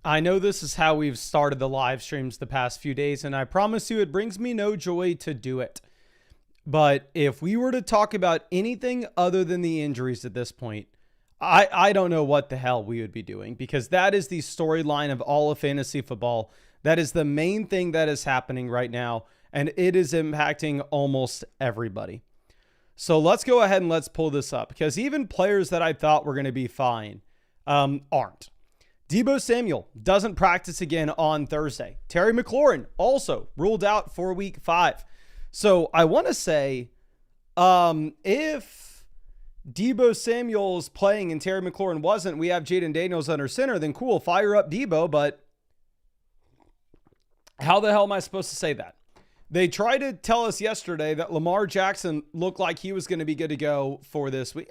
I know this is how we've started the live streams the past few days, and I promise you it brings me no joy to do it. But if we were to talk about anything other than the injuries at this point, I don't know what the hell we would be doing, because that is the storyline of all of fantasy football. That is the main thing that is happening right now, and it is impacting almost everybody. So let's go ahead and let's pull this up, because even players that I thought were going to be fine aren't. Deebo Samuel doesn't practice again on Thursday. Terry McLaurin also ruled out for week 5. So I want to say, if Deebo Samuel's playing and Terry McLaurin wasn't, we have Jaden Daniels under center, then cool, fire up Deebo. But how the hell am I supposed to say that? They tried to tell us yesterday that Lamar Jackson looked like he was going to be good to go for this week.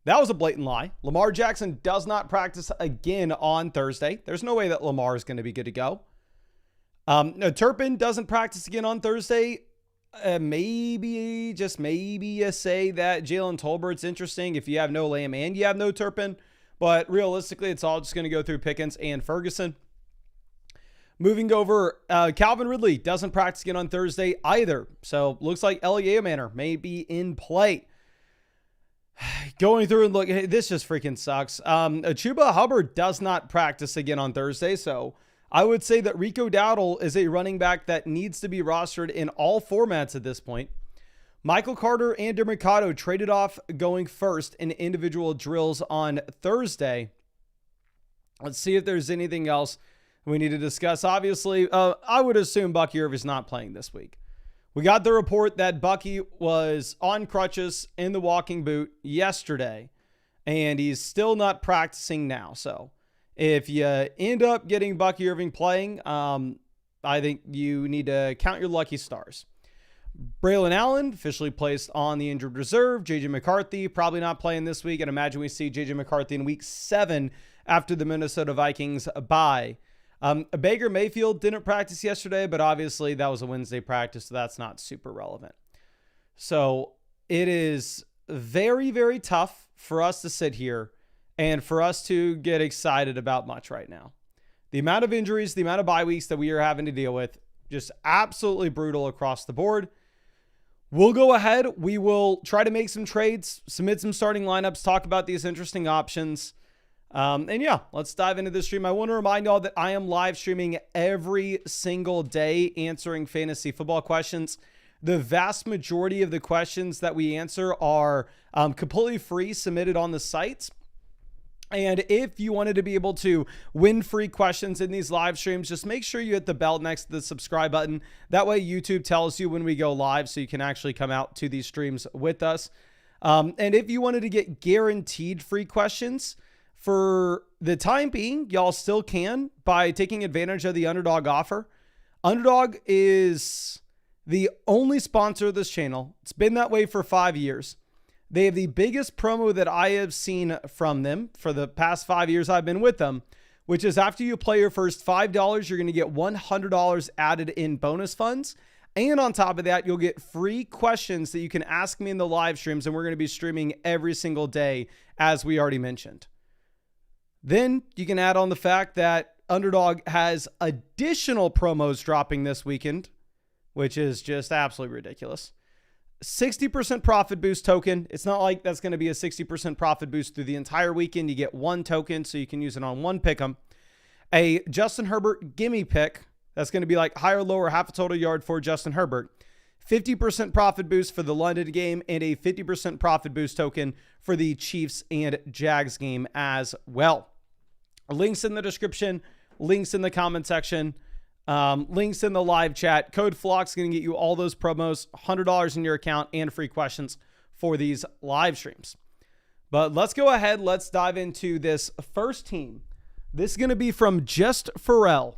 That was a blatant lie. Lamar Jackson does not practice again on Thursday. There's no way that Lamar is going to be good to go. No, Turpin doesn't practice again on Thursday. Maybe, just maybe you say that Jalen Tolbert's interesting if you have no Lamb and you have no Turpin. But realistically, it's all just going to go through Pickens and Ferguson. Moving over, Calvin Ridley doesn't practice again on Thursday either. So looks like Elia Manor may be in play. Going through and look, this just freaking sucks. Chuba Hubbard does not practice again on Thursday. So I would say that Rico Dowdle is a running back that needs to be rostered in all formats at this point. Michael Carter and Mercado traded off going first in individual drills on Thursday. Let's see if there's anything else we need to discuss. Obviously, I would assume Bucky Irv is not playing this week. We got the report that Bucky was on crutches in the walking boot yesterday, and he's still not practicing now. So if you end up getting Bucky Irving playing, I think you need to count your lucky stars. Braylon Allen officially placed on the injured reserve. JJ McCarthy probably not playing this week. And imagine we see JJ McCarthy in week 7 after the Minnesota Vikings bye. Baker Mayfield didn't practice yesterday, but obviously that was a Wednesday practice, so that's not super relevant. So it is very, very tough for us to sit here and for us to get excited about much right now. The amount of injuries, the amount of bye weeks that we are having to deal with, just absolutely brutal across the board. We'll go ahead. We will try to make some trades, submit some starting lineups, talk about these interesting options. And yeah, let's dive into the stream. I want to remind y'all that I am live streaming every single day answering fantasy football questions. The vast majority of the questions that we answer are completely free, submitted on the sites. And if you wanted to be able to win free questions in these live streams, just make sure you hit the bell next to the subscribe button. That way YouTube tells you when we go live, so you can actually come out to these streams with us. And if you wanted to get guaranteed free questions, for the time being, y'all still can by taking advantage of the Underdog offer. Underdog is the only sponsor of this channel. It's been that way for 5 years. They have the biggest promo that I have seen from them for the past 5 years I've been with them, which is after you play your first $5, you're going to get $100 added in bonus funds. And on top of that, you'll get free questions that you can ask me in the live streams, and we're going to be streaming every single day, as we already mentioned. Then you can add on the fact that Underdog has additional promos dropping this weekend, which is just absolutely ridiculous. 60% profit boost token. It's not like that's going to be a 60% profit boost through the entire weekend. You get one token, so you can use it on one pick'em. A Justin Herbert gimme pick. That's going to be like higher, lower, half a total yard for Justin Herbert. 50% profit boost for the London game, and a 50% profit boost token for the Chiefs and Jags game as well. Links in the description, links in the comment section, links in the live chat. Code FLOCK's going to get you all those promos, $100 in your account, and free questions for these live streams. But let's go ahead. Let's dive into this first team. This is going to be from Just Pharrell.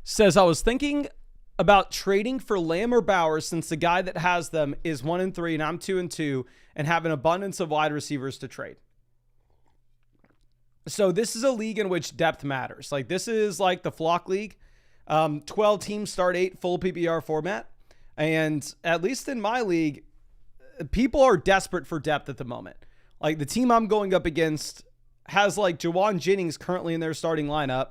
Says, I was thinking about trading for Lamb or Bowers since the guy that has them is 1-3 and I'm 2-2 and have an abundance of wide receivers to trade. So this is a league in which depth matters. Like, this is like the Flock League. 12 teams start 8, full PPR format. And at least in my league, people are desperate for depth at the moment. Like, the team I'm going up against has like Jawan Jennings currently in their starting lineup.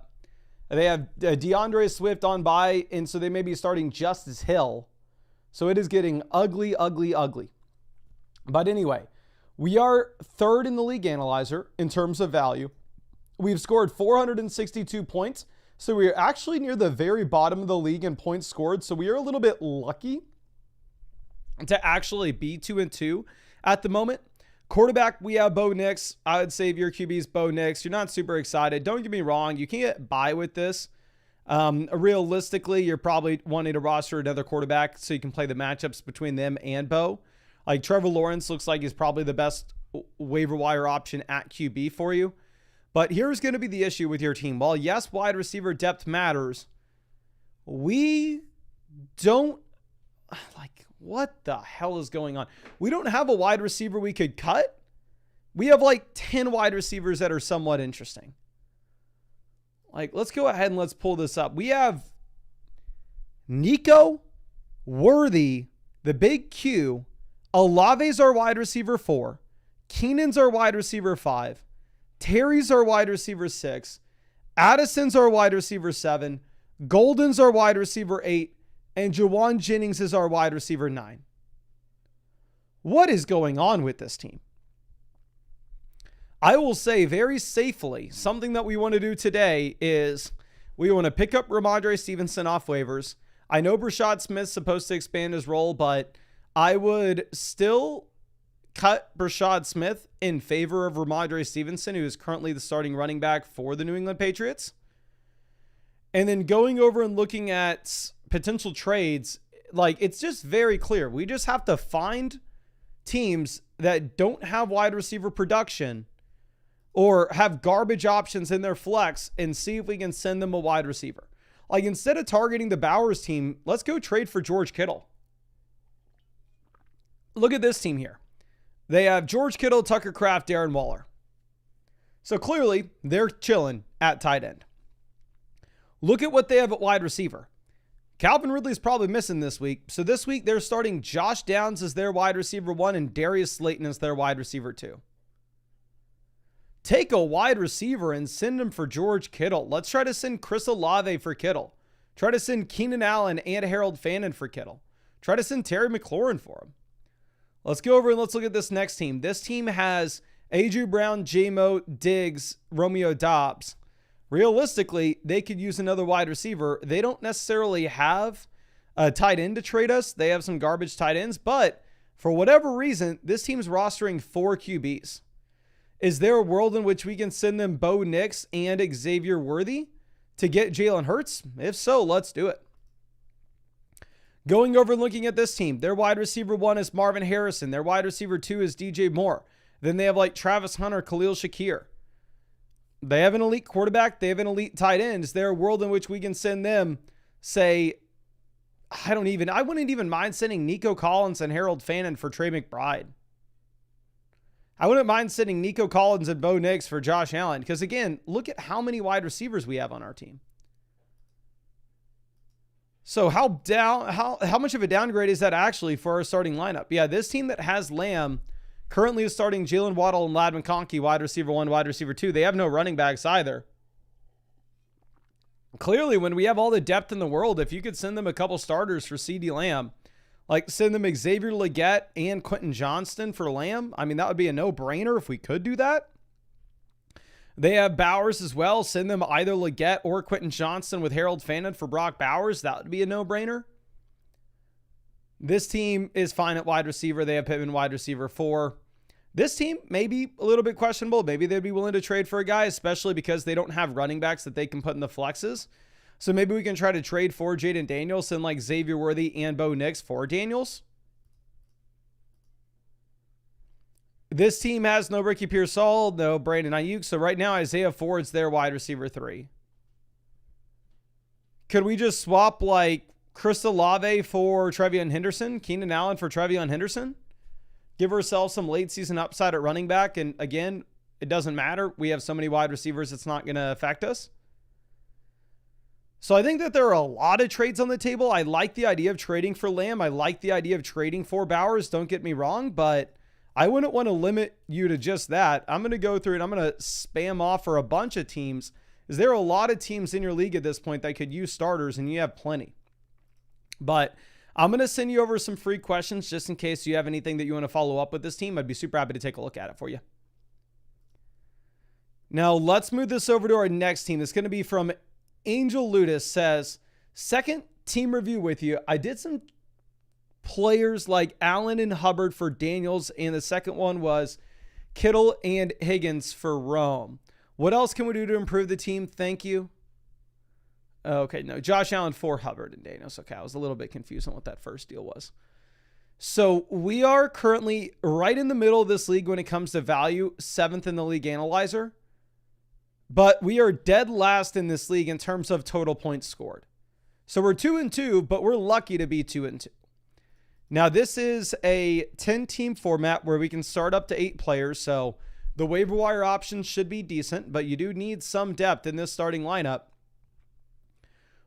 They have DeAndre Swift on bye, and so they may be starting Justice Hill. So it is getting ugly, ugly, ugly. But anyway, we are third in the league analyzer in terms of value. We've scored 462 points. So we are actually near the very bottom of the league in points scored. So we are a little bit lucky to actually be 2-2 at the moment. Quarterback, we have Bo Nix. I would say if your QB is Bo Nix, you're not super excited. Don't get me wrong. You can get by with this. Realistically, you're probably wanting to roster another quarterback so you can play the matchups between them and Bo. Like Trevor Lawrence looks like he's probably the best waiver wire option at QB for you. But here's going to be the issue with your team. While yes, wide receiver depth matters, we don't, like, what the hell is going on? We don't have a wide receiver we could cut. We have like 10 wide receivers that are somewhat interesting. Like, let's go ahead and let's pull this up. We have Nico, Worthy, the big Q. Olave's our wide receiver 4. Keenan's our wide receiver 5. Terry's our wide receiver 6. Addison's our wide receiver 7. Golden's our wide receiver 8. And Jawan Jennings is our wide receiver 9. What is going on with this team? I will say very safely, something that we want to do today is we want to pick up Ramondre Stevenson off waivers. I know Brashad Smith's supposed to expand his role, but I would still cut Brashad Smith in favor of Ramondre Stevenson, who is currently the starting running back for the New England Patriots. And then going over and looking at potential trades, like, it's just very clear. We just have to find teams that don't have wide receiver production or have garbage options in their flex and see if we can send them a wide receiver. Like, instead of targeting the Bowers team, let's go trade for George Kittle. Look at this team here. They have George Kittle, Tucker Kraft, Darren Waller. So clearly, they're chilling at tight end. Look at what they have at wide receiver. Calvin Ridley's probably missing this week. So this week, they're starting Josh Downs as their wide receiver 1 and Darius Slayton as their wide receiver 2. Take a wide receiver and send him for George Kittle. Let's try to send Chris Olave for Kittle. Try to send Keenan Allen and Harold Fannin for Kittle. Try to send Terry McLaurin for him. Let's go over and let's look at this next team. This team has A.J. Brown, J-Mo, Diggs, Romeo Dobbs. Realistically, they could use another wide receiver. They don't necessarily have a tight end to trade us. They have some garbage tight ends, but for whatever reason, this team's rostering 4 QBs. Is there a world in which we can send them Bo Nix and Xavier Worthy to get Jalen Hurts? If so, let's do it. Going over and looking at this team, their wide receiver 1 is Marvin Harrison. Their wide receiver 2 is DJ Moore. Then they have like Travis Hunter, Khalil Shakir. They have an elite quarterback. They have an elite tight end. Is there a world in which we can send them, say, I wouldn't even mind sending Nico Collins and Harold Fannin for Trey McBride. I wouldn't mind sending Nico Collins and Bo Nix for Josh Allen. Because again, look at how many wide receivers we have on our team. So how much of a downgrade is that actually for our starting lineup? Yeah, this team that has Lamb currently is starting Jalen Waddle and Ladd McConkey, wide receiver 1, wide receiver 2. They have no running backs either. Clearly, when we have all the depth in the world, if you could send them a couple starters for CeeDee Lamb, like send them Xavier Legette and Quentin Johnston for Lamb, I mean, that would be a no-brainer if we could do that. They have Bowers as well. Send them either Legette or Quentin Johnston with Harold Fannin for Brock Bowers. That would be a no-brainer. This team is fine at wide receiver. They have Pittman wide receiver 4. This team may be a little bit questionable. Maybe they'd be willing to trade for a guy, especially because they don't have running backs that they can put in the flexes. So maybe we can try to trade for Jaden Daniels and like Xavier Worthy and Bo Nix for Daniels. This team has no Ricky Pearsall, no Brandon Ayuk. So right now, Isaiah Ford's their wide receiver 3. Could we just swap like Chris Olave for Trevion Henderson, Keenan Allen for Trevion Henderson? Give ourselves some late season upside at running back. And again, it doesn't matter. We have so many wide receivers, it's not going to affect us. So I think that there are a lot of trades on the table. I like the idea of trading for Lamb. I like the idea of trading for Bowers. Don't get me wrong, but I wouldn't want to limit you to just that. I'm going to go through and I'm going to spam offer a bunch of teams. Is there are a lot of teams in your league at this point that could use starters, and you have plenty. But I'm going to send you over some free questions just in case you have anything that you want to follow up with this team. I'd be super happy to take a look at it for you. Now, let's move this over to our next team. It's going to be from Angel Ludus. Says, second team review with you. I did some players like Allen and Hubbard for Daniels, and the second one was Kittle and Higgins for Rome. What else can we do to improve the team? Thank you. Okay, no, Josh Allen for Hubbard and Daniels. Okay, I was a little bit confused on what that first deal was. So we are currently right in the middle of this league when it comes to value, 7th in the league analyzer. But we are dead last in this league in terms of total points scored. So we're 2-2, but we're lucky to be 2-2. Now, this is a 10-team format where we can start up to 8 players. So the waiver wire options should be decent, but you do need some depth in this starting lineup.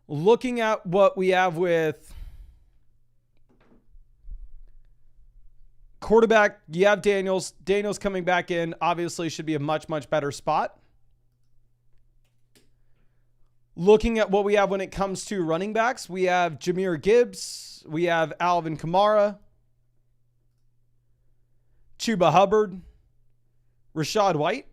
Looking at what we have with quarterback, you have Daniels. Daniels coming back in, obviously should be a much, much better spot. Looking at what we have when it comes to running backs, we have Jahmyr Gibbs. We have Alvin Kamara, Chuba Hubbard, Rachaad White.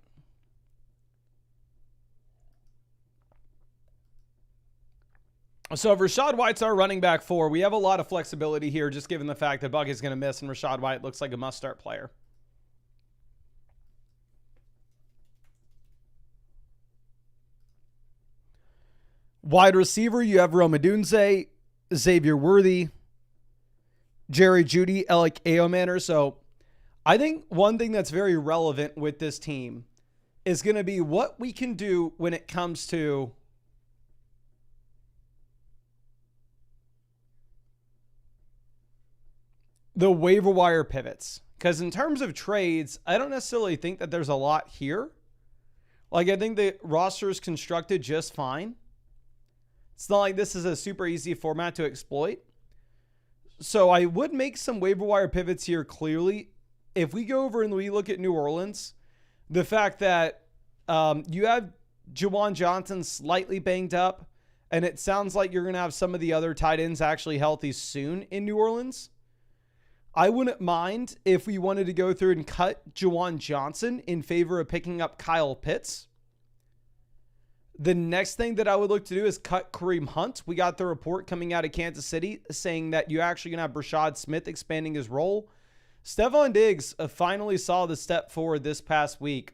So if Rachaad White's our running back 4, we have a lot of flexibility here, just given the fact that Bucky's going to miss and Rachaad White looks like a must-start player. Wide receiver, you have Rome Odunze, Xavier Worthy, Jerry Jeudy, Alec Aomanor. So I think one thing that's very relevant with this team is going to be what we can do when it comes to the waiver wire pivots. Because in terms of trades, I don't necessarily think that there's a lot here. Like, I think the roster is constructed just fine. It's not like this is a super easy format to exploit. So I would make some waiver wire pivots here clearly. If we go over and we look at New Orleans, the fact that you have Juwan Johnson slightly banged up, and it sounds like you're going to have some of the other tight ends actually healthy soon in New Orleans. I wouldn't mind if we wanted to go through and cut Juwan Johnson in favor of picking up Kyle Pitts. The next thing that I would look to do is cut Kareem Hunt. We got the report coming out of Kansas City saying that you're actually going to have Brashad Smith expanding his role. Stephon Diggs finally saw the step forward this past week,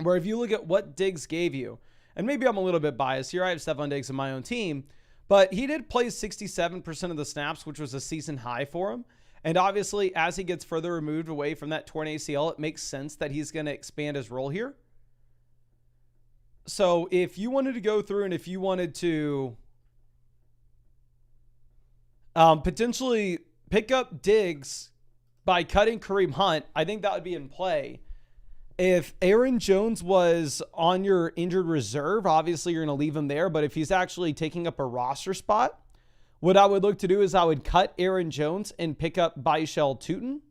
where if you look at what Diggs gave you, and maybe I'm a little bit biased here, I have Stephon Diggs in my own team, but he did play 67% of the snaps, which was a season high for him. And obviously, as he gets further removed away from that torn ACL, it makes sense that he's going to expand his role here. So if you wanted to go through and if you wanted to potentially pick up Diggs by cutting Kareem Hunt, I think that would be in play. If Aaron Jones was on your injured reserve, obviously you're going to leave him there. But if he's actually taking up a roster spot, what I would look to do is I would cut Aaron Jones and pick up Baishal Tootin.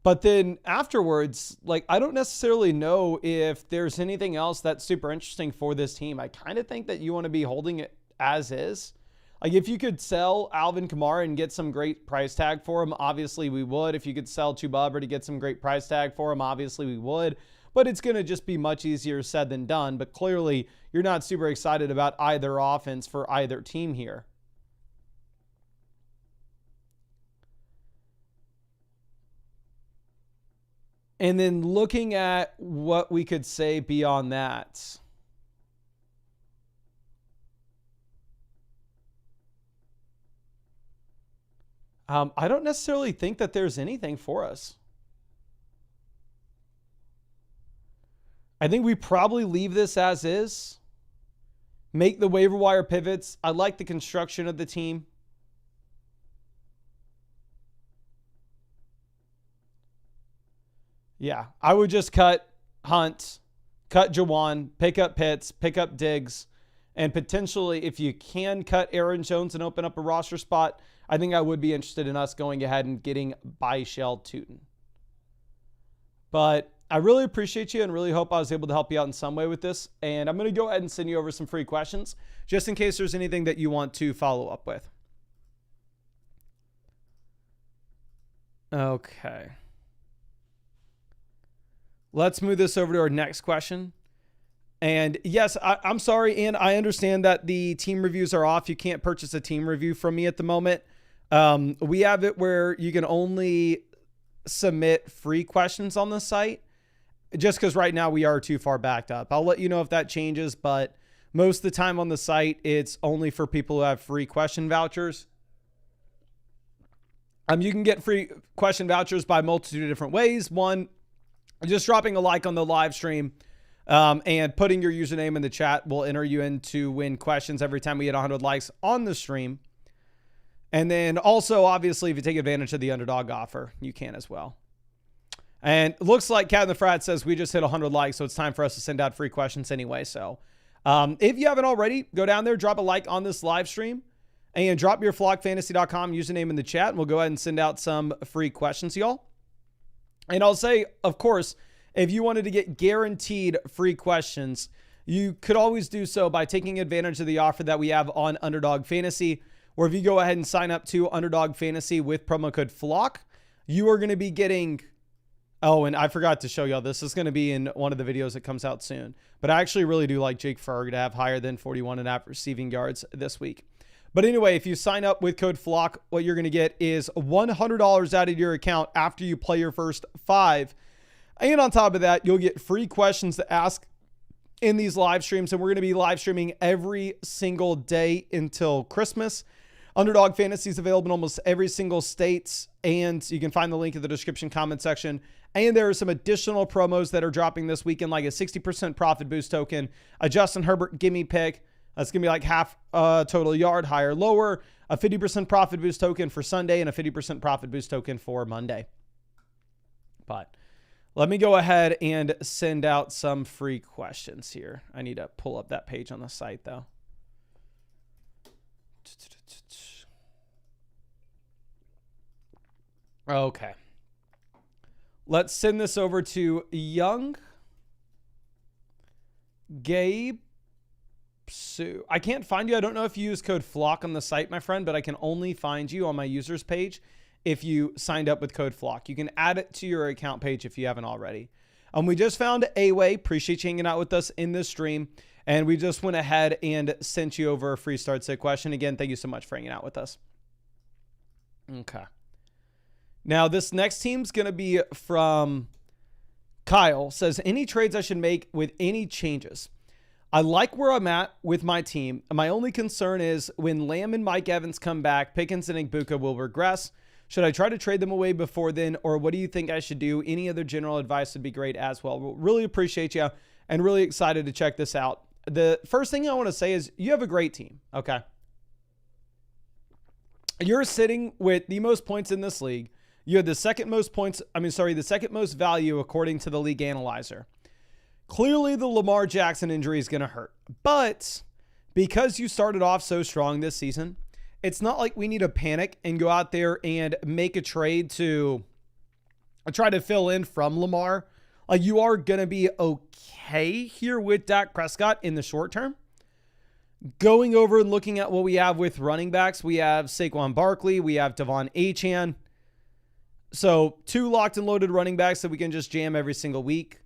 But then afterwards, like, I don't necessarily know if there's anything else that's super interesting for this team. I kind of think that you want to be holding it as is. Like, if you could sell Alvin Kamara and get some great price tag for him, obviously we would. If you could sell Chuba Hubbard to get some great price tag for him, obviously we would. But it's going to just be much easier said than done. But clearly, you're not super excited about either offense for either team here. And then looking at what we could say beyond that. I don't necessarily think that there's anything for us. I think we probably leave this as is. Make the waiver wire pivots. I like the construction of the team. Yeah, I would just cut Hunt, cut Juwan, pick up Pitts, pick up Diggs, And potentially, if you can cut Aaron Jones and open up a roster spot, I think I would be interested in us going ahead and getting Byshell Tootin. But I really appreciate you and really hope I was able to help you out in some way with this. And I'm going to go ahead and send you over some free questions just in case there's anything that you want to follow up with. Okay. Let's move this over to our next question. And yes, I'm sorry, and I understand that the team reviews are off. You can't purchase a team review from me at the moment. We have it where you can only submit free questions on the site just because right now we are too far backed up. I'll let you know if that changes, but most of the time on the site, it's only for people who have free question vouchers. You can get free question vouchers by a multitude of different ways. One, just dropping a like on the live stream and putting your username in the chat will enter you in to win questions every time we hit 100 likes on the stream. And then also, obviously, if you take advantage of the Underdog offer, you can as well. And it looks like Cat in the Frat says we just hit 100 likes, so it's time for us to send out free questions anyway. So if you haven't already, go down there, drop a like on this live stream, and drop your flockfantasy.com username in the chat, and we'll go ahead and send out some free questions to y'all. And I'll say, of course, if you wanted to get guaranteed free questions, you could always do so by taking advantage of the offer that we have on Underdog Fantasy, where if you go ahead and sign up to Underdog Fantasy with promo code FLOCK, you are going to be getting... Oh, and I forgot to show y'all, this is going to be in one of the videos that comes out soon. But I actually really do like Jake Ferg to have higher than 41.5 receiving yards this week. But anyway, if you sign up with code FLOCK, what you're going to get is $100 out of your account after you play your first 5. And on top of that, you'll get free questions to ask in these live streams. And we're going to be live streaming every single day until Christmas. Underdog Fantasy is available in almost every single state. And you can find the link in the description comment section. And there are some additional promos that are dropping this weekend, like a 60% profit boost token, a Justin Herbert gimme pick. That's going to be like half total yard, higher, lower, a 50% profit boost token for Sunday, and a 50% profit boost token for Monday. But let me go ahead and send out some free questions here. I need to pull up that page on the site, though. Okay. Let's send this over to Young Gabe Sue. I can't find you. I don't know if you use code FLOCK on the site, my friend, but I can only find you on my users page if you signed up with code FLOCK. You can add it to your account page if you haven't already. We just found A-Way. Appreciate you hanging out with us in this stream. And we just went ahead and sent you over a free start sit question. Again, thank you so much for hanging out with us. Okay. Now, this next team's going to be from Kyle. Says, any trades I should make with any changes? I like where I'm at with my team. My only concern is when Lamb and Mike Evans come back, Pickens and Igbuka will regress. Should I try to trade them away before then, or what do you think I should do? Any other general advice would be great as well. We'll really appreciate you and really excited to check this out. The first thing I want to say is you have a great team, okay? You're sitting with the most points in this league. You had the second most value according to the league analyzer. Clearly, the Lamar Jackson injury is going to hurt. But because you started off so strong this season, it's not like we need to panic and go out there and make a trade to try to fill in from Lamar. Like, you are going to be okay here with Dak Prescott in the short term. Going over and looking at what we have with running backs, we have Saquon Barkley, we have Devon Achane. So 2 locked and loaded running backs that we can just jam every single week.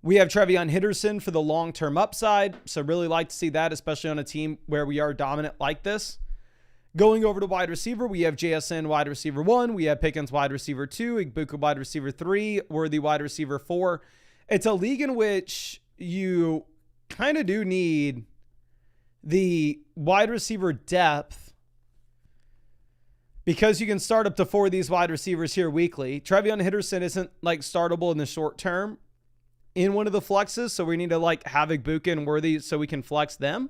We have Trevion Henderson for the long-term upside. So really like to see that, especially on a team where we are dominant like this. Going over to wide receiver, we have JSN wide receiver 1. We have Pickens wide receiver 2. Igbuka wide receiver 3. Worthy wide receiver 4. It's a league in which you kind of do need the wide receiver depth because you can start up to 4 of these wide receivers here weekly. Trevion Henderson isn't like startable in the short term in one of the flexes, so we need to like have Igbuka and Worthy so we can flex them.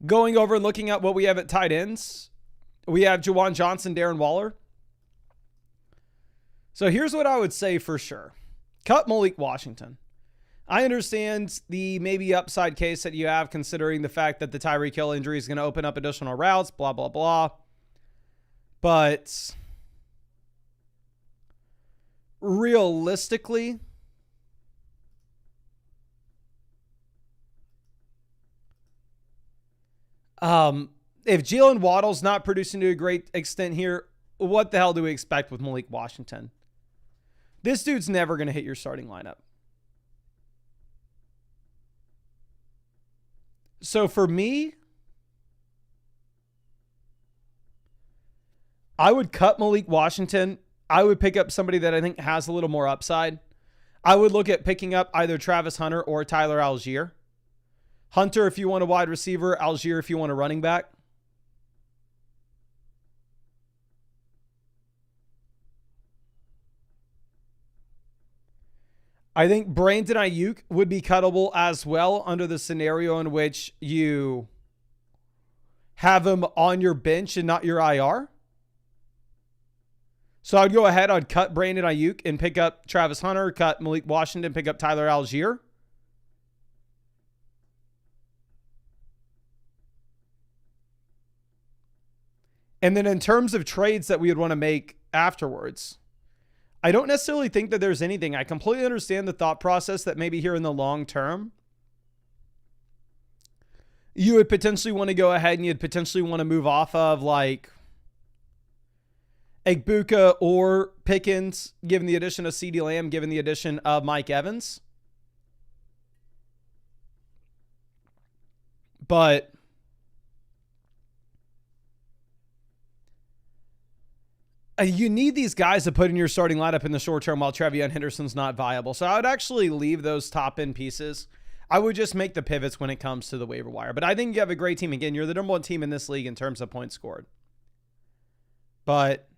Going over and looking at what we have at tight ends, we have Juwan Johnson, Darren Waller. So here's what I would say for sure. Cut Malik Washington. I understand the maybe upside case that you have considering the fact that the Tyreek Hill injury is going to open up additional routes, blah, blah, blah. But realistically, if Jalen Waddle's not producing to a great extent here, what the hell do we expect with Malik Washington? This dude's never going to hit your starting lineup. So for me, I would cut Malik Washington. I would pick up somebody that I think has a little more upside. I would look at picking up either Travis Hunter or Tyler Algier. Hunter if you want a wide receiver, Algier if you want a running back. I think Brandon Ayuk would be cuttable as well under the scenario in which you have him on your bench and not your IR. So I'd go ahead, I'd cut Brandon Ayuk and pick up Travis Hunter, cut Malik Washington, pick up Tyler Algier. And then in terms of trades that we would want to make afterwards, I don't necessarily think that there's anything. I completely understand the thought process that maybe here in the long term, you would potentially want to go ahead and you'd potentially want to move off of like Egbuka or Pickens, given the addition of CeeDee Lamb, given the addition of Mike Evans. But you need these guys to put in your starting lineup in the short term while Trevion Henderson's not viable. So I would actually leave those top end pieces. I would just make the pivots when it comes to the waiver wire. But I think you have a great team. Again, you're the number one team in this league in terms of points scored. But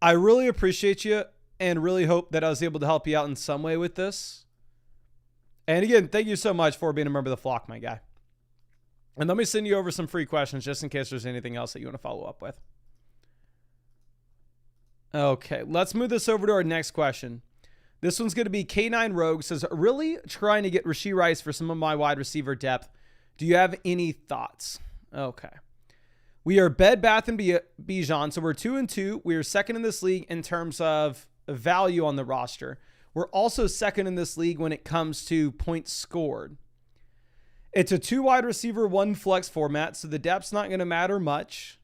I really appreciate you and really hope that I was able to help you out in some way with this. And again, thank you so much for being a member of the flock, my guy. And let me send you over some free questions just in case there's anything else that you want to follow up with. Okay, let's move this over to our next question. This one's going to be K9 Rogue. Says, really trying to get Rashee Rice for some of my wide receiver depth. Do you have any thoughts? Okay. We are Bed Bath and Bijan, so we're 2-2. We are second in this league in terms of value on the roster. We're also second in this league when it comes to points scored. It's a 2 wide receiver, 1 flex format, so the depth's not going to matter much.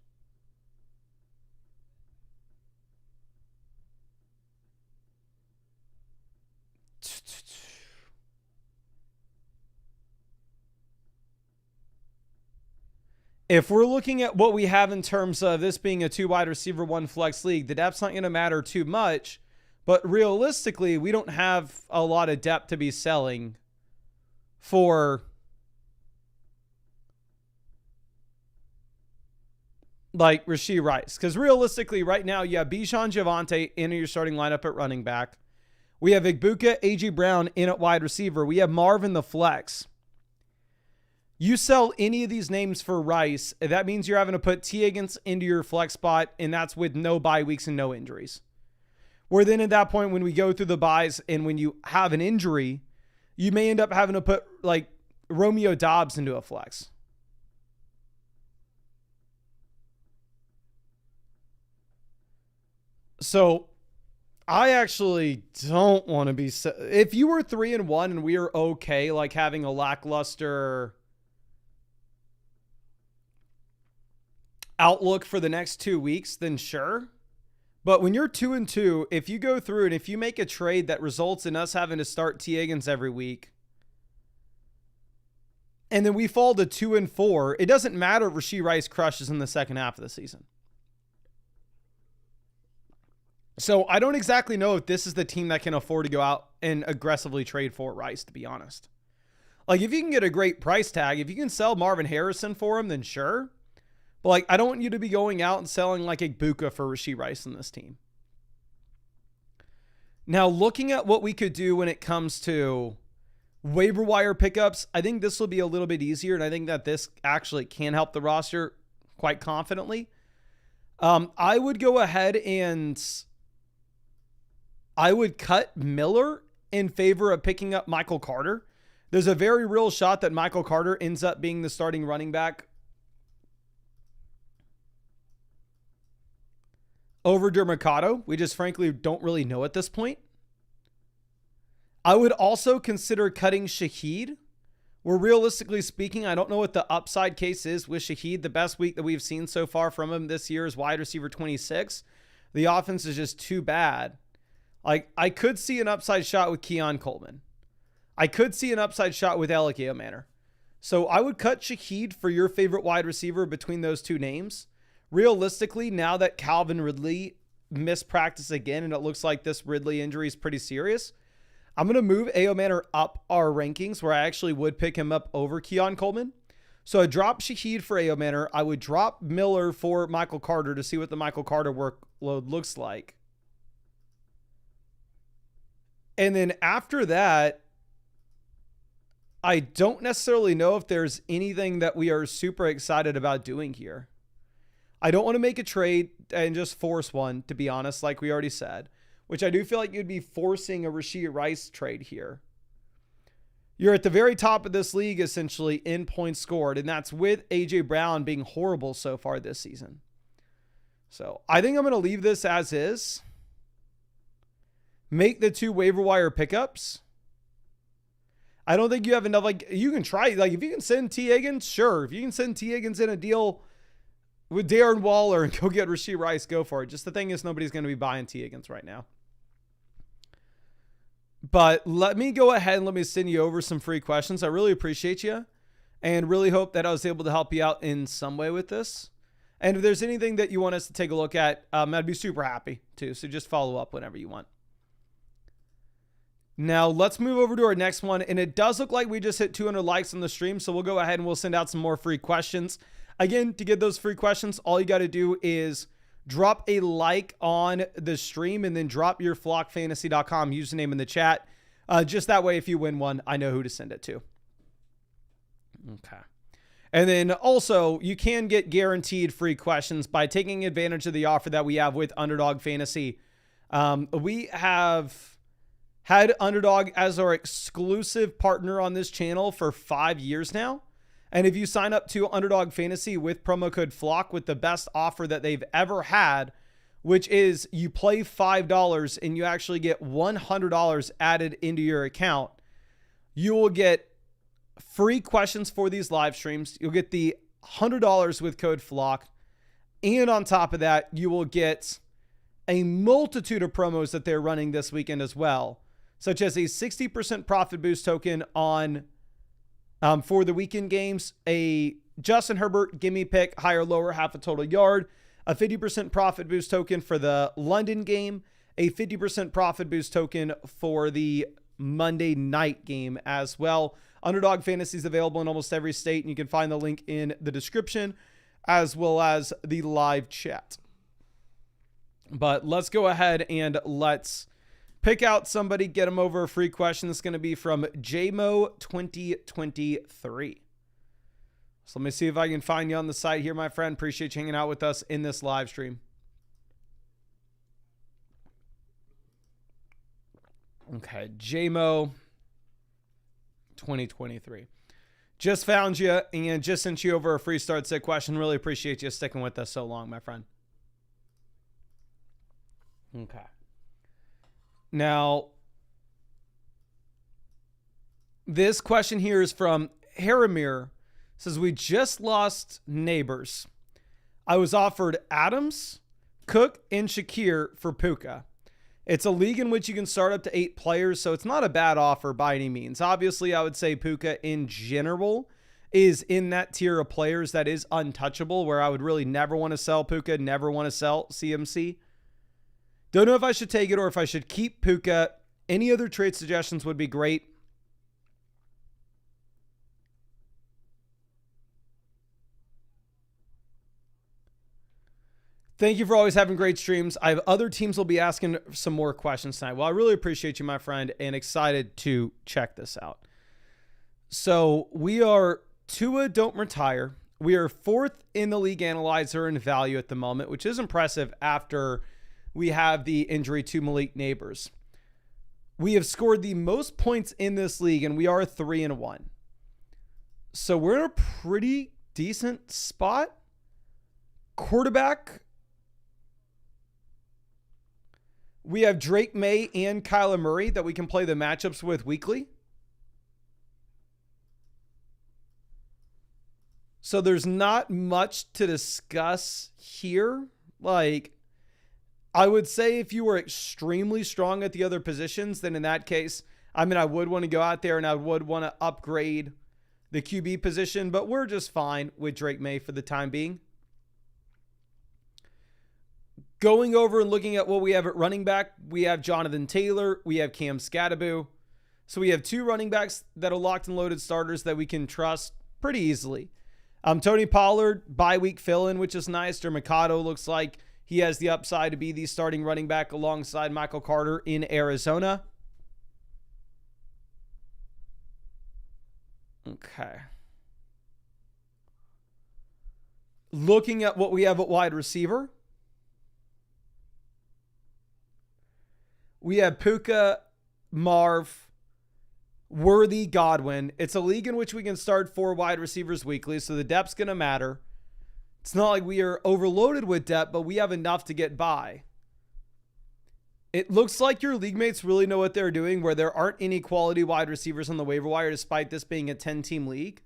If we're looking at what we have in terms of this being a 2 wide receiver, 1 flex league, the depth's not going to matter too much. But realistically, we don't have a lot of depth to be selling for like Rashee Rice. Because realistically, right now, you have Bijan Javonte in your starting lineup at running back. We have Egbuka, A.J. Brown in at wide receiver. We have Marvin the flex. You sell any of these names for Rice, that means you're having to put T. Higgins into your flex spot, and that's with no bye weeks and no injuries. Where then at that point, when we go through the buys and when you have an injury, you may end up having to put like Romeo Doubs into a flex. So I actually don't want to be... If you were 3-1 and we are okay, like having a lackluster outlook for the next 2 weeks, then sure. But when you're 2-2, if you go through and if you make a trade that results in us having to start T. Higgins every week, and then we fall to 2-4, it doesn't matter if Rashee Rice crushes in the second half of the season. So I don't exactly know if this is the team that can afford to go out and aggressively trade for Rice, to be honest. Like, if you can get a great price tag, if you can sell Marvin Harrison for him, then sure. But, like, I don't want you to be going out and selling, like, Egbuka for Rashee Rice in this team. Now, looking at what we could do when it comes to waiver wire pickups, I think this will be a little bit easier, and I think that this actually can help the roster quite confidently. I would go ahead and I would cut Miller in favor of picking up Michael Carter. There's a very real shot that Michael Carter ends up being the starting running back over Dermacado. We just frankly don't really know at this point. I would also consider cutting Shaheed. Where realistically speaking, I don't know what the upside case is with Shaheed. The best week that we've seen so far from him this year is wide receiver 26. The offense is just too bad. Like, I could see an upside shot with Keon Coleman. I could see an upside shot with Alec Manor. So I would cut Shaheed for your favorite wide receiver between those two names. Realistically, now that Calvin Ridley missed practice again, and it looks like this Ridley injury is pretty serious, I'm going to move Manor up our rankings where I actually would pick him up over Keon Coleman. So I drop Shaheed for Manor. I would drop Miller for Michael Carter to see what the Michael Carter workload looks like. And then after that, I don't necessarily know if there's anything that we are super excited about doing here. I don't want to make a trade and just force one, to be honest, like we already said, which I do feel like you'd be forcing a Rashee Rice trade here. You're at the very top of this league, essentially, in points scored, and that's with A.J. Brown being horrible so far this season. So I think I'm going to leave this as is. Make the 2 waiver wire pickups. I don't think you have enough. Like, you can try. Like, if you can send T. Higgins, sure. If you can send T. Higgins in a deal with Darren Waller and go get Rashee Rice, go for it. Just the thing is, nobody's going to be buying T. Higgins right now. But let me go ahead and let me send you over some free questions. I really appreciate you and really hope that I was able to help you out in some way with this. And if there's anything that you want us to take a look at, I'd be super happy too. So just follow up whenever you want. Now let's move over to our next one. And it does look like we just hit 200 likes on the stream. So we'll go ahead and we'll send out some more free questions. Again, to get those free questions, all you got to do is drop a like on the stream and then drop your flockfantasy.com username in the chat. Just that way, if you win one, I know who to send it to. Okay. And then also, you can get guaranteed free questions by taking advantage of the offer that we have with Underdog Fantasy. We have had Underdog as our exclusive partner on this channel for 5 years now. And if you sign up to Underdog Fantasy with promo code FLOCK with the best offer that they've ever had, which is you play $5 and you actually get $100 added into your account, you will get free questions for these live streams. You'll get the $100 with code FLOCK. And on top of that, you will get a multitude of promos that they're running this weekend as well, such as a 60% profit boost token on for the weekend games, a Justin Herbert gimme pick, higher, lower, half a total yard, a 50% profit boost token for the London game, a 50% profit boost token for the Monday night game as well. Underdog Fantasy is available in almost every state, and you can find the link in the description as well as the live chat. But let's go ahead and let's pick out somebody, get them over a free question. That's going to be from JMO2023. So let me see if I can find you on the site here, my friend. Appreciate you hanging out with us in this live stream. Okay, JMO2023. Just found you and just sent you over a free start set question. Really appreciate you sticking with us so long, my friend. Okay. Now, this question here is from Haramir. It says, we just lost Neighbors. I was offered Adams, Cook, and Shakir for Puka. It's a league in which you can start up to 8 players, so it's not a bad offer by any means. Obviously, I would say Puka in general is in that tier of players that is untouchable, where I would really never want to sell Puka, never want to sell CMC. Don't know if I should take it or if I should keep Puka. Any other trade suggestions would be great. Thank you for always having great streams. I have other teams will be asking some more questions tonight. Well, I really appreciate you, my friend, and excited to check this out. So we are Tua don't retire. We are 4th in the league analyzer in value at the moment, which is impressive after we have the injury to Malik Neighbors. We have scored the most points in this league, and we are 3-1. So we're in a pretty decent spot. Quarterback, we have Drake May and Kyler Murray that we can play the matchups with weekly. So there's not much to discuss here. Like, I would say if you were extremely strong at the other positions, then in that case, I mean, I would want to go out there and I would want to upgrade the QB position, but we're just fine with Drake May for the time being. Going over and looking at what we have at running back, we have Jonathan Taylor, we have Cam Scatterbo. So we have 2 running backs that are locked and loaded starters that we can trust pretty easily. Tony Pollard, bye-week fill-in, which is nice. Dermacado looks like he has the upside to be the starting running back alongside Michael Carter in Arizona. Okay. Looking at what we have at wide receiver, we have Puka, Marv, Worthy, Godwin. It's a league in which we can start 4 wide receivers weekly, so the depth's going to matter. It's not like we are overloaded with depth, but we have enough to get by. It looks like your league mates really know what they're doing, where there aren't any quality wide receivers on the waiver wire, despite this being a 10-team league.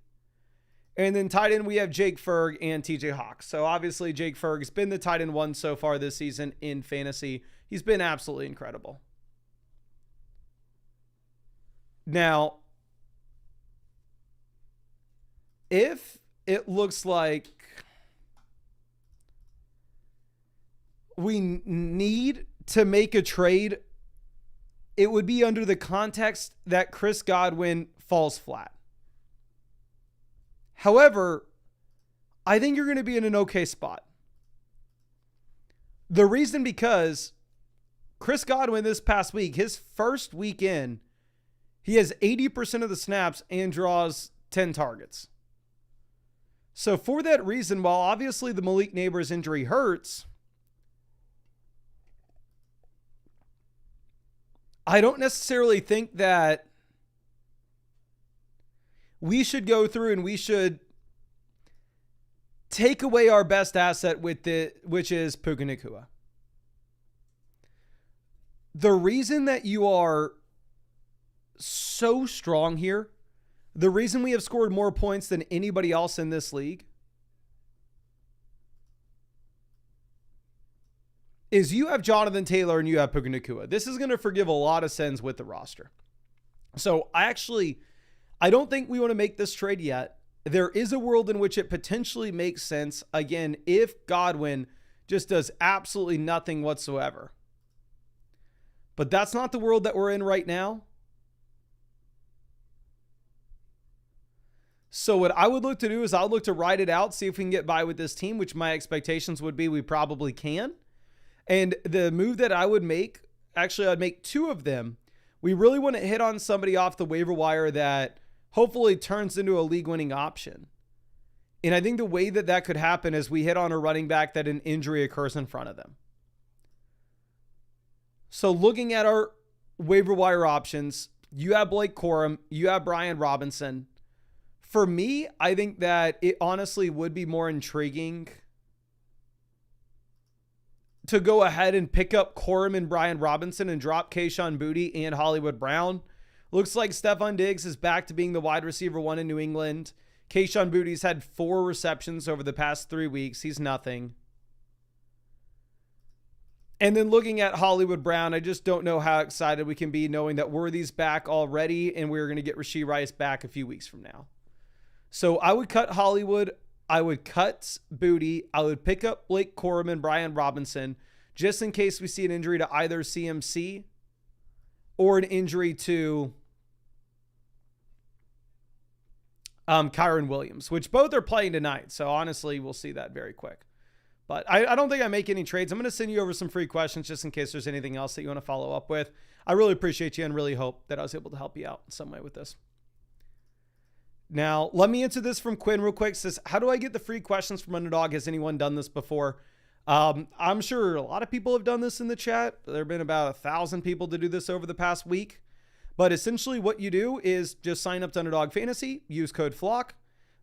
And then tight end, we have Jake Ferg and TJ Hawk. So obviously Jake Ferg's been the tight end 1 so far this season in fantasy. He's been absolutely incredible. Now, if it looks like we need to make a trade, it would be under the context that Chris Godwin falls flat. However, I think you're going to be in an okay spot. The reason because Chris Godwin this past week, his first week in, he has 80% of the snaps and draws 10 targets. So for that reason, while obviously the Malik Neighbors injury hurts, I don't necessarily think that we should go through and we should take away our best asset which is Puka Nacua. The reason that you are so strong here, the reason we have scored more points than anybody else in this league, is you have Jonathan Taylor and you have Puka Nacua. This is going to forgive a lot of sins with the roster. So I don't think we want to make this trade yet. There is a world in which it potentially makes sense, again, if Godwin just does absolutely nothing whatsoever. But that's not the world that we're in right now. So what I would look to do is I'll look to ride it out, see if we can get by with this team, which my expectations would be we probably can. And the move that I would make, actually I'd make 2 of them. We really want to hit on somebody off the waiver wire that hopefully turns into a league-winning option. And I think the way that that could happen is we hit on a running back that an injury occurs in front of them. So looking at our waiver wire options, you have Blake Corum, you have Brian Robinson. For me, I think that it honestly would be more intriguing to go ahead and pick up Corum and Brian Robinson and drop Kayshon Boutte and Hollywood Brown. Looks like Stephon Diggs is back to being the wide receiver 1 in New England. Kayshon Boutte's had 4 receptions over the past 3 weeks. He's nothing. And then looking at Hollywood Brown, I just don't know how excited we can be knowing that Worthy's back already and we're going to get Rashee Rice back a few weeks from now. So I would cut Hollywood. I would cut Boutte. I would pick up Blake Corum and Brian Robinson just in case we see an injury to either CMC or an injury to Kyron Williams, which both are playing tonight. So honestly, we'll see that very quick. But I don't think I make any trades. I'm going to send you over some free questions just in case there's anything else that you want to follow up with. I really appreciate you and really hope that I was able to help you out in some way with this. Now, let me answer this from Quinn real quick. It says, how do I get the free questions from Underdog? Has anyone done this before? I'm sure a lot of people have done this in the chat. There have been about 1,000 people to do this over the past week. But essentially what you do is just sign up to Underdog Fantasy, use code FLOCK,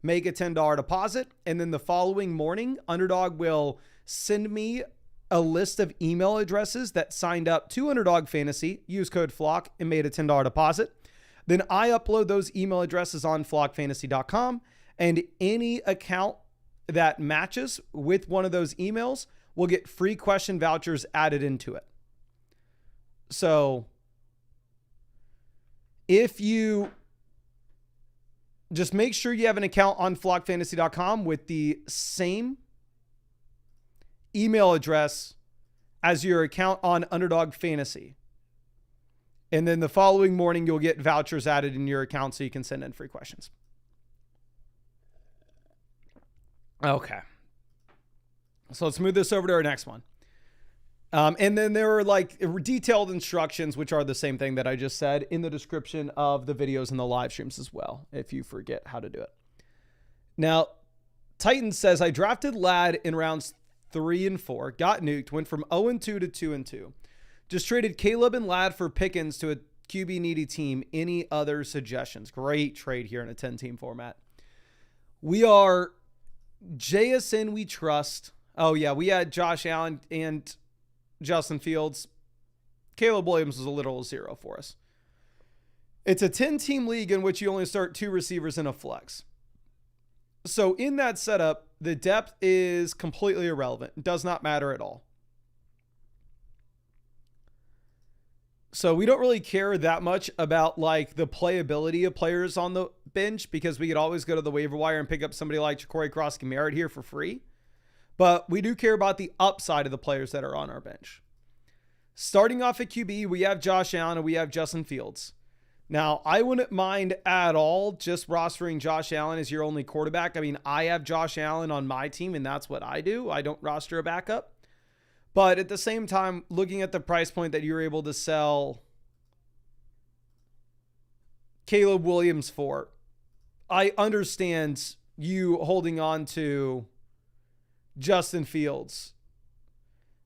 make a $10 deposit, and then the following morning, Underdog will send me a list of email addresses that signed up to Underdog Fantasy, use code FLOCK, and made a $10 deposit. Then I upload those email addresses on flockfantasy.com, and any account that matches with one of those emails will get free question vouchers added into it. So if you just make sure you have an account on flockfantasy.com with the same email address as your account on Underdog Fantasy. And then the following morning, you'll get vouchers added in your account so you can send in free questions. Okay. So let's move this over to our next one. And then there are like detailed instructions, which are the same thing that I just said in the description of the videos and the live streams as well, if you forget how to do it. Now, Titan says, I drafted Ladd in rounds 3 and 4, got nuked, went from 0-2 to 2-2. Just traded Caleb and Ladd for Pickens to a QB needy team. Any other suggestions? Great trade here in a 10-team format. We are JSN we trust. Oh, yeah, we had Josh Allen and Justin Fields. Caleb Williams was a literal 0 for us. It's a 10-team league in which you only start 2 receivers in a flex. So in that setup, the depth is completely irrelevant. It does not matter at all. So we don't really care that much about like the playability of players on the bench because we could always go to the waiver wire and pick up somebody like Ja'Cory Cross-Merritt here for free. But we do care about the upside of the players that are on our bench. Starting off at QB, we have Josh Allen and we have Justin Fields. Now, I wouldn't mind at all just rostering Josh Allen as your only quarterback. I mean, I have Josh Allen on my team, and that's what I do. I don't roster a backup. But at the same time, looking at the price point that you're able to sell Caleb Williams for, I understand you holding on to Justin Fields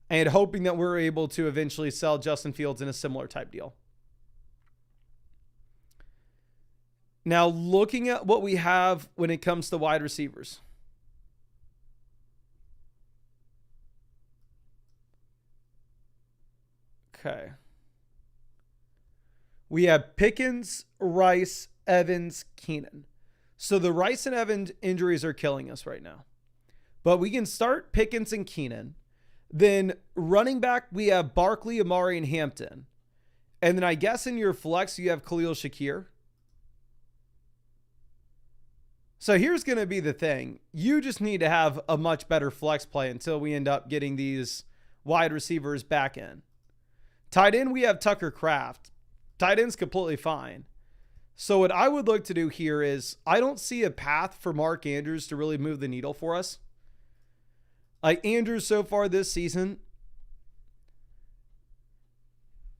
and hoping that we're able to eventually sell Justin Fields in a similar type deal. Now, looking at what we have when it comes to wide receivers. Okay. We have Pickens, Rice, Evans, Keenan. So the Rice and Evans injuries are killing us right now. But we can start Pickens and Keenan. Then running back, we have Barkley, Amari, and Hampton. And then I guess in your flex, you have Khalil Shakir. So here's going to be the thing. You just need to have a much better flex play until we end up getting these wide receivers back in. Tight end, we have Tucker Kraft. Tight end's completely fine. So what I would look to do here is I don't see a path for Mark Andrews to really move the needle for us. Like Andrews so far this season,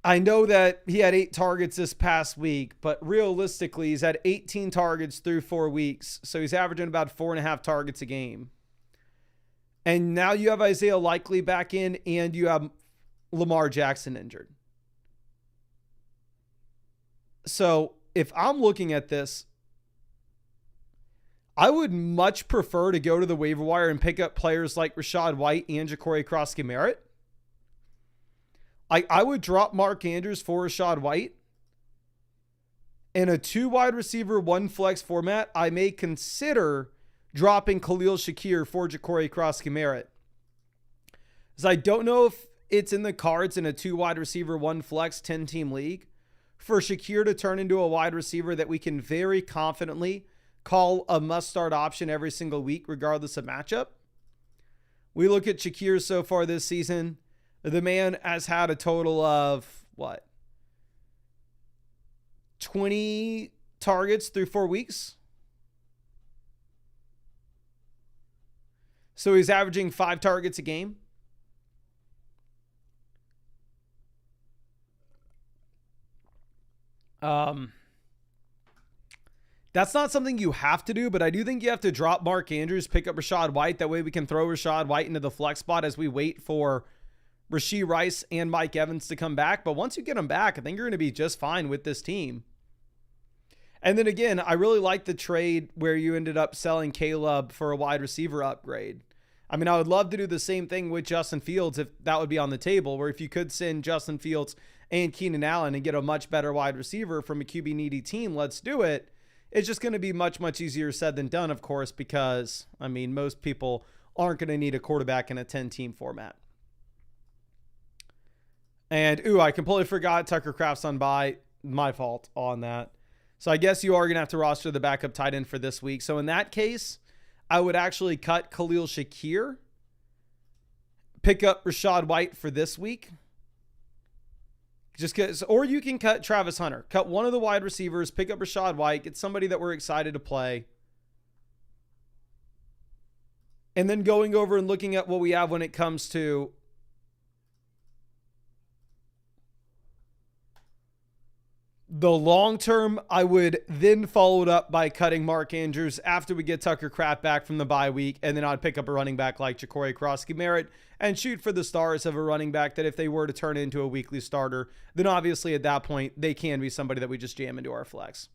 I know that he had 8 targets this past week, but realistically, he's had 18 targets through 4 weeks. So he's averaging about 4.5 targets a game. And now you have Isaiah Likely back in and you have Lamar Jackson injured. So if I'm looking at this, I would much prefer to go to the waiver wire and pick up players like Rachaad White and Ja'Cory Cross-Merritt. I would drop Mark Andrews for Rachaad White. In a 2 wide receiver, 1 flex format, I may consider dropping Khalil Shakir for Ja'Cory Cross-Merritt. Because I don't know if it's in the cards in a 2 wide receiver, 1 flex 10-team league for Shakir to turn into a wide receiver that we can very confidently call a must-start option every single week, regardless of matchup. We look at Shakir so far this season. The man has had a total of, 20 targets through 4 weeks. So he's averaging 5 targets a game. That's not something you have to do, but I do think you have to drop Mark Andrews, pick up Rachaad White. That way we can throw Rachaad White into the flex spot as we wait for Rashee Rice and Mike Evans to come back. But once you get them back, I think you're going to be just fine with this team. And then again, I really like the trade where you ended up selling Caleb for a wide receiver upgrade. I mean, I would love to do the same thing with Justin Fields if that would be on the table, where if you could send Justin Fields and Keenan Allen and get a much better wide receiver from a QB needy team, let's do it. It's just going to be much, much easier said than done, of course, because, I mean, most people aren't going to need a quarterback in a 10-team format. And, I completely forgot Tucker Kraft's on bye. My fault on that. So I guess you are going to have to roster the backup tight end for this week. So in that case, I would actually cut Khalil Shakir, pick up Rachaad White for this week. Or you can cut Travis Hunter. Cut one of the wide receivers, pick up Rachaad White, get somebody that we're excited to play. And then going over and looking at what we have when it comes to the long term, I would then follow it up by cutting Mark Andrews after we get Tucker Kraft back from the bye week. And then I'd pick up a running back like Ja'Cory Krosky-Merritt and shoot for the stars of a running back that if they were to turn into a weekly starter, then obviously at that point, they can be somebody that we just jam into our flex.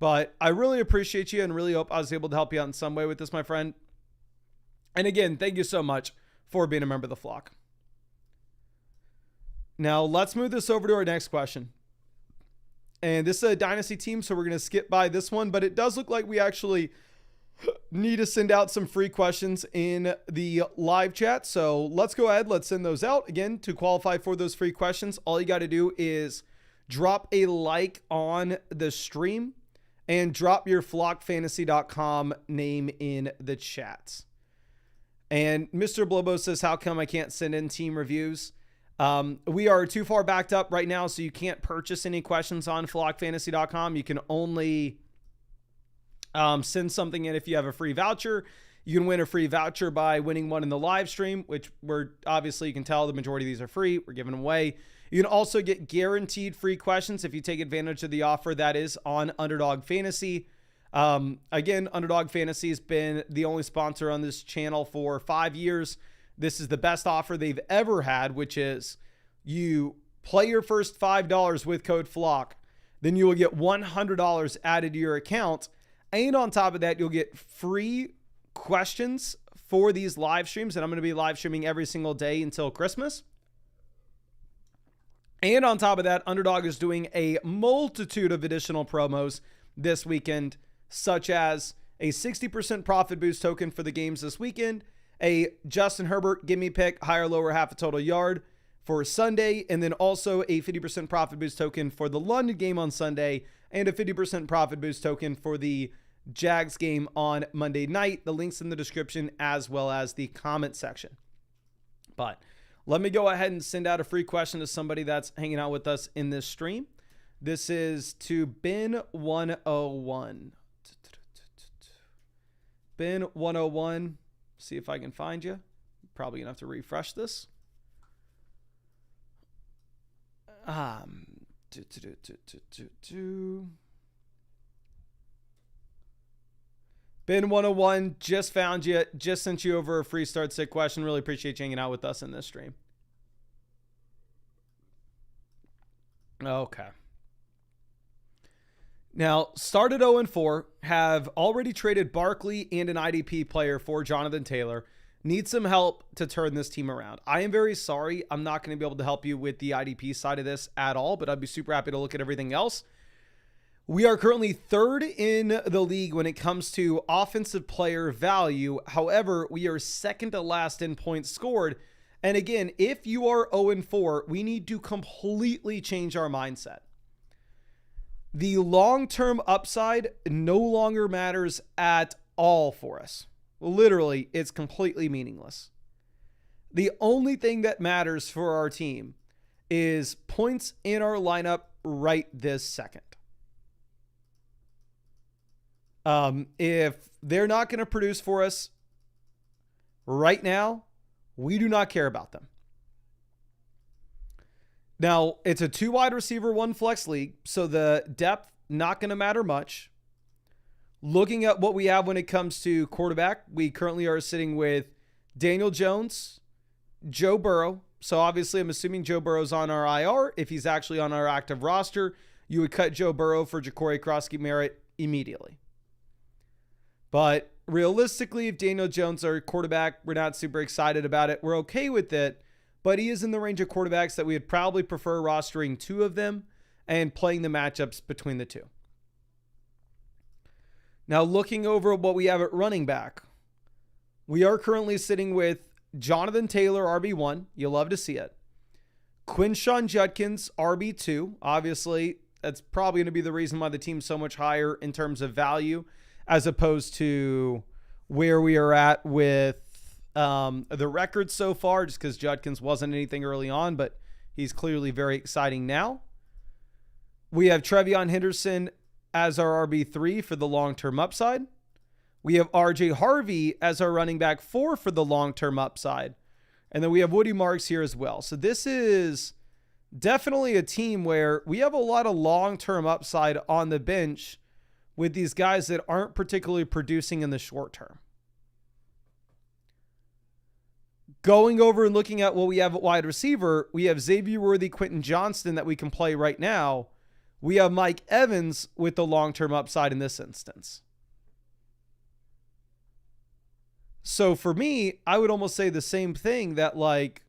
But I really appreciate you and really hope I was able to help you out in some way with this, my friend. And again, thank you so much for being a member of the flock. Now, let's move this over to our next question. And this is a dynasty team, so we're going to skip by this one. But it does look like we actually need to send out some free questions in the live chat. So let's go ahead. Let's send those out. Again, to qualify for those free questions, all you got to do is drop a like on the stream and drop your flockfantasy.com name in the chats. And Mr. Blobo says, how come I can't send in team reviews? We are too far backed up right now, so you can't purchase any questions on flockfantasy.com. You can only send something in if you have a free voucher. You can win a free voucher by winning one in the live stream, which we're obviously, you can tell the majority of these are free. We're giving them away. You can also get guaranteed free questions if you take advantage of the offer that is on Underdog Fantasy. Again, Underdog Fantasy has been the only sponsor on this channel for 5 years. This is the best offer they've ever had, which is you play your first $5 with code FLOCK, then you will get $100 added to your account. And on top of that, you'll get free questions for these live streams. And I'm going to be live streaming every single day until Christmas. And on top of that, Underdog is doing a multitude of additional promos this weekend, such as a 60% profit boost token for the games this weekend, a Justin Herbert gimme pick, higher, lower, half a total yard for Sunday, and then also a 50% profit boost token for the London game on Sunday, and a 50% profit boost token for the Jags game on Monday night. The link's in the description as well as the comment section. But let me go ahead and send out a free question to somebody that's hanging out with us in this stream. This is to Ben101. Ben101. See if I can find you. Probably gonna have to refresh this. Ben101, just found you. Just sent you over a free start sit question. Really appreciate you hanging out with us in this stream. Okay. Now, started 0-4, have already traded Barkley and an IDP player for Jonathan Taylor. Need some help to turn this team around. I am very sorry. I'm not going to be able to help you with the IDP side of this at all, but I'd be super happy to look at everything else. We are currently third in the league when it comes to offensive player value. However, we are second to last in points scored. And again, if you are 0-4, we need to completely change our mindset. The long-term upside no longer matters at all for us. Literally, it's completely meaningless. The only thing that matters for our team is points in our lineup right this second. If they're not going to produce for us right now, we do not care about them. Now, it's a 2 wide receiver, 1 flex league, so the depth not going to matter much. Looking at what we have when it comes to quarterback, we currently are sitting with Daniel Jones, Joe Burrow. So obviously I'm assuming Joe Burrow's on our IR. If he's actually on our active roster, you would cut Joe Burrow for Ja'Cory Krosky-Merritt immediately. But realistically, if Daniel Jones our quarterback, we're not super excited about it. We're okay with it, but he is in the range of quarterbacks that we would probably prefer rostering 2 of them and playing the matchups between the 2. Now, looking over what we have at running back, we are currently sitting with Jonathan Taylor, RB1. You'll love to see it. Quinshon Judkins, RB2. Obviously, that's probably going to be the reason why the team's so much higher in terms of value as opposed to where we are at with the record so far, just because Judkins wasn't anything early on, but he's clearly very exciting now. We have Trevion Henderson as our RB3 for the long-term upside. We have RJ Harvey as our running back 4 for the long-term upside. And then we have Woody Marks here as well. So this is definitely a team where we have a lot of long-term upside on the bench with these guys that aren't particularly producing in the short term. Going over and looking at what we have at wide receiver, we have Xavier Worthy, Quentin Johnston that we can play right now. We have Mike Evans with the long-term upside in this instance. So for me, I would almost say the same thing that, like,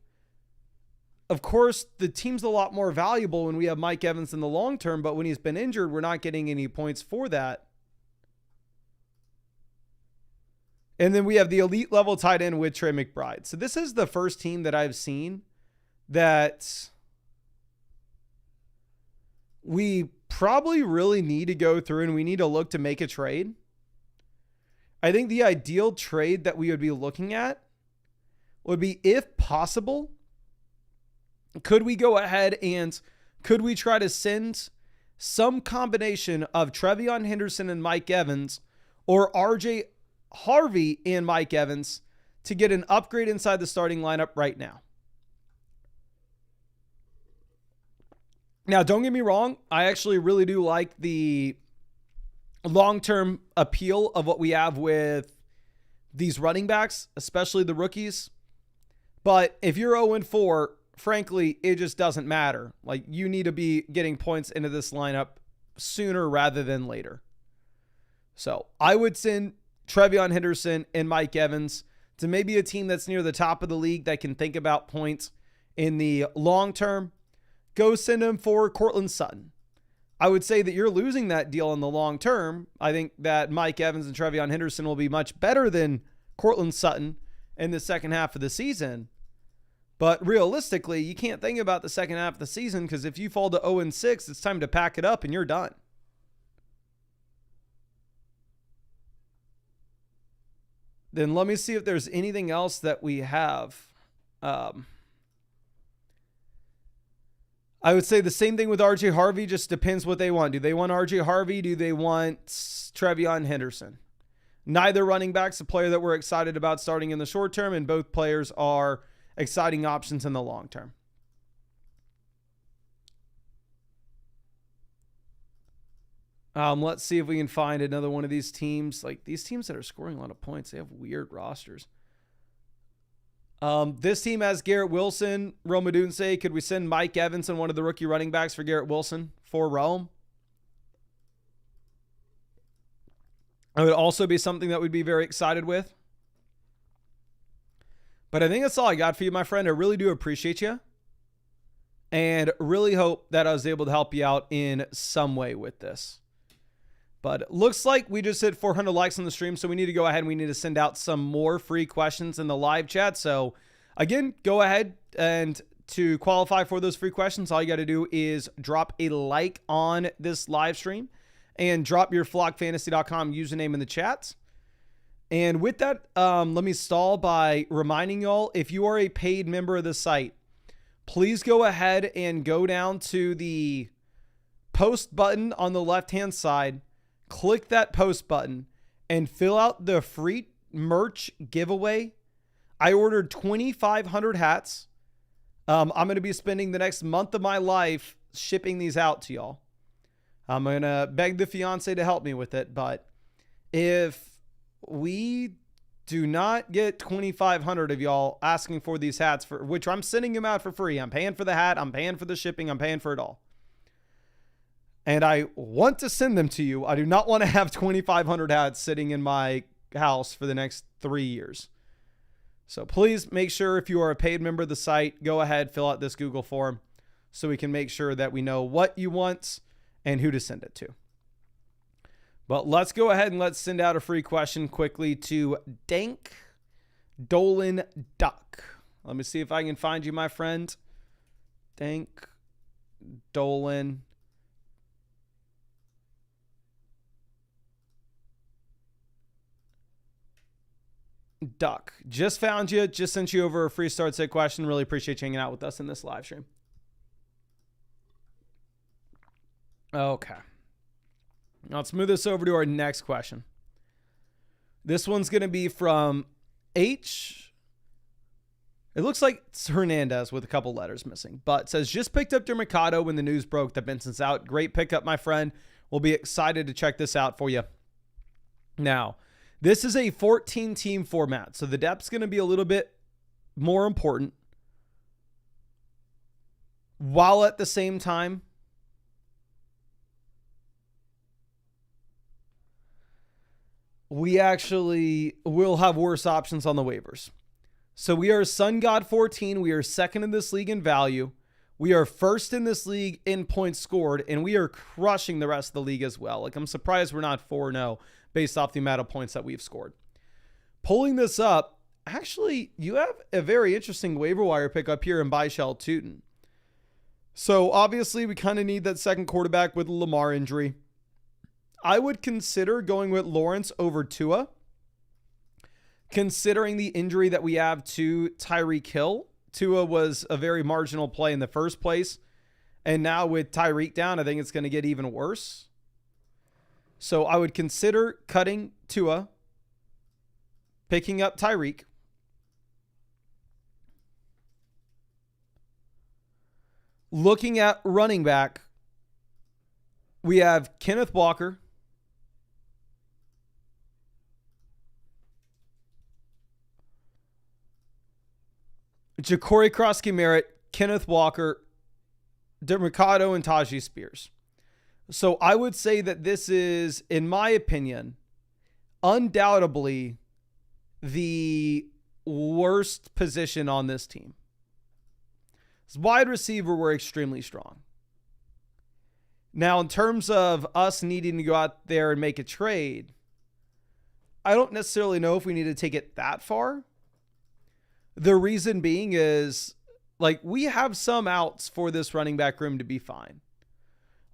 of course, the team's a lot more valuable when we have Mike Evans in the long term, but when he's been injured, we're not getting any points for that. And then we have the elite level tight end with Trey McBride. So this is the first team that I've seen that we probably really need to go through and we need to look to make a trade. I think the ideal trade that we would be looking at would be, if possible, could we go ahead and could we try to send some combination of Trevion Henderson and Mike Evans or RJ Harvey and Mike Evans to get an upgrade inside the starting lineup right now? Now, don't get me wrong. I actually really do like the long-term appeal of what we have with these running backs, especially the rookies. But if you're 0-4, frankly, it just doesn't matter. Like, you need to be getting points into this lineup sooner rather than later. So I would send Trevion Henderson and Mike Evans to maybe a team that's near the top of the league that can think about points in the long term. Go send him for Cortland Sutton. I would say that you're losing that deal in the long term. I think that Mike Evans and Trevion Henderson will be much better than Cortland Sutton in the second half of the season. But realistically, you can't think about the second half of the season, because if you fall to 0-6, it's time to pack it up and you're done. Then let me see if there's anything else that we have. I would say the same thing with RJ Harvey. Just depends what they want. Do they want RJ Harvey? Do they want Trevion Henderson? Neither running back's a player that we're excited about starting in the short term, and both players are exciting options in the long term. Let's see if we can find another one of these teams. Like, these teams that are scoring a lot of points, they have weird rosters. This team has Garrett Wilson, Rome Odunze. Could we send Mike Evans and one of the rookie running backs for Garrett Wilson for Rome? It would also be something that we'd be very excited with. But I think that's all I got for you, my friend. I really do appreciate you. And really hope that I was able to help you out in some way with this. But it looks like we just hit 400 likes on the stream, so we need to go ahead and we need to send out some more free questions in the live chat. So again, go ahead, and to qualify for those free questions, all you got to do is drop a like on this live stream and drop your flockfantasy.com username in the chat. And with that, let me stall by reminding y'all, if you are a paid member of the site, please go ahead and go down to the post button on the left-hand side, click that post button, and fill out the free merch giveaway. I ordered 2,500 hats. I'm going to be spending the next month of my life shipping these out to y'all. I'm going to beg the fiance to help me with it, but if we do not get 2,500 of y'all asking for these hats, for which I'm sending them out for free. I'm paying for the hat. I'm paying for the shipping. I'm paying for it all. And I want to send them to you. I do not want to have 2,500 hats sitting in my house for the next 3 years. So please make sure, if you are a paid member of the site, go ahead, fill out this Google form so we can make sure that we know what you want and who to send it to. But let's go ahead and let's send out a free question quickly to Dank Dolan Duck. Let me see if I can find you, my friend. Dank Dolan Duck. Just found you. Just sent you over a free start set question. Really appreciate you hanging out with us in this live stream. Okay. Now let's move this over to our next question. This one's going to be from H. It looks like it's Hernandez with a couple letters missing, but it says, just picked up Mercado when the news broke that Benson's out. Great pickup, my friend. We'll be excited to check this out for you. Now, this is a 14-team format, so the depth's going to be a little bit more important, while at the same time, we actually will have worse options on the waivers. So we are Sun God 14. We are second in this league in value. We are first in this league in points scored, and we are crushing the rest of the league as well. Like, I'm surprised we're not 4-0 based off the amount of points that we've scored. Pulling this up, actually, you have a very interesting waiver wire pickup here in Byshell Tootin. So obviously, we kind of need that second quarterback with the Lamar injury. I would consider going with Lawrence over Tua, considering the injury that we have to Tyreek Hill. Tua was a very marginal play in the first place, and now with Tyreek down, I think it's going to get even worse. So I would consider cutting Tua, picking up Tyreek. Looking at running back, we have Kenneth Walker, Ja'Cory Krosky-Merritt, Kenneth Walker, Mercado, and Tajee Spears. So I would say that this is, in my opinion, undoubtedly the worst position on this team. As wide receiver, we're extremely strong. Now, in terms of us needing to go out there and make a trade, I don't necessarily know if we need to take it that far. The reason being is, like, we have some outs for this running back room to be fine.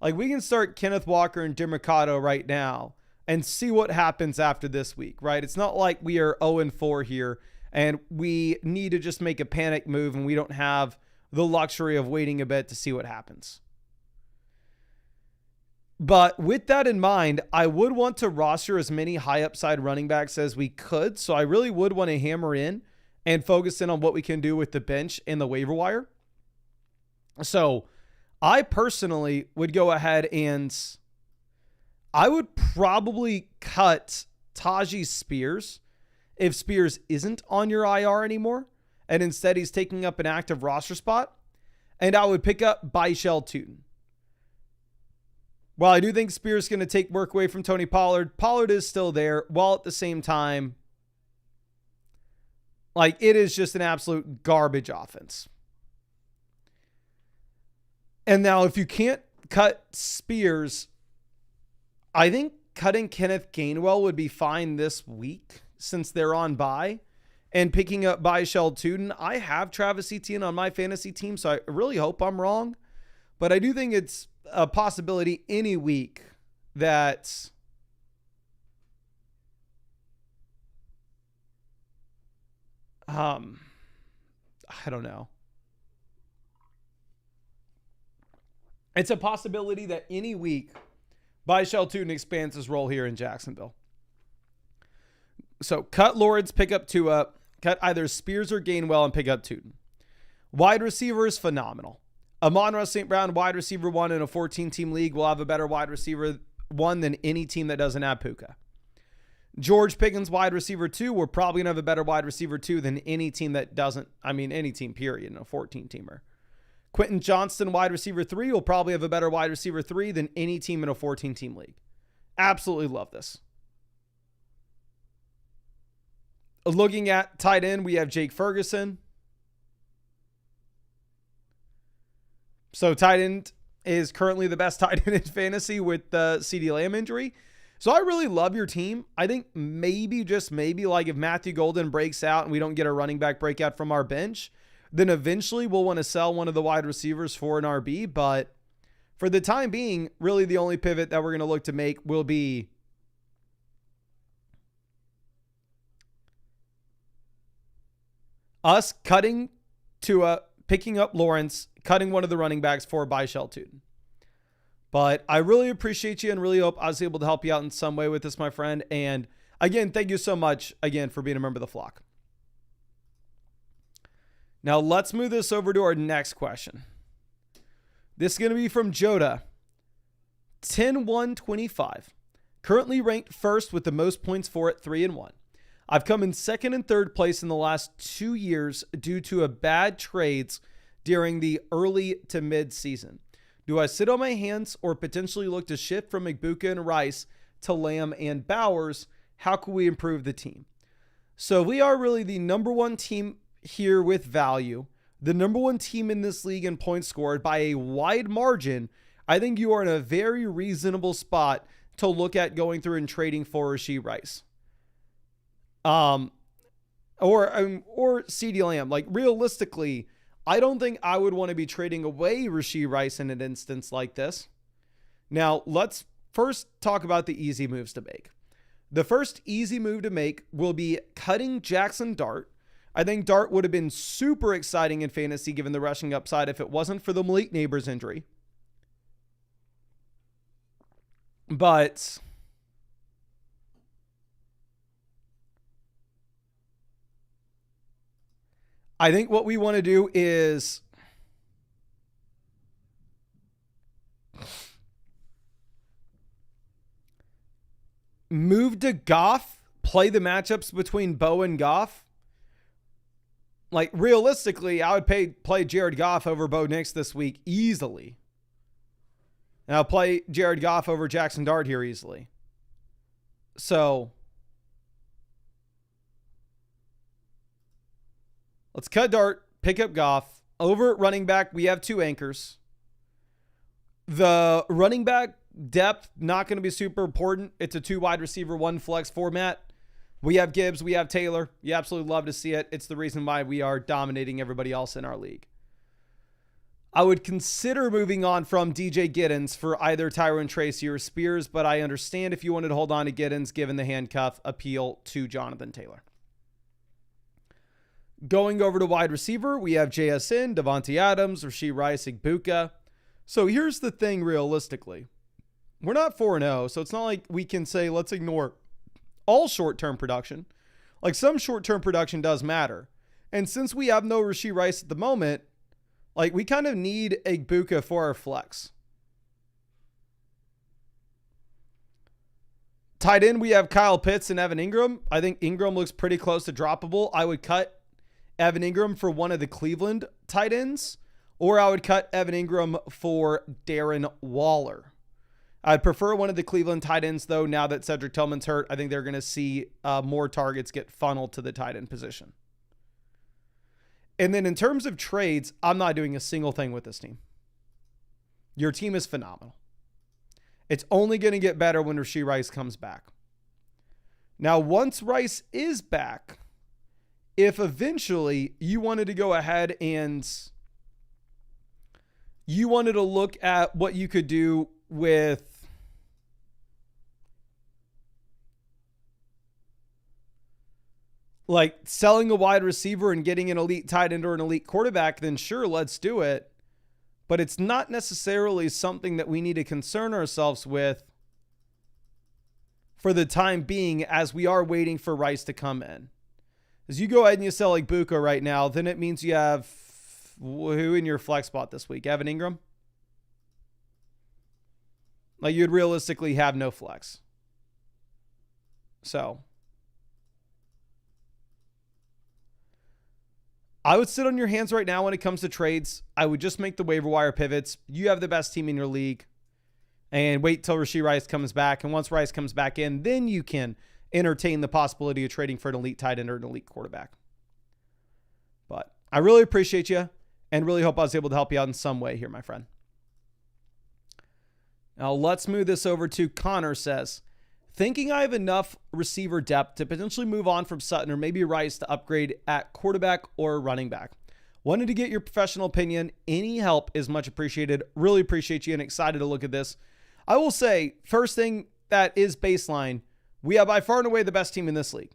Like, we can start Kenneth Walker and Mercado right now and see what happens after this week, right? It's not like we are 0-4 here and we need to just make a panic move and we don't have the luxury of waiting a bit to see what happens. But with that in mind, I would want to roster as many high upside running backs as we could. So I really would want to hammer in and focus in on what we can do with the bench and the waiver wire. So I personally would go ahead and I would probably cut Tajee Spears if Spears isn't on your IR anymore, and instead he's taking up an active roster spot. And I would pick up Byshell Tootin. While I do think Spears is going to take work away from Tony Pollard, Pollard is still there, while at the same time, like, it is just an absolute garbage offense. And now if you can't cut Spears, I think cutting Kenneth Gainwell would be fine this week since they're on bye, and picking up Byshell Tootin. I have Travis Etienne on my fantasy team, so I really hope I'm wrong. But I do think it's a possibility any week that I don't know. It's a possibility that any week Byshell Tootin expands his role here in Jacksonville. So cut Lawrence, pick up Tua, cut either Spears or Gainwell and pick up Tootin. Wide receiver is phenomenal. Amon-Ra St. Brown, wide receiver 1 in a 14-team league, will have a better wide receiver 1 than any team that doesn't have Puka. George Pickens, wide receiver 2. We're probably going to have a better wide receiver 2 than any team that doesn't, any team, period, a 14-teamer. Quentin Johnston, wide receiver 3, will probably have a better wide receiver 3 than any team in a 14-team league. Absolutely love this. Looking at tight end, we have Jake Ferguson. So tight end is currently the best tight end in fantasy with the CeeDee Lamb injury. So I really love your team. I think maybe, just maybe, like if Matthew Golden breaks out and we don't get a running back breakout from our bench, then eventually we'll want to sell one of the wide receivers for an RB. But for the time being, really the only pivot that we're going to look to make will be us cutting to picking up Lawrence, cutting one of the running backs for Byshell Tootin. But I really appreciate you and really hope I was able to help you out in some way with this, my friend. And again, thank you so much again for being a member of the flock. Now let's move this over to our next question. This is going to be from Joda. 10-1-25. Currently ranked first with the most points for it, 3-1. I've come in second and third place in the last 2 years due to a bad trades during the early to mid season. Do I sit on my hands or potentially look to shift from Igbuka and Rice to Lamb and Bowers? How can we improve the team? So we are really the number one team here with value, the number one team in this league in points scored by a wide margin. I think you are in a very reasonable spot to look at going through and trading for Rashee Rice. Or CeeDee Lamb. Like realistically, I don't think I would want to be trading away Rashee Rice in an instance like this. Now, let's first talk about the easy moves to make. The first easy move to make will be cutting Jackson Dart. I think Dart would have been super exciting in fantasy given the rushing upside if it wasn't for the Malik Neighbors injury. But I think what we want to do is move to Goff, play the matchups between Bo and Goff. Like realistically, I would play Jared Goff over Bo Nix this week easily. And I'll play Jared Goff over Jackson Dart here easily. So let's cut Dart, pick up Goff. Over at running back, we have 2 anchors. The running back depth, not going to be super important. It's a 2 wide receiver, 1 flex format. We have Gibbs, we have Taylor. You absolutely love to see it. It's the reason why we are dominating everybody else in our league. I would consider moving on from DJ Giddens for either Tyrone Tracy or Spears, but I understand if you wanted to hold on to Giddens given the handcuff appeal to Jonathan Taylor. Going over to wide receiver, we have JSN, Devontae Adams, Rashee Rice, Igbuka. So here's the thing realistically. We're not 4-0, so it's not like we can say let's ignore all short-term production. Like some short-term production does matter. And since we have no Rashee Rice at the moment, like we kind of need Igbuka for our flex. Tight end, we have Kyle Pitts and Evan Ingram. I think Ingram looks pretty close to droppable. I would cut Evan Ingram for one of the Cleveland tight ends, or I would cut Evan Ingram for Darren Waller. I'd prefer one of the Cleveland tight ends, though, now that Cedric Tillman's hurt. I think they're going to see more targets get funneled to the tight end position. And then in terms of trades, I'm not doing a single thing with this team. Your team is phenomenal. It's only going to get better when Rashee Rice comes back. Now, once Rice is back, if eventually you wanted to go ahead and you wanted to look at what you could do with like selling a wide receiver and getting an elite tight end or an elite quarterback, then sure, let's do it. But it's not necessarily something that we need to concern ourselves with for the time being as we are waiting for Rice to come in. As you go ahead and you sell like Buka right now, then it means you have who in your flex spot this week? Evan Ingram? Like you'd realistically have no flex. So I would sit on your hands right now when it comes to trades. I would just make the waiver wire pivots. You have the best team in your league. And wait till Rashee Rice comes back. And once Rice comes back in, then you can entertain the possibility of trading for an elite tight end or an elite quarterback. But I really appreciate you and really hope I was able to help you out in some way here, my friend. Now let's move this over to Connor says, thinking I have enough receiver depth to potentially move on from Sutton or maybe Rice to upgrade at quarterback or running back. Wanted to get your professional opinion. Any help is much appreciated. Really appreciate you and excited to look at this. I will say, first thing that is baseline, we have by far and away the best team in this league,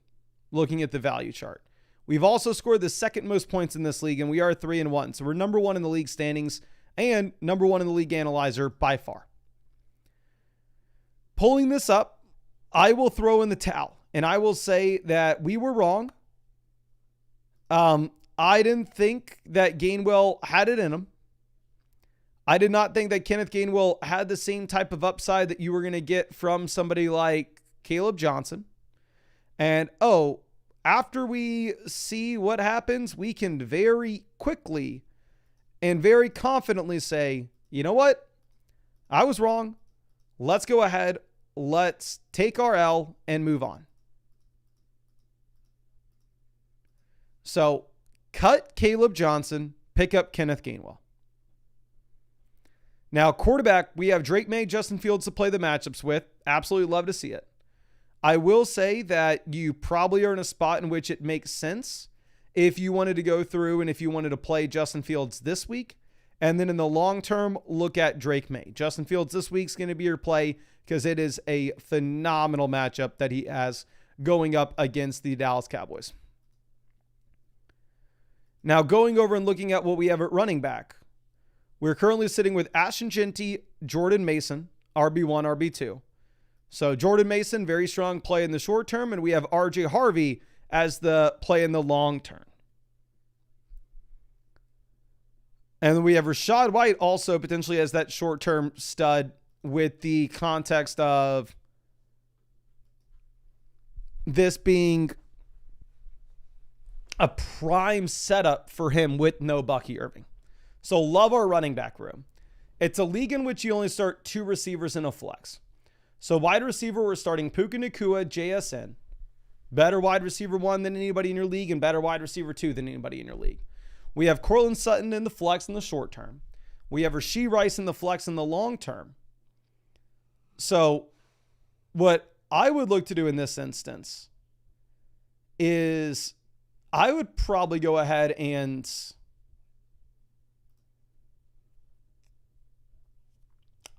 looking at the value chart. We've also scored the second most points in this league, and we are 3-1. So we're number one in the league standings and number one in the league analyzer by far. Pulling this up, I will throw in the towel, and I will say that we were wrong. I didn't think that Gainwell had it in him. I did not think that Kenneth Gainwell had the same type of upside that you were going to get from somebody like Caleb Johnson. And, after we see what happens, we can very quickly and very confidently say, you know what? I was wrong. Let's go ahead. Let's take our L and move on. So, cut Caleb Johnson, pick up Kenneth Gainwell. Now, quarterback, we have Drake May, Justin Fields to play the matchups with. Absolutely love to see it. I will say that you probably are in a spot in which it makes sense if you wanted to go through and if you wanted to play Justin Fields this week. And then in the long term, look at Drake May. Justin Fields this week's going to be your play because it is a phenomenal matchup that he has going up against the Dallas Cowboys. Now, going over and looking at what we have at running back. We're currently sitting with Ashton Jeanty, Jordan Mason, RB1, RB2. So Jordan Mason, very strong play in the short term, and we have RJ Harvey as the play in the long term. And we have Rachaad White also potentially as that short-term stud with the context of this being a prime setup for him with no Bucky Irving. So love our running back room. It's a league in which you only start 2 receivers in a flex. So wide receiver, we're starting Puka Nacua, JSN. Better wide receiver 1 than anybody in your league and better wide receiver 2 than anybody in your league. We have Cortland Sutton in the flex in the short term. We have Rashee Rice in the flex in the long term. So what I would look to do in this instance is I would probably go ahead and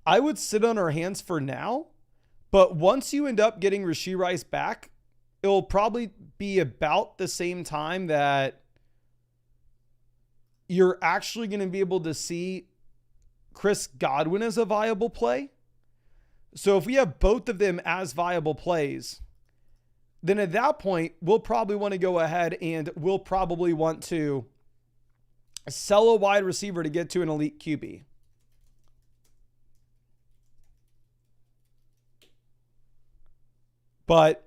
I would sit on our hands for now, but once you end up getting Rashee Rice back, it'll probably be about the same time that you're actually going to be able to see Chris Godwin as a viable play. So if we have both of them as viable plays, then at that point, we'll probably want to go ahead and we'll probably want to sell a wide receiver to get to an elite QB. But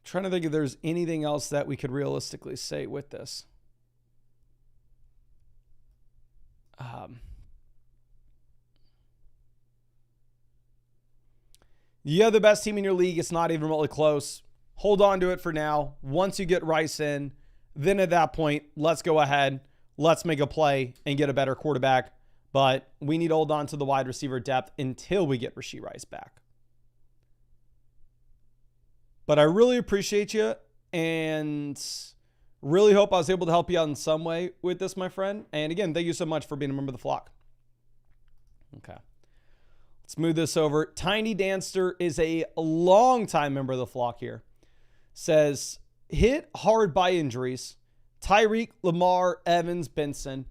trying to think if there's anything else that we could realistically say with this. You have the best team in your league. It's not even remotely close. Hold on to it for now. Once you get Rice in, then at that point, let's go ahead. Let's make a play and get a better quarterback. But we need to hold on to the wide receiver depth until we get Rashee Rice back. But I really appreciate you and really hope I was able to help you out in some way with this, my friend. And again, thank you so much for being a member of the flock. Okay. Let's move this over. Tiny Danster is a longtime member of the flock here. Says, hit hard by injuries. Tyreek, Lamar, Evans, Benson.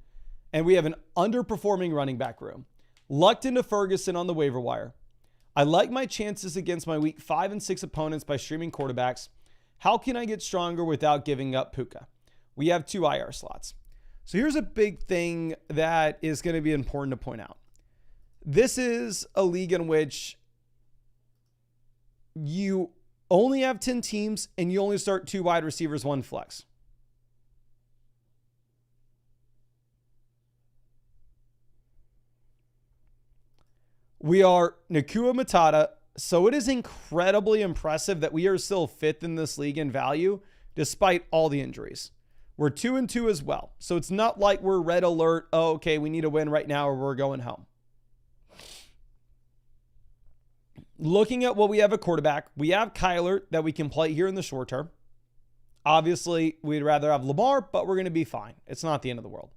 And we have an underperforming running back room. Lucked into Ferguson on the waiver wire. I like my chances against my week 5 and 6 opponents by streaming quarterbacks. How can I get stronger without giving up Puka? We have 2 IR slots. So here's a big thing that is going to be important to point out. This is a league in which you only have 10 teams and you only start 2 wide receivers, 1 flex. We are Nakua Matata, so it is incredibly impressive that we are still 5th in this league in value despite all the injuries. We're 2-2 as well. So it's not like we're red alert. Oh, okay, we need a win right now or we're going home. Looking at what we have at quarterback, we have Kyler that we can play here in the short term. Obviously, we'd rather have Lamar, but we're going to be fine. It's not the end of the world.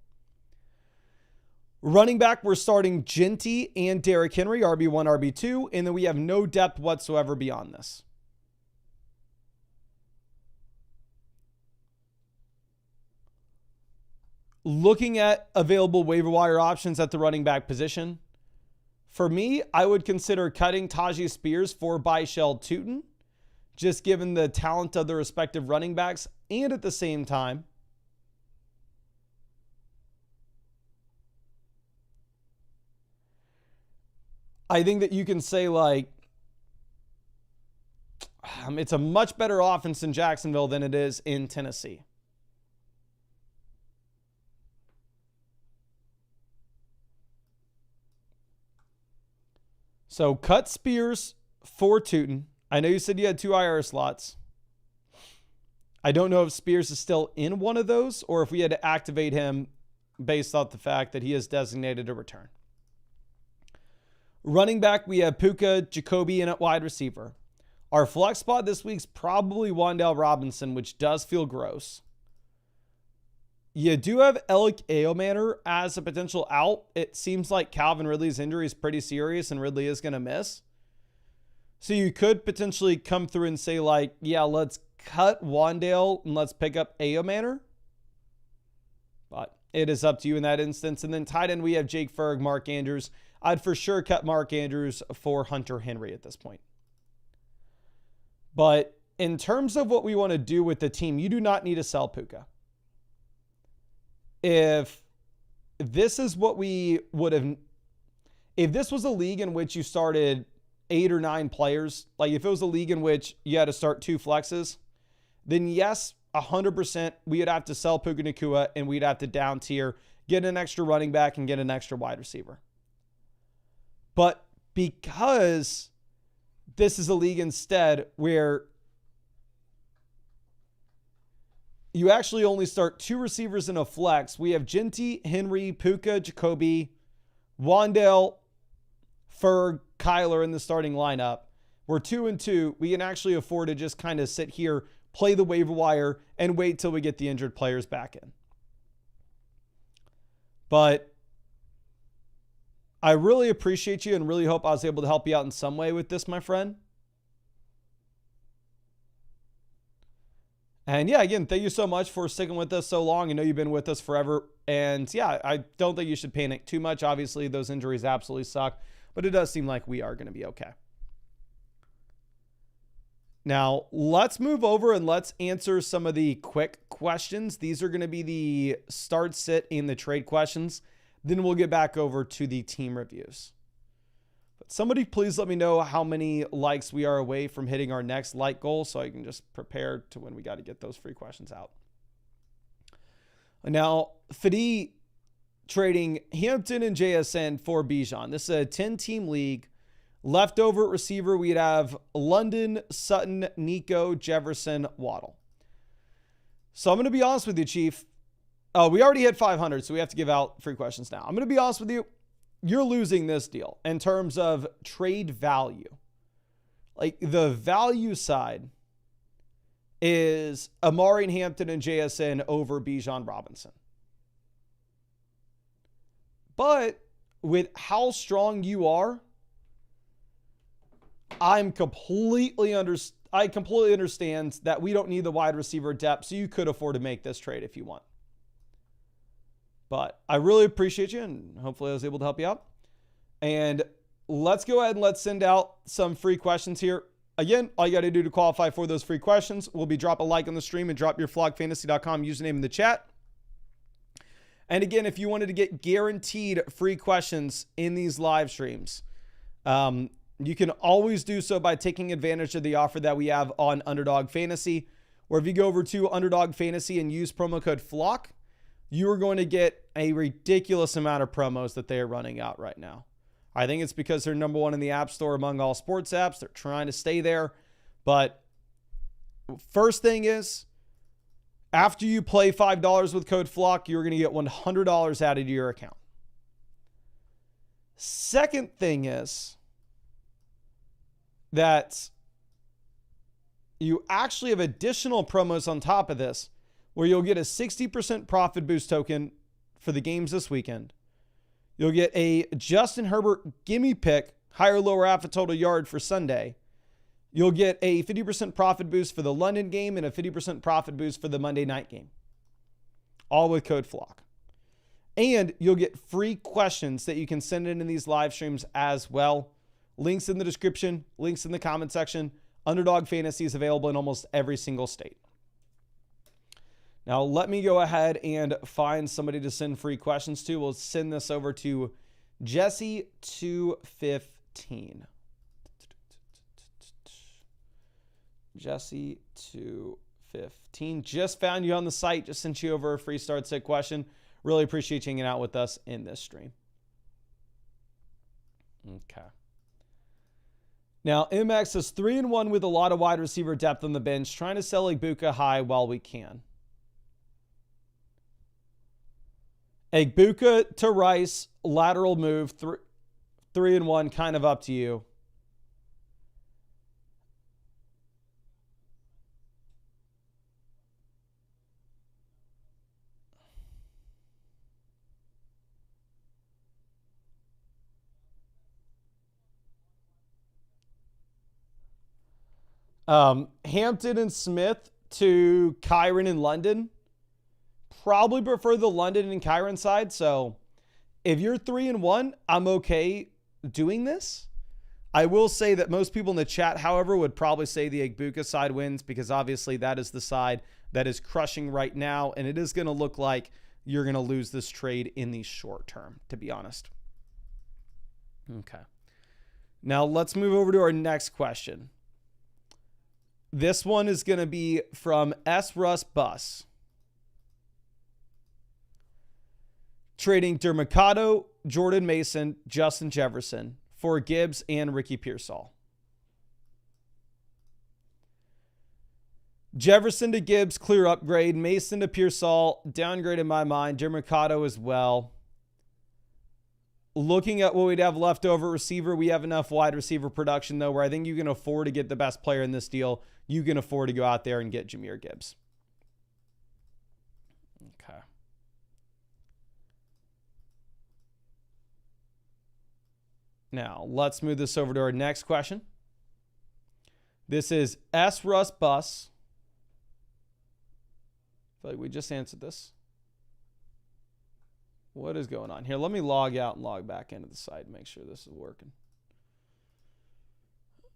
Running back, we're starting Genty and Derrick Henry, RB1, RB2, and then we have no depth whatsoever beyond this. Looking at available waiver wire options at the running back position, for me, I would consider cutting Tajee Spears for Byshell Tootin, just given the talent of the respective running backs, and at the same time, I think that you can say, like, it's a much better offense in Jacksonville than it is in Tennessee. So cut Spears for Tootin. I know you said you had 2 IR slots. I don't know if Spears is still in one of those or if we had to activate him based off the fact that he is designated to return. Running back, we have Puka, Jacoby, and at wide receiver. Our flex spot this week's probably Wan'Dale Robinson, which does feel gross. You do have Alec Eomanor as a potential out. It seems like Calvin Ridley's injury is pretty serious and Ridley is going to miss. So you could potentially come through and say, like, yeah, let's cut Wan'Dale and let's pick up Eomanor. But it is up to you in that instance. And then tight end, we have Jake Ferg, Mark Andrews. I'd for sure cut Mark Andrews for Hunter Henry at this point. But in terms of what we want to do with the team, you do not need to sell Puka. If this is what we would have, if this was a league in which you started 8 or 9 players, like if it was a league in which you had to start 2 flexes, then yes, 100% we would have to sell Puka Nacua and we'd have to down tier, get an extra running back and get an extra wide receiver. But because this is a league instead where you actually only start 2 receivers in a flex. We have Genty, Henry, Puka, Jacoby, Wan'Dale, Ferg, Kyler in the starting lineup. We're 2-2. We can actually afford to just kind of sit here, play the waiver wire, and wait till we get the injured players back in. But I really appreciate you and really hope I was able to help you out in some way with this, my friend. And yeah, again, thank you so much for sticking with us so long. I know you've been with us forever. And yeah, I don't think you should panic too much. Obviously, those injuries absolutely suck, but it does seem like we are going to be okay. Now, let's move over and let's answer some of the quick questions. These are going to be the start, sit, and the trade questions. Then we'll get back over to the team reviews. But somebody please let me know how many likes we are away from hitting our next like goal so I can just prepare to when we got to get those free questions out. Now, Fadi trading Hampton and JSN for Bijan. This is a 10-team league. Leftover at receiver, we'd have London, Sutton, Nico, Jefferson, Waddle. So I'm going to be honest with you, Chief. We already hit 500, so we have to give out free questions now. I'm going to be honest with you. You're losing this deal in terms of trade value. Like the value side is Amari and Hampton and JSN over Bijan Robinson. But with how strong you are, I completely understand that we don't need the wide receiver depth, so you could afford to make this trade if you want. But I really appreciate you, and hopefully I was able to help you out. And let's go ahead and let's send out some free questions here. Again, all you got to do to qualify for those free questions will be drop a like on the stream and drop your flogfantasy.com username in the chat. And again, if you wanted to get guaranteed free questions in these live streams, you can always do so by taking advantage of the offer that we have on Underdog Fantasy, where if you go over to Underdog Fantasy and use promo code FLOCK, you are going to get a ridiculous amount of promos that they are running out right now. I think it's because they're number one in the App Store among all sports apps. They're trying to stay there. But first thing is, after you play $5 with code FLOCK, you're going to get $100 added to your account. Second thing is that you actually have additional promos on top of this, where you'll get a 60% profit boost token for the games this weekend. You'll get a Justin Herbert gimme pick, higher or lower half a total yard for Sunday. You'll get a 50% profit boost for the London game and a 50% profit boost for the Monday night game. All with code FLOCK. And you'll get free questions that you can send in these live streams as well. Links in the description, links in the comment section. Underdog Fantasy is available in almost every single state. Now, let me go ahead and find somebody to send free questions to. We'll send this over to Jesse215. Jesse215. Just found you on the site. Just sent you over a free start sit question. Really appreciate you hanging out with us in this stream. Okay. Now, MX is 3-1 with a lot of wide receiver depth on the bench, trying to sell Igbuka high while we can. Igbuka to Rice, lateral move, 3-1, kind of up to you. Hampton and Smith to Kyron and London. Probably prefer the London and Kyron side. So if you're 3-1, I'm okay doing this. I will say that most people in the chat, however, would probably say the Igbuka side wins, because obviously that is the side that is crushing right now. And it is going to look like you're going to lose this trade in the short term, to be honest. Okay. Now let's move over to our next question. This one is going to be from S. Russ Bus. Trading Dermacado, Jordan Mason, Justin Jefferson for Gibbs and Ricky Pearsall. Jefferson to Gibbs, clear upgrade. Mason to Pearsall, downgrade in my mind. Dermacado as well. Looking at what we'd have left over receiver, we have enough wide receiver production, though, where I think you can afford to get the best player in this deal. You can afford to go out there and get Jahmyr Gibbs. Okay. Now, let's move this over to our next question. This is S. Russ Bus. I feel like we just answered this. What is going on here? Let me log out and log back into the site and make sure this is working.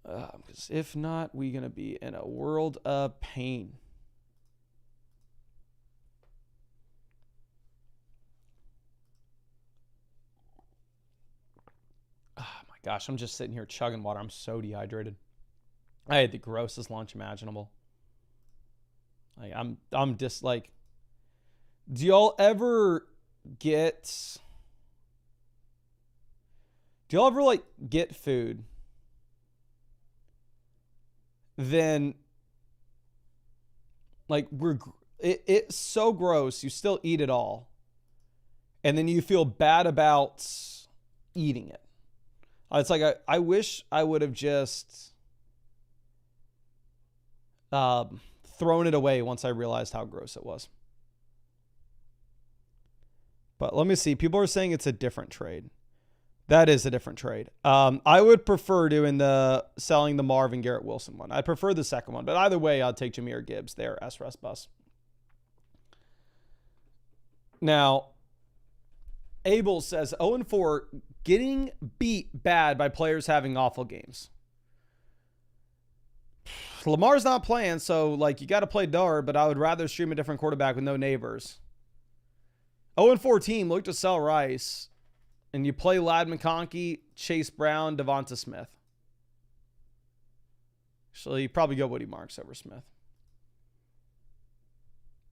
Because if not, we're going to be in a world of pain. Oh my gosh, I'm just sitting here chugging water. I'm so dehydrated. I had the grossest lunch imaginable. Like I'm just like, do y'all ever get food, then like it's so gross, you still eat it all, and then you feel bad about eating it? It's like I wish I would have just thrown it away once I realized how gross it was. But let me see. People are saying it's a different trade. That is a different trade. I would prefer selling the Marvin Garrett Wilson one. I prefer the second one. But either way, I'll take Jahmyr Gibbs there, S. Russ Bus. Now, Abel says 0-4, getting beat bad by players having awful games. Lamar's not playing, so like you got to play Dar, but I would rather stream a different quarterback with no neighbors. 0-4 team, look to sell Rice. And you play Ladd McConkey, Chase Brown, Devonta Smith. Actually, you probably go Woody Marks over Smith.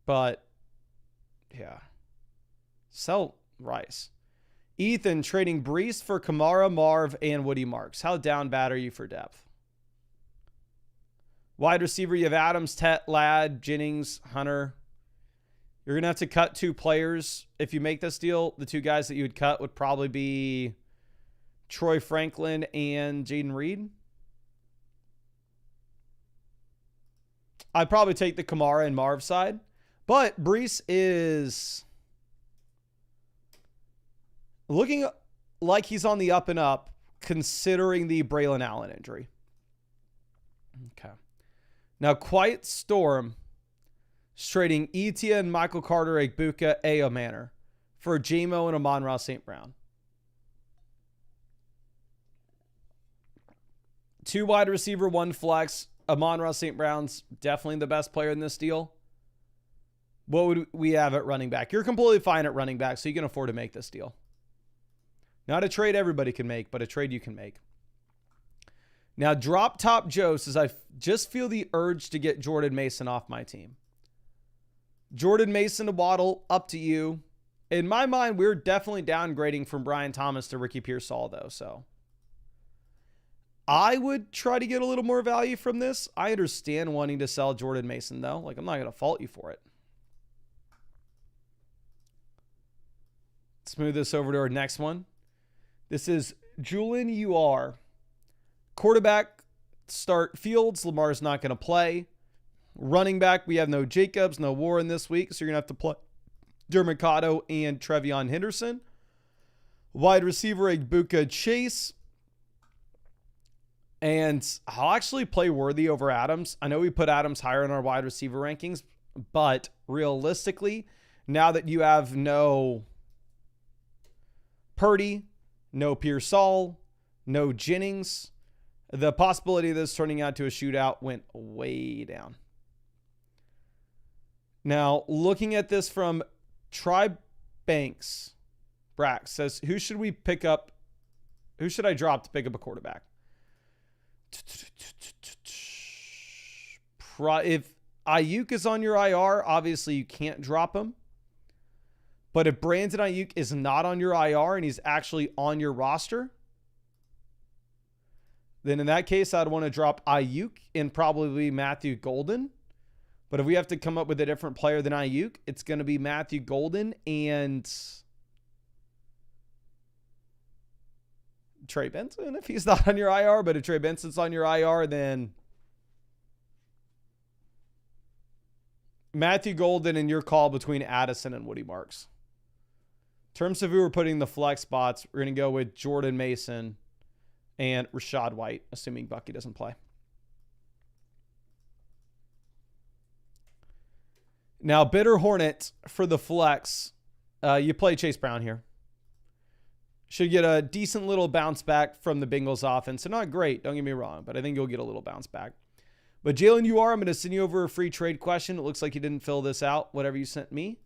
But, yeah. Sell Rice. Ethan trading Brees for Kamara, Marv, and Woody Marks. How down bad are you for depth? Wide receiver, you have Adams, Tet, Ladd, Jennings, Hunter. You're going to have to cut 2 players. If you make this deal, the 2 guys that you would cut would probably be Troy Franklin and Jaden Reed. I'd probably take the Kamara and Marv side. But Brees is looking like he's on the up and up, considering the Braylon Allen injury. Okay. Now, Quiet Storm is trading Etienne, Michael Carter, Egbuka, A.O. Manor for JMO and Amon-Ra St. Brown. 2 wide receiver, 1 flex. Amon-Ra St. Brown's definitely the best player in this deal. What would we have at running back? You're completely fine at running back, so you can afford to make this deal. Not a trade everybody can make, but a trade you can make. Now, Drop Top Joe says, I just feel the urge to get Jordan Mason off my team. Jordan Mason to Waddle, up to you. In my mind, we're definitely downgrading from Brian Thomas to Ricky Pearsall, though, so I would try to get a little more value from this. I understand wanting to sell Jordan Mason, though. Like, I'm not going to fault you for it. Let's move this over to our next one. This is Julian UR. Quarterback, start Fields. Lamar's not going to play. Running back, we have no Jacobs, no Warren this week, so you're going to have to play Dermicado and Trevion Henderson. Wide receiver, Egbuka Chase. And I'll actually play Worthy over Adams. I know we put Adams higher in our wide receiver rankings, but realistically, now that you have no Purdy, no Pearsall, no Jennings, the possibility of this turning out to a shootout went way down. Now, looking at this from Tribe Banks, Brax says, who should we pick up? Who should I drop to pick up a quarterback? If Ayuk is on your IR, obviously you can't drop him. But if Brandon Ayuk is not on your IR and he's actually on your roster, then in that case, I'd want to drop Ayuk and probably Matthew Golden. But if we have to come up with a different player than Ayuk, it's going to be Matthew Golden and Trey Benson if he's not on your IR. But if Trey Benson's on your IR, then Matthew Golden and your call between Addison and Woody Marks. In terms of who we're putting the flex spots, we're going to go with Jordan Mason and Rashad White, assuming Bucky doesn't play. Now, Bitter Hornet for the flex. You play Chase Brown here. Should get a decent little bounce back from the Bengals offense. So not great, don't get me wrong, but I think you'll get a little bounce back. But Jalen, I'm going to send you over a free trade question. It looks like you didn't fill this out, whatever you sent me.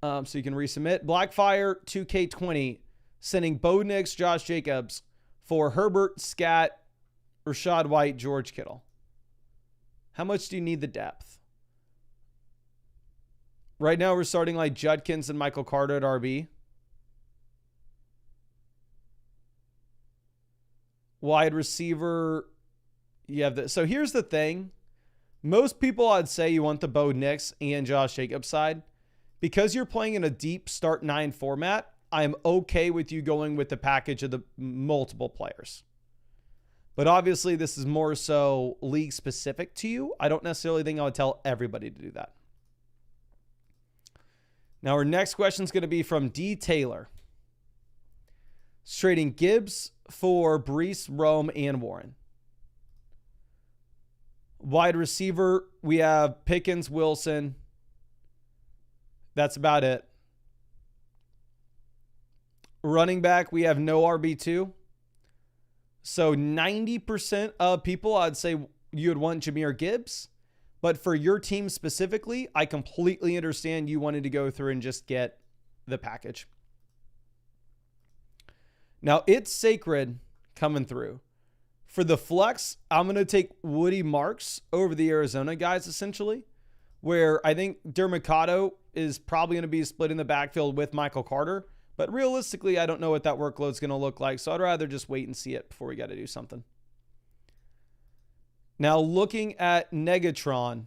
So you can resubmit. Blackfire 2K20 sending Bo Nix, Josh Jacobs for Herbert, Scat, Rashad White, George Kittle. How much do you need the depth? Right now we're starting like Judkins and Michael Carter at RB. Wide receiver, you have the. So here's the thing. Most people, I'd say you want the Bo Nix and Josh Jacobs side. Because you're playing in a deep start 9 format, I'm okay with you going with the package of the multiple players. But obviously, this is more so league specific to you. I don't necessarily think I would tell everybody to do that. Now, our next question is going to be from D. Taylor. It's trading Gibbs for Brees, Rome, and Warren. Wide receiver, we have Pickens, Wilson. That's about it. Running back, we have no RB2. So 90% of people, I'd say you would want Jahmyr Gibbs. But for your team specifically, I completely understand you wanted to go through and just get the package. Now, it's Sacred coming through. For the flex, I'm going to take Woody Marks over the Arizona guys, essentially, where I think Dermicado is probably going to be split in the backfield with Michael Carter. But realistically, I don't know what that workload is going to look like, so I'd rather just wait and see it before we got to do something. Now, looking at Negatron.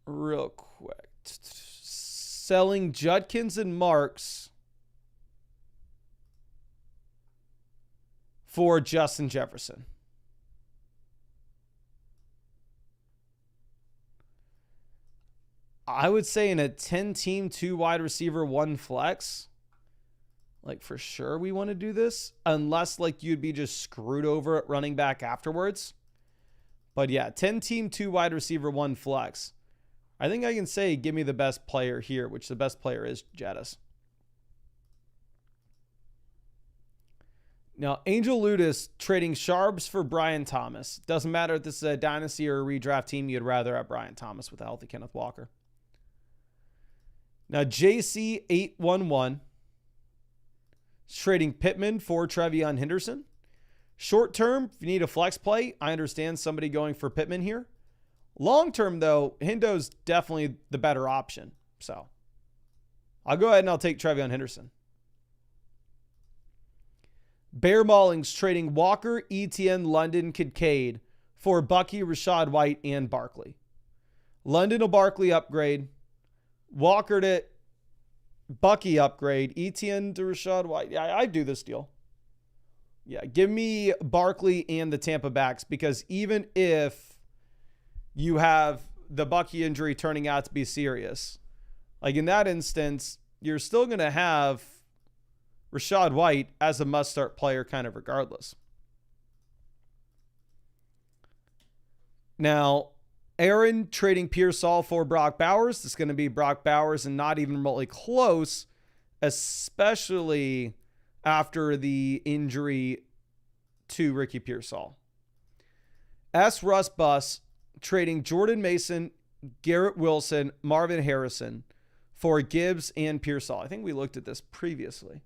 Real quick. Selling Judkins and Marks for Justin Jefferson. I would say in a 10-team, 2 wide receiver, 1 flex, like for sure we want to do this, unless like you'd be just screwed over at running back afterwards. But yeah, 10-team, 2 wide receiver, 1 flex. I think I can say give me the best player here, which the best player is Jettis. Now, Angel Ludus trading Sharps for Brian Thomas. Doesn't matter if this is a dynasty or a redraft team, you'd rather have Brian Thomas with a healthy Kenneth Walker. Now, JC811 is trading Pittman for Trevion Henderson. Short term, if you need a flex play, I understand somebody going for Pittman here. Long term, though, Hendo's definitely the better option. So I'll go ahead and I'll take Trevion Henderson. Bear Mauling's trading Walker, Etienne, London, Kincaid for Bucky, Rashad White, and Barkley. London to Barkley upgrade. Walker to Bucky upgrade. Etienne to Rashad White. Yeah, I'd do this deal. Yeah, give me Barkley and the Tampa backs, because even if you have the Bucky injury turning out to be serious, like in that instance, you're still going to have Rashad White as a must-start player kind of regardless. Now, Aaron trading Pearsall for Brock Bowers. It's going to be Brock Bowers and not even remotely close, especially after the injury to Ricky Pearsall. S. Russ Bus trading Jordan Mason, Garrett Wilson, Marvin Harrison for Gibbs and Pearsall. I think we looked at this previously.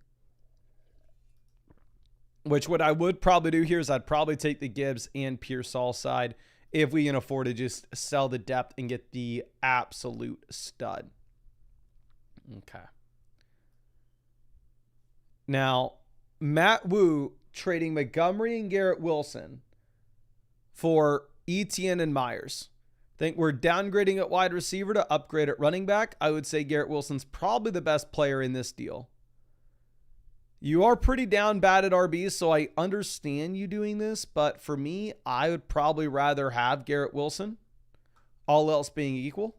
Which what I would probably do here is I'd probably take the Gibbs and Pearsall side if we can afford to just sell the depth and get the absolute stud. Okay. Now, Matt Wu trading Montgomery and Garrett Wilson for Etienne and Myers. I think we're downgrading at wide receiver to upgrade at running back. I would say Garrett Wilson's probably the best player in this deal. You are pretty down bad at RBs, so I understand you doing this, but for me, I would probably rather have Garrett Wilson, all else being equal.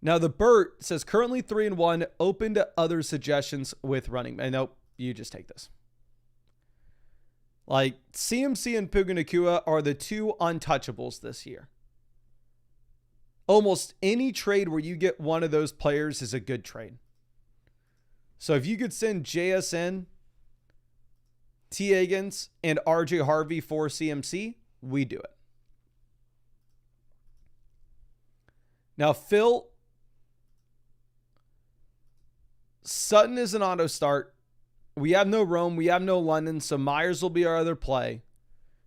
Now, the Burt says currently 3-1, open to other suggestions with running. And nope, you just take this. Like, CMC and Puka Nacua are the 2 untouchables this year. Almost any trade where you get one of those players is a good trade. So if you could send JSN, T. Higgins, and RJ Harvey for CMC, we do it. Now, Phil, Sutton is an auto start. We have no Rome. We have no London. So Myers will be our other play.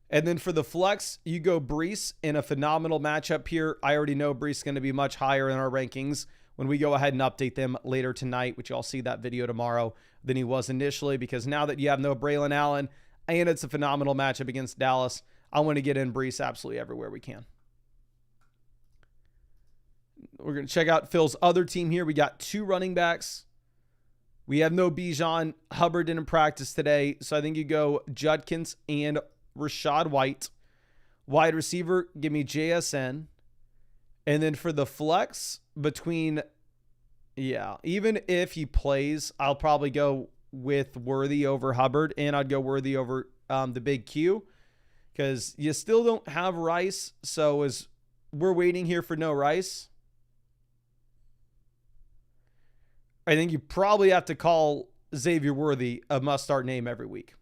And then for the flex, you go Brees in a phenomenal matchup here. I already know Brees is going to be much higher in our rankings when we go ahead and update them later tonight, which y'all see that video tomorrow, than he was initially, because now that you have no Braylon Allen and it's a phenomenal matchup against Dallas, I want to get in Brees absolutely everywhere we can. We're going to check out Phil's other team here. We got 2 running backs. We have no Bijan. Hubbard didn't practice today, so I think you go Judkins and Rashad White. Wide receiver, give me JSN. And then for the flex, even if he plays, I'll probably go with Worthy over Hubbard, and I'd go Worthy over the big Q, because you still don't have Rice. So as we're waiting here for no Rice, I think you probably have to call Xavier Worthy a must-start name every week.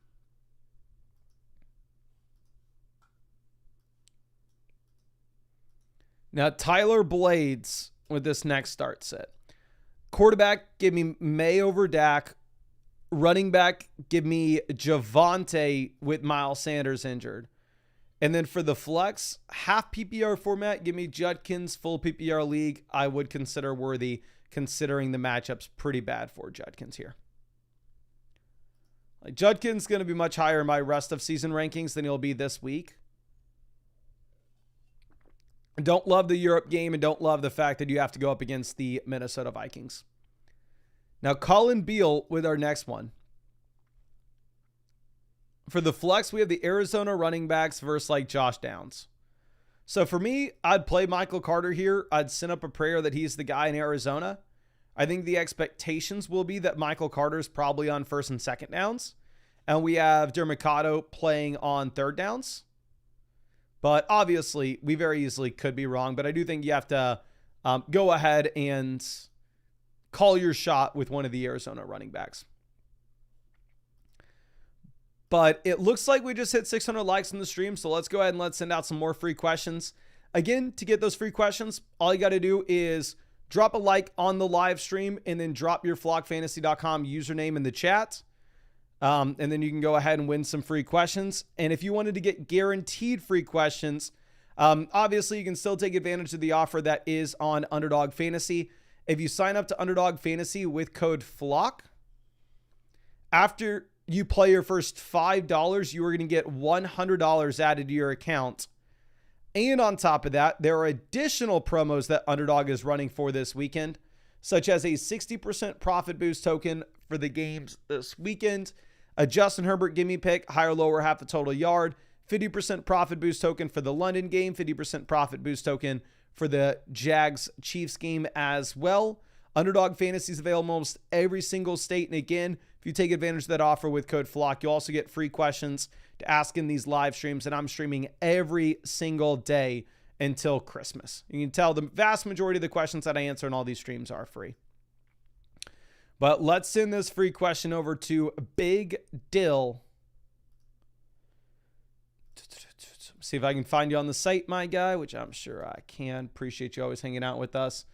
Now, Tyler Blades with this next start set. Quarterback, give me May over Dak. Running back, give me Javonte with Miles Sanders injured. And then for the flex, half PPR format, give me Judkins. Full PPR league, I would consider Worthy, considering the matchup's pretty bad for Judkins here. Like, Judkins going to be much higher in my rest of season rankings than he'll be this week. Don't love the Europe game and don't love the fact that you have to go up against the Minnesota Vikings. Now, Colin Beal with our next one. For the flex, we have the Arizona running backs versus like Josh Downs. So for me, I'd play Michael Carter here. I'd send up a prayer that he's the guy in Arizona. I think the expectations will be that Michael Carter is probably on first and second downs. And we have Dermicado playing on third downs. But obviously, we very easily could be wrong. But I do think you have to go ahead and call your shot with one of the Arizona running backs. But it looks like we just hit 600 likes in the stream. So let's go ahead and let's send out some more free questions. Again, to get those free questions, all you got to do is drop a like on the live stream and then drop your flockfantasy.com username in the chat. And then you can go ahead and win some free questions. And if you wanted to get guaranteed free questions, obviously you can still take advantage of the offer that is on Underdog Fantasy. If you sign up to Underdog Fantasy with code FLOCK, after you play your first $5, you are going to get $100 added to your account. And on top of that, there are additional promos that Underdog is running for this weekend, such as a 60% profit boost token for the games this weekend, a Justin Herbert gimme pick, higher, lower, half the total yard, 50% profit boost token for the London game, 50% profit boost token for the Jags Chiefs game as well. Underdog Fantasy is available in almost every single state. And again, if you take advantage of that offer with code FLOCK, you'll also get free questions to ask in these live streams. And I'm streaming every single day until Christmas. You can tell the vast majority of the questions that I answer in all these streams are free. But let's send this free question over to Big Dill. See if I can find you on the site, my guy, which I'm sure I can. Appreciate you always hanging out with us.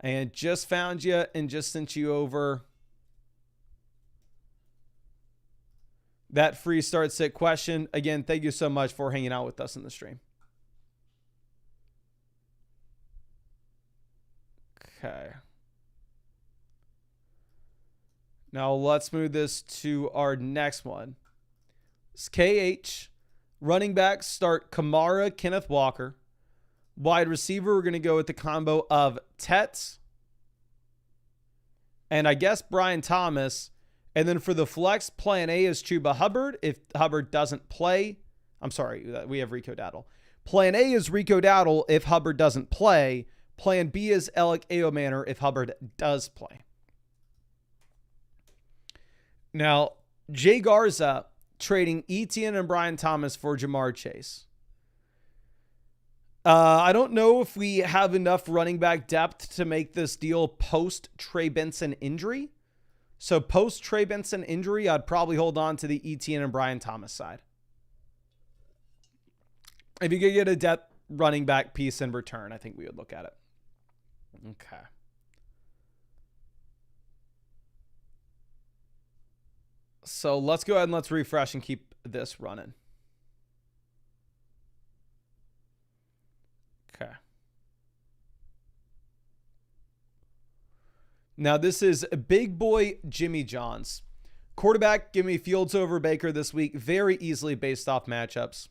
And just found you and just sent you over that free start sit question. Again, thank you so much for hanging out with us in the stream. Okay. Now let's move this to our next one. It's KH. Running back, start Kamara, Kenneth Walker. Wide receiver, we're going to go with the combo of Tets and I guess Brian Thomas. And then for the flex, plan A is Chuba Hubbard. If Hubbard doesn't play, I'm sorry, we have Rico Dowdle. Plan A is Rico Dowdle if Hubbard doesn't play. Plan B is Alec Aomanor if Hubbard does play. Now, Jay Garza trading Etienne and Brian Thomas for Jamar Chase. I don't know if we have enough running back depth to make this deal post Trey Benson injury. So post Trey Benson injury, I'd probably hold on to the Etienne and Brian Thomas side. If you could get a depth running back piece in return, I think we would look at it. Okay. So let's go ahead and let's refresh and keep this running. Okay. Now this is Big Boy Jimmy Johns. Quarterback, give me Fields over Baker this week, very easily based off matchups.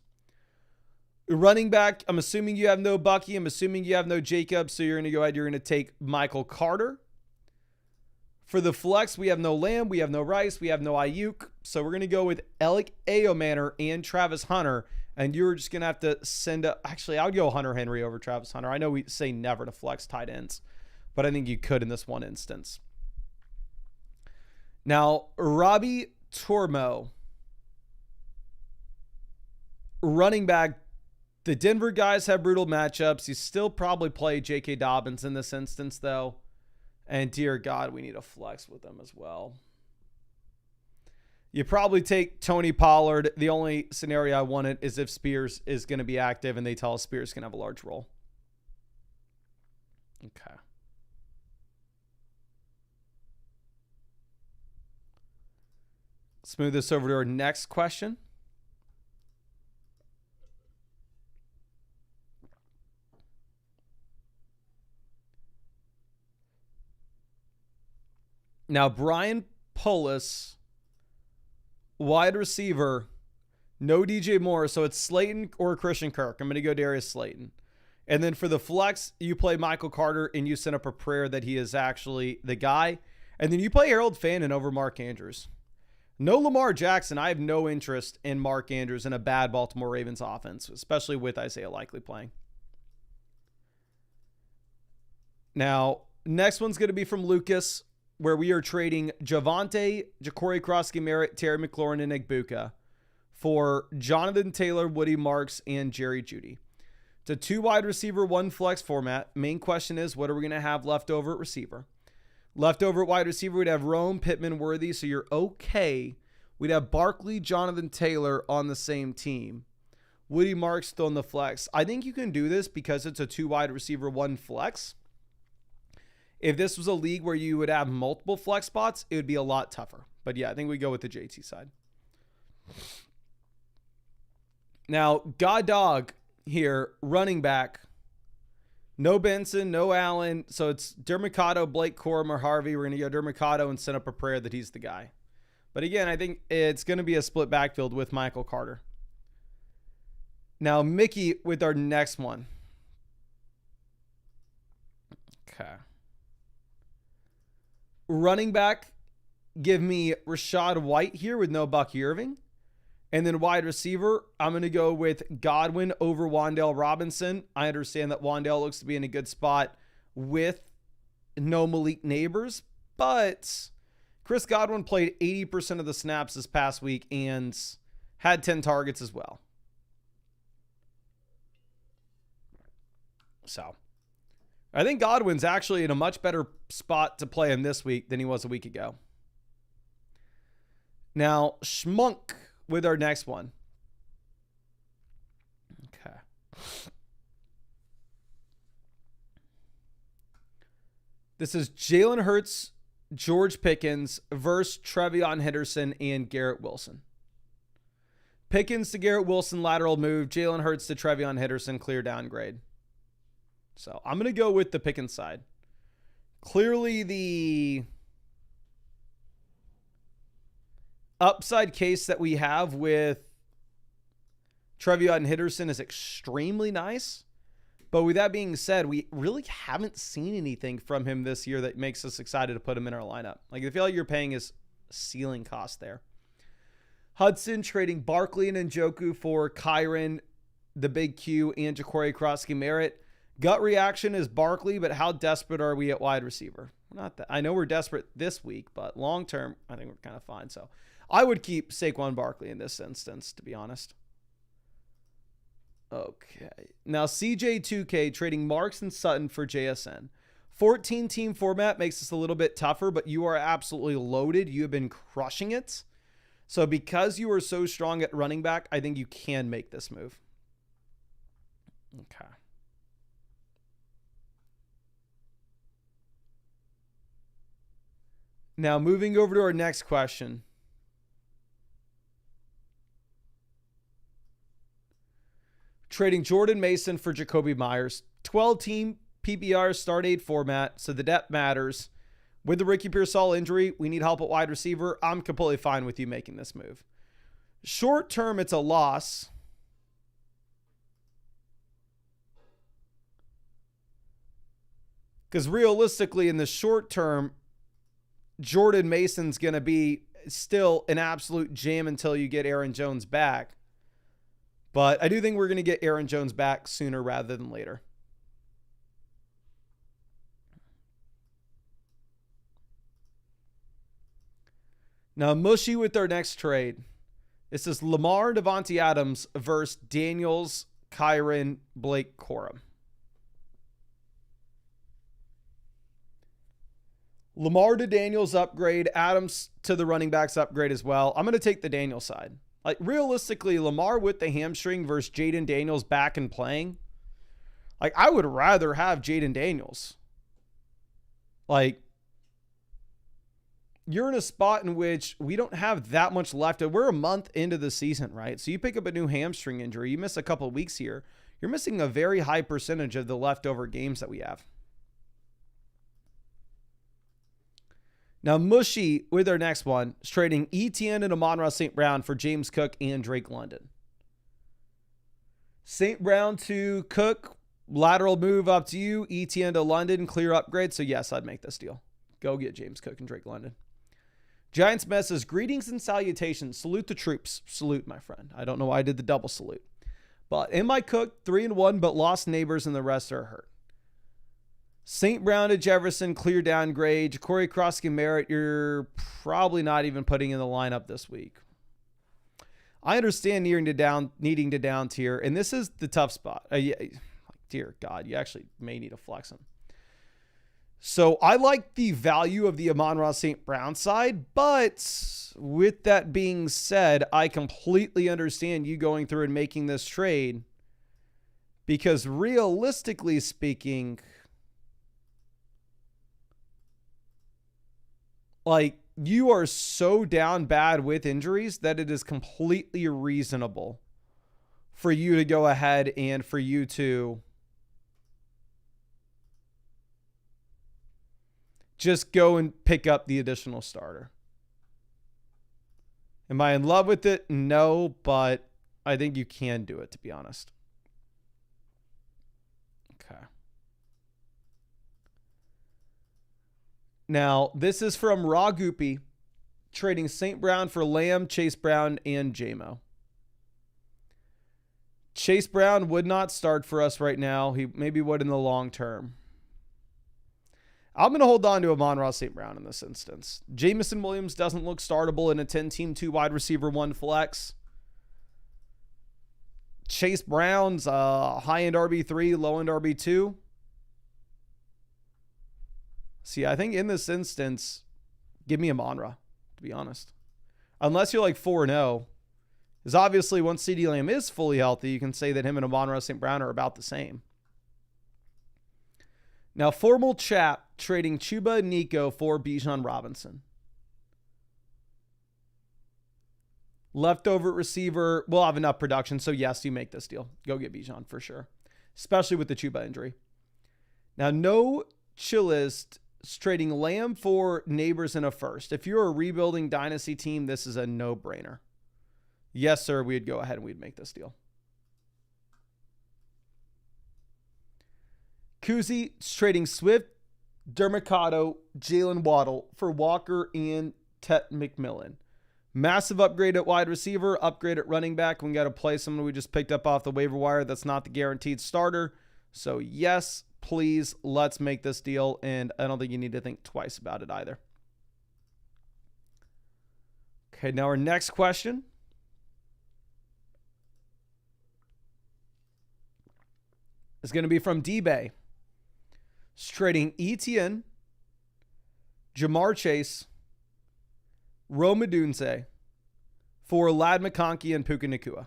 Running back, I'm assuming you have no Bucky. I'm assuming you have no Jacob. So you're going to go ahead. You're going to take Michael Carter. For the flex, we have no Lamb. We have no Rice. We have no Ayuk. So we're going to go with Alec Aomanor and Travis Hunter. And you're just going to have to send a... Actually, I would go Hunter Henry over Travis Hunter. I know we say never to flex tight ends, but I think you could in this one instance. Now, Robbie Tormo. Running back. The Denver guys have brutal matchups. You still probably play J.K. Dobbins in this instance, though. And dear God, we need a flex with them as well. You probably take Tony Pollard. The only scenario I wanted is if Spears is going to be active and they tell us Spears can have a large role. Okay. Let's move this over to our next question. Now, Brian Polis, wide receiver, no DJ Moore, so it's Slayton or Christian Kirk. I'm going to go Darius Slayton. And then for the flex, you play Michael Carter and you send up a prayer that he is actually the guy. And then you play Harold Fannin over Mark Andrews. No Lamar Jackson. I have no interest in Mark Andrews in a bad Baltimore Ravens offense, especially with Isaiah likely playing. Now, next one's going to be from Lucas, where we are trading Javonte, Ja'Cory Krosky-Merritt, Terry McLaurin, and Igbuka for Jonathan Taylor, Woody Marks, and Jerry Jeudy. It's a 2 wide receiver, 1 flex format. Main question is, what are we going to have left over at receiver? Left over at wide receiver, we'd have Rome, Pittman, Worthy, so you're okay. We'd have Barkley, Jonathan Taylor on the same team. Woody Marks still in the flex. I think you can do this because it's a 2 wide receiver, 1 flex. If this was a league where you would have multiple flex spots, it would be a lot tougher. But yeah, I think we go with the JT side. Now, God Dog here, running back. No Benson, no Allen. So it's Dermicado, Blake Corum, or Harvey. We're going to go Dermicado and send up a prayer that he's the guy. But again, I think it's going to be a split backfield with Michael Carter. Now, Mickey with our next one. Okay. Running back, give me Rashad White here with no Bucky Irving. And then wide receiver, I'm going to go with Godwin over Wan'Dale Robinson. I understand that Wan'Dale looks to be in a good spot with no Malik Neighbors, but Chris Godwin played 80% of the snaps this past week and had 10 targets as well. So I think Godwin's actually in a much better spot to play him this week than he was a week ago. Now, Schmunk with our next one. Okay. This is Jalen Hurts, George Pickens versus Trevion Henderson and Garrett Wilson. Pickens to Garrett Wilson, lateral move. Jalen Hurts to Trevion Henderson, clear downgrade. So I'm going to go with the Pickens side. Clearly the upside case that we have with Trevion Henderson is extremely nice. But with that being said, we really haven't seen anything from him this year that makes us excited to put him in our lineup. Like, I feel like you're paying his ceiling cost there. Hudson trading Barkley and Njoku for Kyron, the Big Q, and Ja'Cory Krosky-Merritt. Gut reaction is Barkley, but how desperate are we at wide receiver? Not that I know we're desperate this week, but long term, I think we're kind of fine. So I would keep Saquon Barkley in this instance, to be honest. Okay. Now CJ2K trading Marks and Sutton for JSN. 14-team format makes this a little bit tougher, but you are absolutely loaded. You have been crushing it. So because you are so strong at running back, I think you can make this move. Okay. Now, moving over to our next question. Trading Jordan Mason for Jacoby Myers. 12-team PPR start 8 format, so the depth matters. With the Ricky Pearsall injury, we need help at wide receiver. I'm completely fine with you making this move. Short term, it's a loss. Because realistically, in the short term, Jordan Mason's going to be still an absolute jam until you get Aaron Jones back. But I do think we're going to get Aaron Jones back sooner rather than later. Now, mushy with our next trade. This is Lamar Devontae Adams versus Daniels, Kyron, Blake Corum. Lamar to Daniels upgrade, Adams to the running backs upgrade as well. I'm going to take the Daniels side. Like, realistically, Lamar with the hamstring versus Jaden Daniels back and playing. Like, I would rather have Jaden Daniels. Like, you're in a spot in which we don't have that much left. We're a month into the season, right? So you pick up a new hamstring injury, you miss a couple of weeks here, you're missing a very high percentage of the leftover games that we have. Now, Mushy, with our next one, is trading Etienne and Amon-Ra St. Brown for James Cook and Drake London. St. Brown to Cook, lateral move up to you. Etienne to London, clear upgrade. So, yes, I'd make this deal. Go get James Cook and Drake London. Giants messes, greetings and salutations. Salute the troops. Salute, my friend. I don't know why I did the double salute. But in my Cook, 3-1, but lost neighbors and the rest are hurt. St. Brown to Jefferson, clear downgrade. Corey Krosky Merritt, you're probably not even putting in the lineup this week. I understand needing to down tier, and this is the tough spot. Dear God, you actually may need to flex him. So I like the value of the Amon-Ra St. Brown side, but with that being said, I completely understand you going through and making this trade because realistically speaking, like, you are so down bad with injuries that it is completely reasonable for you to go ahead and for you to just go and pick up the additional starter. Am I in love with it? No, but I think you can do it, to be honest. Okay. Now, this is from Raw Goopy, trading St. Brown for Lamb, Chase Brown, and JMO. Chase Brown would not start for us right now. He maybe would in the long term. I'm going to hold on to Amon-Ra St. Brown in this instance. Jamison Williams doesn't look startable in a 10-team, 2 wide receiver, 1 flex. Chase Brown's high-end RB3, low-end RB2. See, I think in this instance, give me Amon-Ra, to be honest. Unless you're like 4-0. Because obviously once CeeDee Lamb is fully healthy, you can say that him and Amon-Ra St. Brown are about the same. Now, formal chat trading Chuba and Nico for Bijan Robinson. Leftover receiver will have enough production, so yes, you make this deal. Go get Bijan for sure, especially with the Chuba injury. Now, no chillist trading Lamb for Neighbors in a first. If you're a rebuilding dynasty team, this is a no-brainer. Yes, sir, we'd go ahead and we'd make this deal. Kuzi trading Swift, Dermicado, Jalen Waddle for Walker and Tet McMillan. Massive upgrade at wide receiver, upgrade at running back. We got to play someone we just picked up off the waiver wire that's not the guaranteed starter. So yes, please, let's make this deal. And I don't think you need to think twice about it either. Okay, now our next question. Is going to be from D-Bay. Trading Etienne, Jamar Chase, Rome Odunze for Ladd McConkey and Puka Nacua.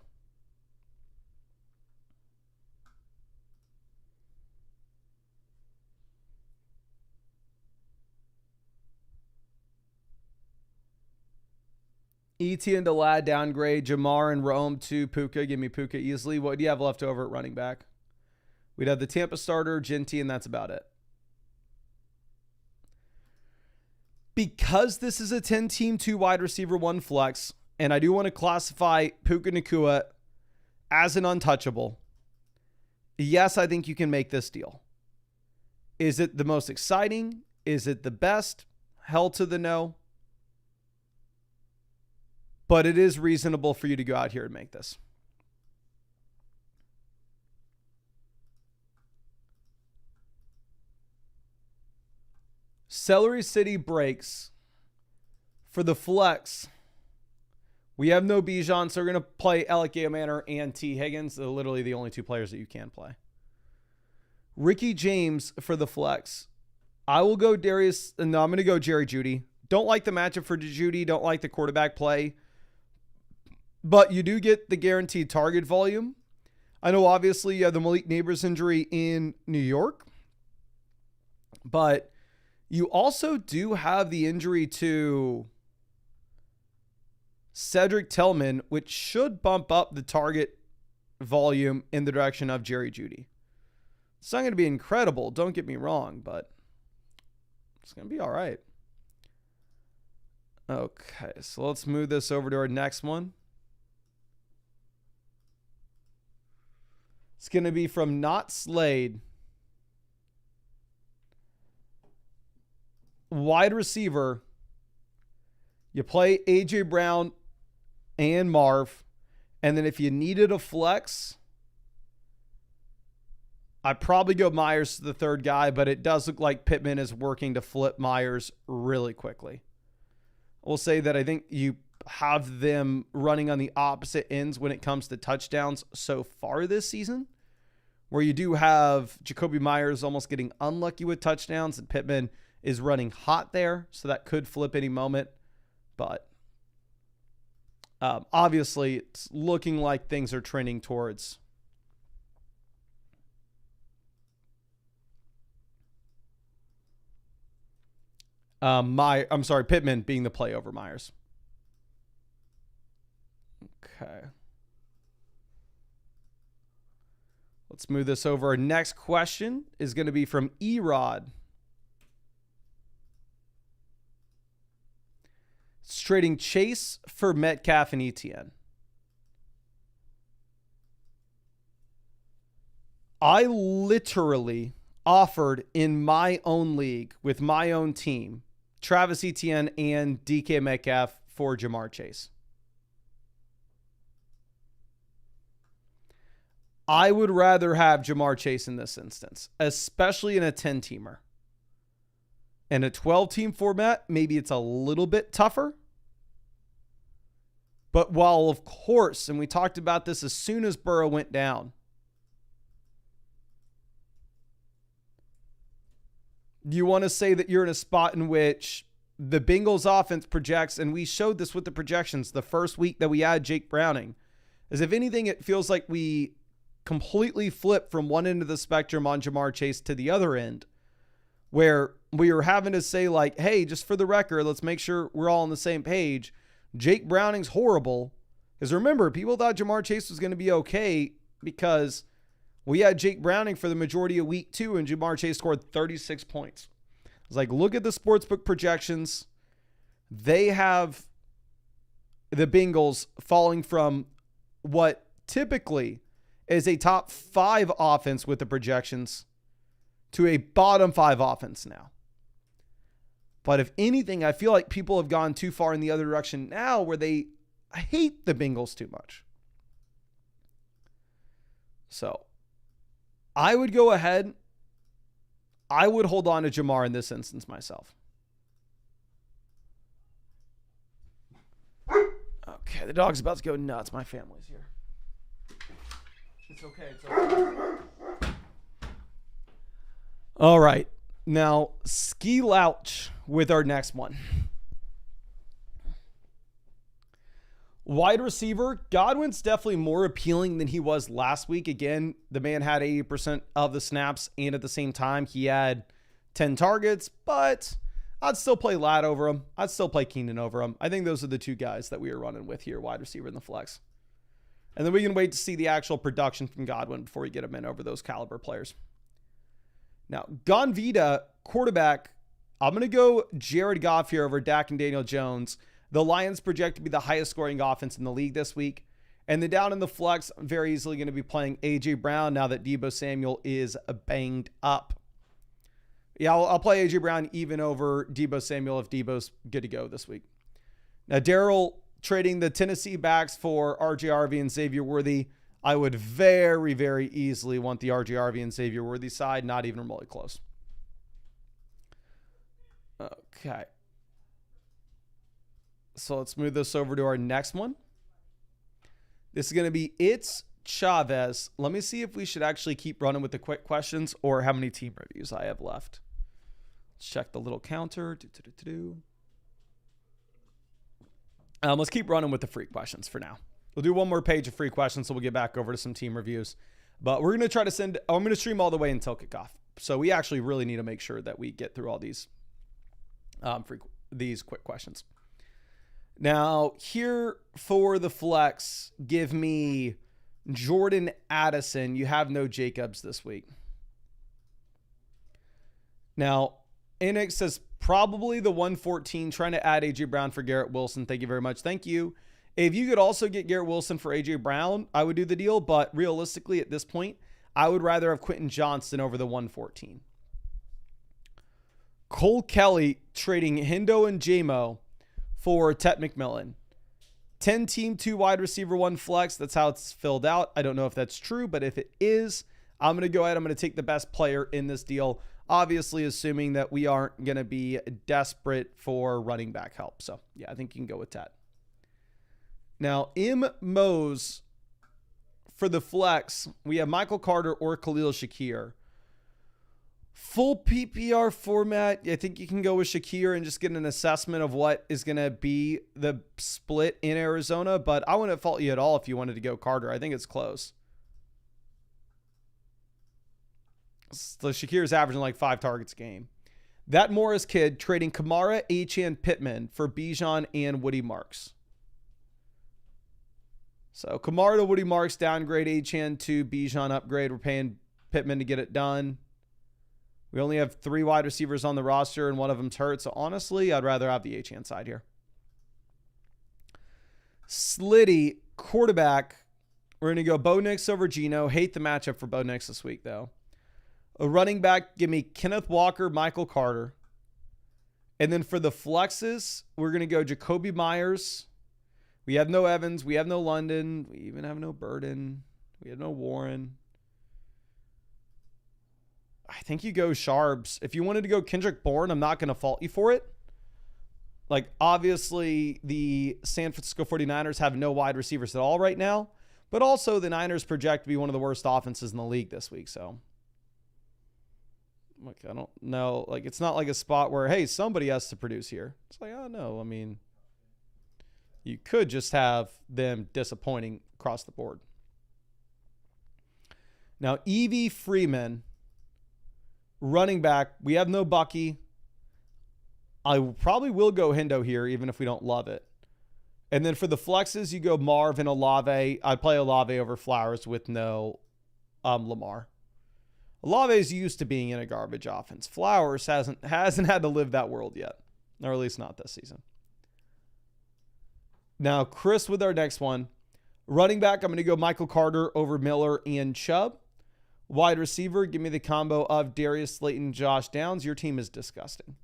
Etienne to Ladd downgrade, Jamar and Rome to Puka. Give me Puka easily. What do you have left over at running back? We'd have the Tampa starter, Genty, and that's about it. Because this is a 10-team, 2 wide receiver, 1 flex, and I do want to classify Puka Nacua as an untouchable, yes, I think you can make this deal. Is it the most exciting? Is it the best? Hell to the no. But it is reasonable for you to go out here and make this. Celery City breaks for the flex. We have no Bijan, so we're going to play Alec Manor and T. Higgins. They're literally the only 2 players that you can play. Ricky James for the flex. I will go Darius. No, I'm going to go Jerry Jeudy. Don't like the matchup for Jeudy. Don't like the quarterback play. But you do get the guaranteed target volume. I know obviously you have the Malik Neighbors injury in New York. But you also do have the injury to Cedric Tillman, which should bump up the target volume in the direction of Jerry Jeudy. It's not going to be incredible, don't get me wrong, but it's going to be all right. Okay, so let's move this over to our next one. It's going to be from Not Slade. Wide receiver. You play A.J. Brown and Marv. And then if you needed a flex, I'd probably go Myers to the third guy, but it does look like Pittman is working to flip Myers really quickly. We'll say that I think you have them running on the opposite ends when it comes to touchdowns so far this season, where you do have Jacoby Myers almost getting unlucky with touchdowns and Pittman is running hot there. So that could flip any moment, but obviously it's looking like things are trending towards Pittman being the play over Myers. Okay. Let's move this over. Our next question is going to be from Erod. It's trading Chase for Metcalf and ETN. I literally offered in my own league with my own team Travis Etienne and DK Metcalf for Jamar Chase. I would rather have Jamar Chase in this instance, especially in a 10-teamer. In a 12-team format, maybe it's a little bit tougher. But while, of course, and we talked about this as soon as Burrow went down, you want to say that you're in a spot in which the Bengals offense projects, and we showed this with the projections the first week that we had Jake Browning, as if anything, it feels like we completely flip from one end of the spectrum on Jamar Chase to the other end, where we were having to say like, hey, just for the record, let's make sure we're all on the same page. Jake Browning's horrible. Because remember, people thought Jamar Chase was going to be okay because we had Jake Browning for the majority of week 2 and Jamar Chase scored 36 points. It's like, look at the sportsbook projections. They have the Bengals falling from what typically is a top 5 offense with the projections to a bottom 5 offense now. But if anything, I feel like people have gone too far in the other direction now where they hate the Bengals too much. So I would go ahead. I would hold on to Jamar in this instance myself. Okay, the dog's about to go nuts. My family's here. It's okay. It's okay. All right. Now, ski louch with our next one. Wide receiver, Godwin's definitely more appealing than he was last week. Again, the man had 80% of the snaps, and at the same time, he had 10 targets, but I'd still play Ladd over him. I'd still play Keenan over him. I think those are the two guys that we are running with here, wide receiver in the flex. And then we can wait to see the actual production from Godwin before we get him in over those caliber players. Now, Gonvita, quarterback, I'm going to go Jared Goff here over Dak and Daniel Jones. The Lions project to be the highest scoring offense in the league this week. And then down in the flex, I'm very easily going to be playing A.J. Brown now that Deebo Samuel is banged up. Yeah, I'll play A.J. Brown even over Deebo Samuel if Deebo's good to go this week. Now, Daryl trading the Tennessee backs for RJ and Xavier Worthy. I would very, very easily want the RJ and Xavier Worthy side, not even remotely close. Okay. So let's move this over to our next one. This is going to be It's Chavez. Let me see if we should actually keep running with the quick questions or how many team reviews I have left. check the little counter. Let's keep running with the free questions for now. We'll do one more page of free questions, so we'll get back over to some team reviews. But we're going to try to I'm going to stream all the way until kickoff. So we actually really need to make sure that we get through all these these quick questions. Now, here for the flex, give me Jordan Addison. You have no Jacobs this week. Now, Enix says probably the 114, trying to add A.J. Brown for Garrett Wilson. Thank you very much. Thank you. If you could also get Garrett Wilson for A.J. Brown, I would do the deal. But realistically, at this point, I would rather have Quentin Johnston over the 114. Cole Kelly trading Hendo and JMO for Tet McMillan. 10 team, 2 wide receiver, 1 flex. That's how it's filled out. I don't know if that's true, but if it is, I'm going to go ahead. I'm going to take the best player in this deal. Obviously, assuming that we aren't going to be desperate for running back help. So, yeah, I think you can go with Tet. Now, M. Mose for the flex, we have Michael Carter or Khalil Shakir. Full PPR format, I think you can go with Shakir and just get an assessment of what is going to be the split in Arizona. But I wouldn't fault you at all if you wanted to go Carter. I think it's close. So Shakir is averaging like 5 targets a game. That Morris kid trading Kamara, Achane, Pittman for Bijan and Woody Marks. So Kamara to Woody Marks, downgrade. Achane to Bijan, upgrade. We're paying Pittman to get it done. We only have 3 wide receivers on the roster, and one of them's hurt. So honestly, I'd rather have the Achane side here. Slitty, quarterback. We're going to go Bo Nix over Geno. Hate the matchup for Bo Nix this week, though. A running back, give me Kenneth Walker, Michael Carter. And then for the flexes, we're going to go Jacoby Myers. We have no Evans. We have no London. We even have no Burden. We have no Warren. I think you go Sharps. If you wanted to go Kendrick Bourne, I'm not going to fault you for it. Like, obviously, the San Francisco 49ers have no wide receivers at all right now. But also, the Niners project to be one of the worst offenses in the league this week. So, like, I don't know. Like, it's not like a spot where, hey, somebody has to produce here. It's like, oh, no. I mean, you could just have them disappointing across the board. Now, Evie Freeman, running back. We have no Bucky. I probably will go Hendo here, even if we don't love it. And then for the flexes, you go Marv and Olave. I play Olave over Flowers with no Lamar. Olave is used to being in a garbage offense. Flowers hasn't had to live that world yet, or at least not this season. Now, Chris with our next one. Running back, I'm going to go Michael Carter over Miller and Chubb. Wide receiver, give me the combo of Darius Slayton, Josh Downs. Your team is disgusting.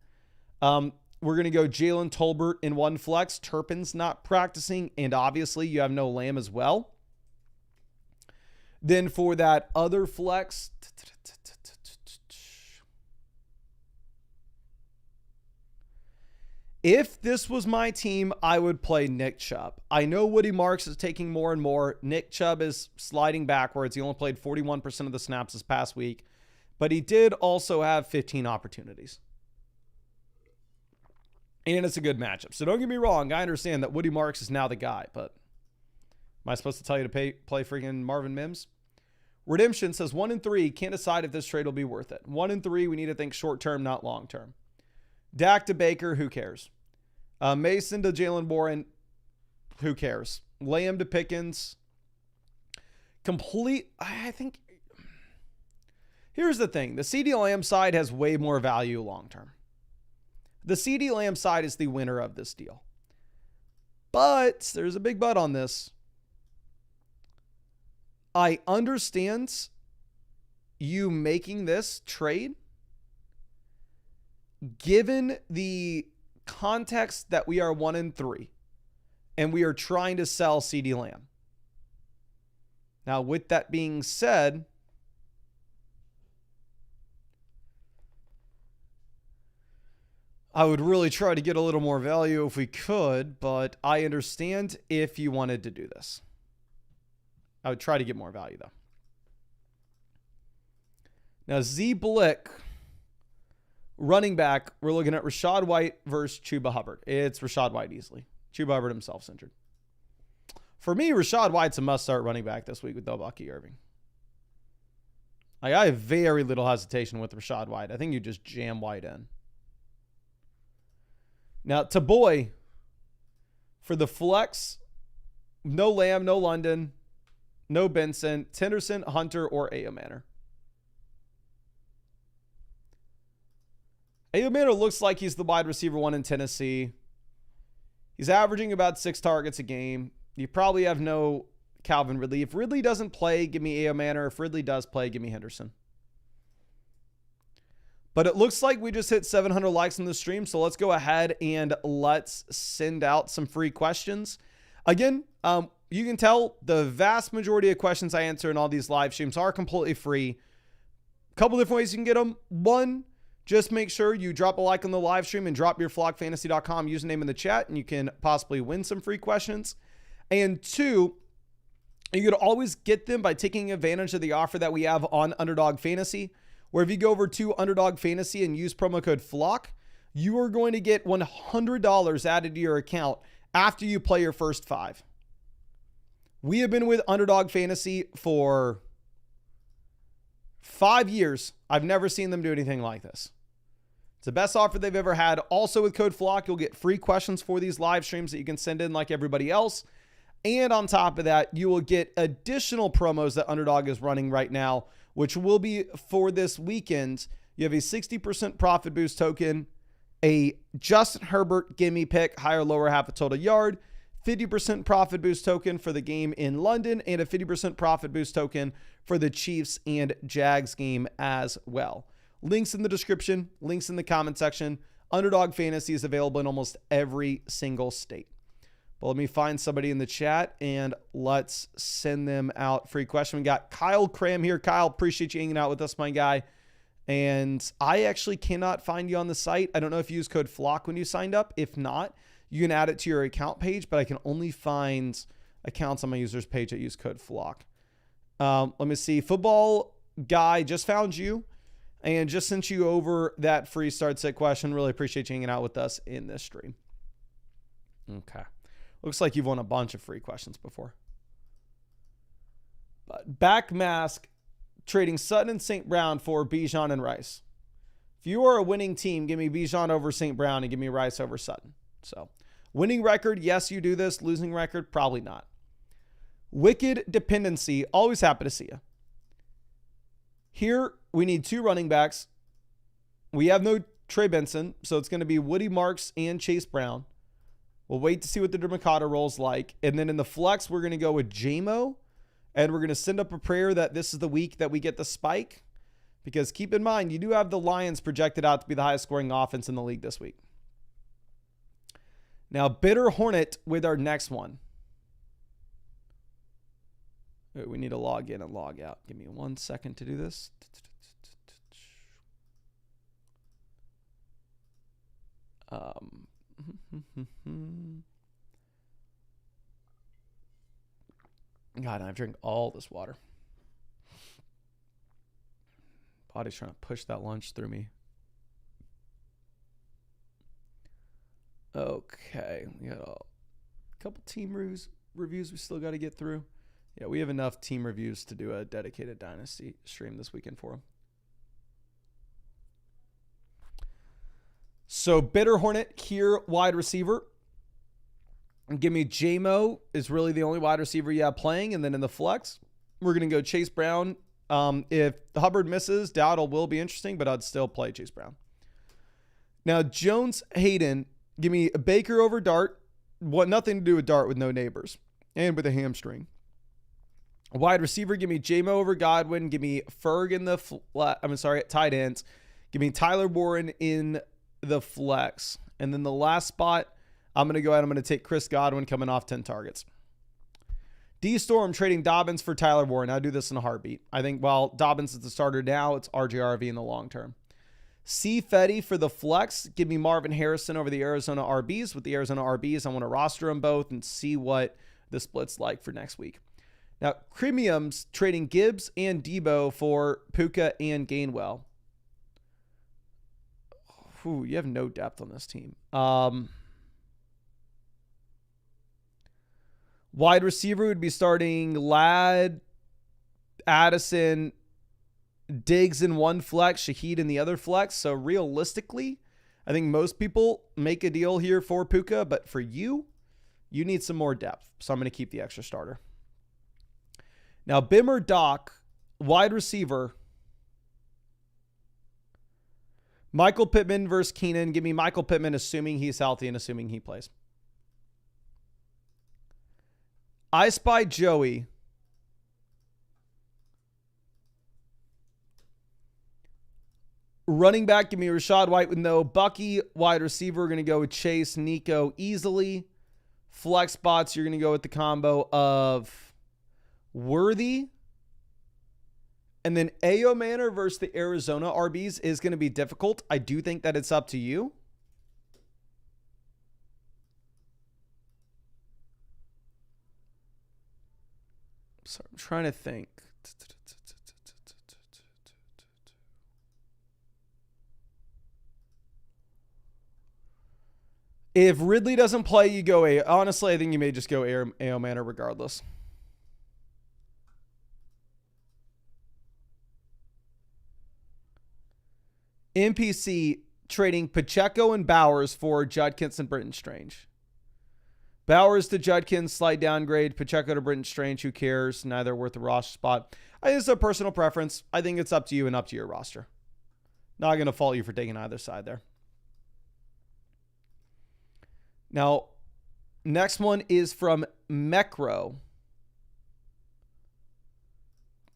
We're going to go Jalen Tolbert in 1 flex. Turpin's not practicing, and obviously you have no Lamb as well. Then for that other flex, if this was my team, I would play Nick Chubb. I know Woody Marks is taking more and more. Nick Chubb is sliding backwards. He only played 41% of the snaps this past week, but he did also have 15 opportunities. And it's a good matchup. So don't get me wrong. I understand that Woody Marks is now the guy, but am I supposed to tell you to play freaking Marvin Mims? Redemption says 1-3. Can't decide if this trade will be worth it. 1-3. We need to think short term, not long term. Dak to Baker. Who cares? Mason to Jalen Warren. Who cares? Lamb to Pickens. I think. Here's the thing. The CeeDee Lamb side has way more value long term. The CeeDee Lamb side is the winner of this deal. But there's a big but on this. I understand you making this trade given the context that we are 1-3 and we are trying to sell CeeDee Lamb. Now, with that being said, I would really try to get a little more value if we could, but I understand if you wanted to do this. I would try to get more value, though. Now, Z Blick, Running back, we're looking at Rachaad White versus Chuba Hubbard. It's Rachaad White easily. Chuba Hubbard himself's injured. For me, Rachaad White's a must-start running back this week with no Bucky Irving. I have very little hesitation with Rachaad White. I think you just jam White in. Now, to boy, for the flex, no Lamb, no London, no Benson, Henderson, Hunter, or A.O. Manor. A.O. Manor looks like he's the wide receiver one in Tennessee. He's averaging about 6 targets a game. You probably have no Calvin Ridley. If Ridley doesn't play, give me A.O. Manor. If Ridley does play, give me Henderson. But it looks like we just hit 700 likes on the stream, so let's go ahead and let's send out some free questions. Again, you can tell the vast majority of questions I answer in all these live streams are completely free. A couple different ways you can get them. One, just make sure you drop a like on the live stream and drop your flockfantasy.com username in the chat, and you can possibly win some free questions. And two, you could always get them by taking advantage of the offer that we have on Underdog Fantasy, where if you go over to Underdog Fantasy and use promo code FLOCK, you are going to get $100 added to your account after you play your first 5. We have been with Underdog Fantasy for 5 years. I've never seen them do anything like this. It's the best offer they've ever had. Also with code FLOCK, you'll get free questions for these live streams that you can send in like everybody else. And on top of that, you will get additional promos that Underdog is running right now, which will be for this weekend. You have a 60% profit boost token, a Justin Herbert gimme pick, higher, lower, half a total yard, 50% profit boost token for the game in London, and a 50% profit boost token for the Chiefs and Jags game as well. Links in the description, links in the comment section. Underdog Fantasy is available in almost every single state. But let me find somebody in the chat and let's send them out free question. We got Kyle Cram here. Kyle, appreciate you hanging out with us, my guy. And I actually cannot find you on the site. I don't know if you use code FLOCK when you signed up. If not, you can add it to your account page, but I can only find accounts on my users page that use code FLOCK. Let me see. Football guy just found you and just sent you over that free start set question. Really appreciate you hanging out with us in this stream. Okay. Looks like you've won a bunch of free questions before. But back mask trading Sutton and St. Brown for Bijan and Rice. If you are a winning team, give me Bijan over St. Brown and give me Rice over Sutton. So winning record, yes, you do this. Losing record, probably not. Wicked dependency, always happy to see you. Here, we need 2 running backs. We have no Trey Benson, so it's going to be Woody Marks and Chase Brown. We'll wait to see what the Dermacata roll's like. And then in the flex, we're going to go with JMO. And we're going to send up a prayer that this is the week that we get the spike. Because keep in mind, you do have the Lions projected out to be the highest scoring offense in the league this week. Now, Bitter Hornet with our next one. We need to log in and log out. Give me 1 second to do this. God, I've drank all this water. Body's trying to push that lunch through me. Okay, we got a couple team reviews we still got to get through. Yeah, we have enough team reviews to do a dedicated Dynasty stream this weekend for them. So Bitter Hornet here, wide receiver. And give me JMO is really the only wide receiver you have playing. And then in the flex, we're going to go Chase Brown. If Hubbard misses, Dowdle will be interesting, but I'd still play Chase Brown. Now, Jones Hayden, give me Baker over Dart. Nothing to do with Dart with no neighbors and with a hamstring. Wide receiver, give me JMO over Godwin. Give me Ferg in the at tight ends. Give me Tyler Warren in the flex. And then the last spot, I'm going to go ahead. I'm going to take Chris Godwin coming off 10 targets. D-Storm trading Dobbins for Tyler Warren. I'll do this in a heartbeat. I think while Dobbins is the starter now, it's RJRV in the long term. C. Fetty for the flex. Give me Marvin Harrison over the Arizona RBs. With the Arizona RBs, I want to roster them both and see what the split's like for next week. Now, Cremium's trading Gibbs and Debo for Puka and Gainwell. you have no depth on this team. Wide receiver would be starting Ladd, Addison, Diggs in one flex, Shaheed in the other flex. So realistically, I think most people make a deal here for Puka, but for you, you need some more depth. So I'm going to keep the extra starter. Now, Bim or Doc, wide receiver. Michael Pittman versus Keenan. Give me Michael Pittman, assuming he's healthy and assuming he plays. I Spy Joey. Running back, give me Rachaad White with no Bucky. Wide receiver, we're going to go with Chase, Nico easily. Flex spots, you're going to go with the combo of Worthy. And then Ayo Manor versus the Arizona RBs is going to be difficult. I do think that it's up to you. So I'm trying to think. If Ridley doesn't play, you go A. Honestly, I think you may just go Ayo Manor regardless. NPC trading Pacheco and Bowers for Judkins and Britton Strange. Bowers to Judkins, slight downgrade. Pacheco to Britton Strange, who cares? Neither worth the roster spot. I think it's a personal preference. I think it's up to you and up to your roster. Not going to fault you for taking either side there. Now, next one is from Mecro.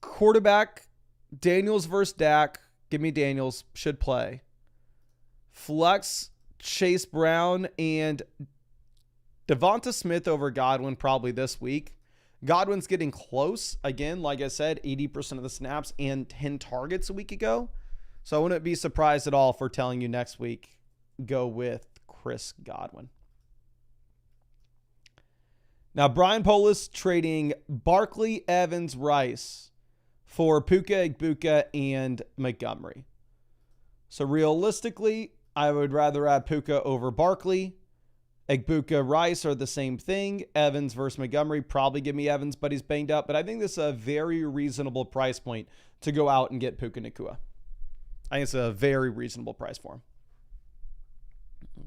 Quarterback, Daniels versus Dak. Give me Daniels. Should play. Flex, Chase Brown and Devonta Smith over Godwin probably this week. Godwin's getting close. Again, like I said, 80% of the snaps and 10 targets a week ago. So I wouldn't be surprised at all for telling you next week, go with Chris Godwin. Now, Brian Polis trading Barkley, Evans, Rice for Puka, Igbuka, and Montgomery. So realistically, I would rather have Puka over Barkley. Igbuka, Rice are the same thing. Evans versus Montgomery, probably give me Evans, but he's banged up. But I think this is a very reasonable price point to go out and get Puka Nacua. I think it's a very reasonable price for him.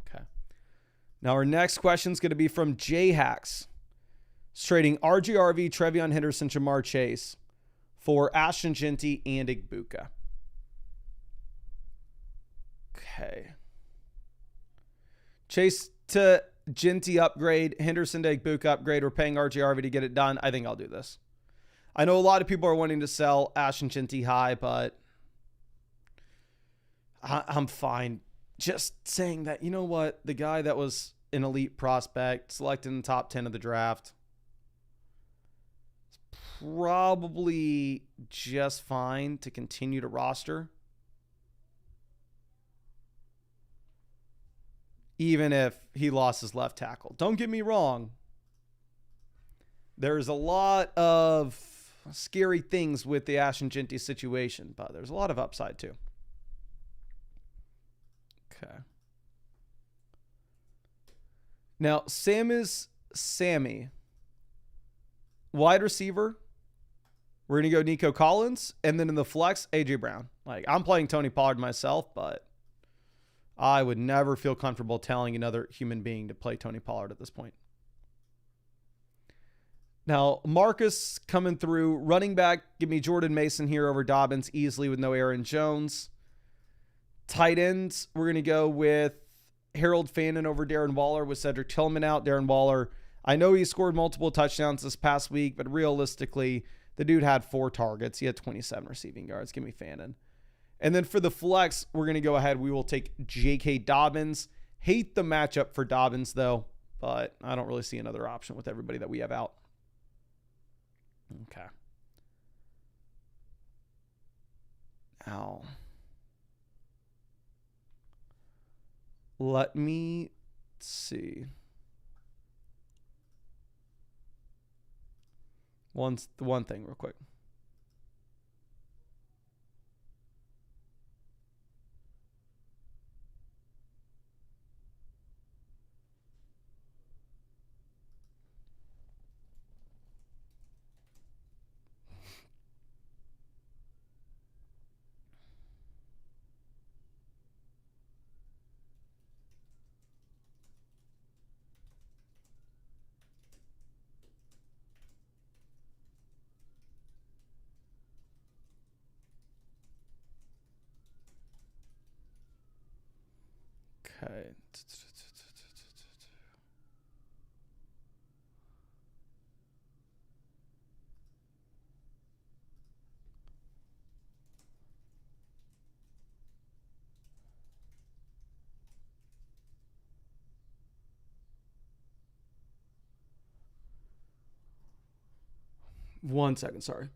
Okay. Now our next question is going to be from J-Hacks. It's trading RGRV, Trevion Henderson, Jamar Chase for Ashton Jeanty and Igbuka. Okay. Chase to Jeanty upgrade, Henderson to Igbuka upgrade. We're paying RGRV to get it done. I think I'll do this. I know a lot of people are wanting to sell Ashton Jeanty high, but I'm fine just saying that, you know what? The guy that was an elite prospect, selected in the top 10 of the draft, probably just fine to continue to roster. Even if he lost his left tackle. Don't get me wrong. There's a lot of scary things with the Ashton Jeanty situation, but there's a lot of upside too. Okay. Now, Sam is Sammy. Wide receiver. We're going to go Nico Collins. And then in the flex, A.J. Brown. Like, I'm playing Tony Pollard myself, but I would never feel comfortable telling another human being to play Tony Pollard at this point. Now, Marcus coming through. Running back, give me Jordan Mason here over Dobbins easily with no Aaron Jones. Tight ends, we're going to go with Harold Fannin over Darren Waller with Cedric Tillman out. Darren Waller, I know he scored multiple touchdowns this past week, but realistically, the dude had 4 targets. He had 27 receiving yards. Give me Fannin. And then for the flex, we're going to go ahead. We will take J.K. Dobbins. Hate the matchup for Dobbins, though, but I don't really see another option with everybody that we have out. Okay. Now, let me see. One thing real quick. Okay. One second, sorry.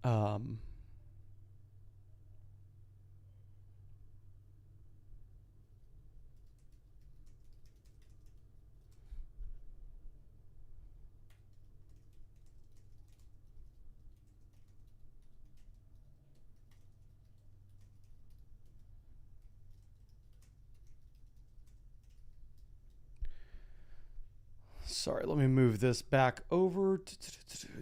Um, Sorry, let me move this back over.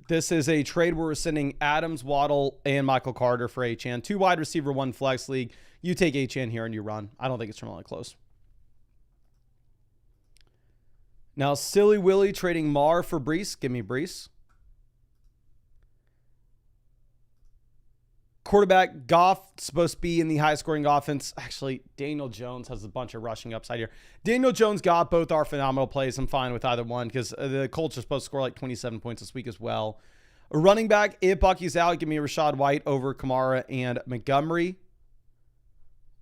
This is a trade where we're sending Adams, Waddle, and Michael Carter for H-N. 2 wide receiver, 1 flex league. You take H-N here and you run. I don't think it's remotely close. Now, Silly Willy trading Marr for Brees. Give me Brees. Quarterback, Goff, supposed to be in the high-scoring offense. Actually, Daniel Jones has a bunch of rushing upside here. Daniel Jones, Goff, both are phenomenal plays. I'm fine with either one because the Colts are supposed to score like 27 points this week as well. A running back, if Bucky's out, give me Rashad White over Kamara and Montgomery.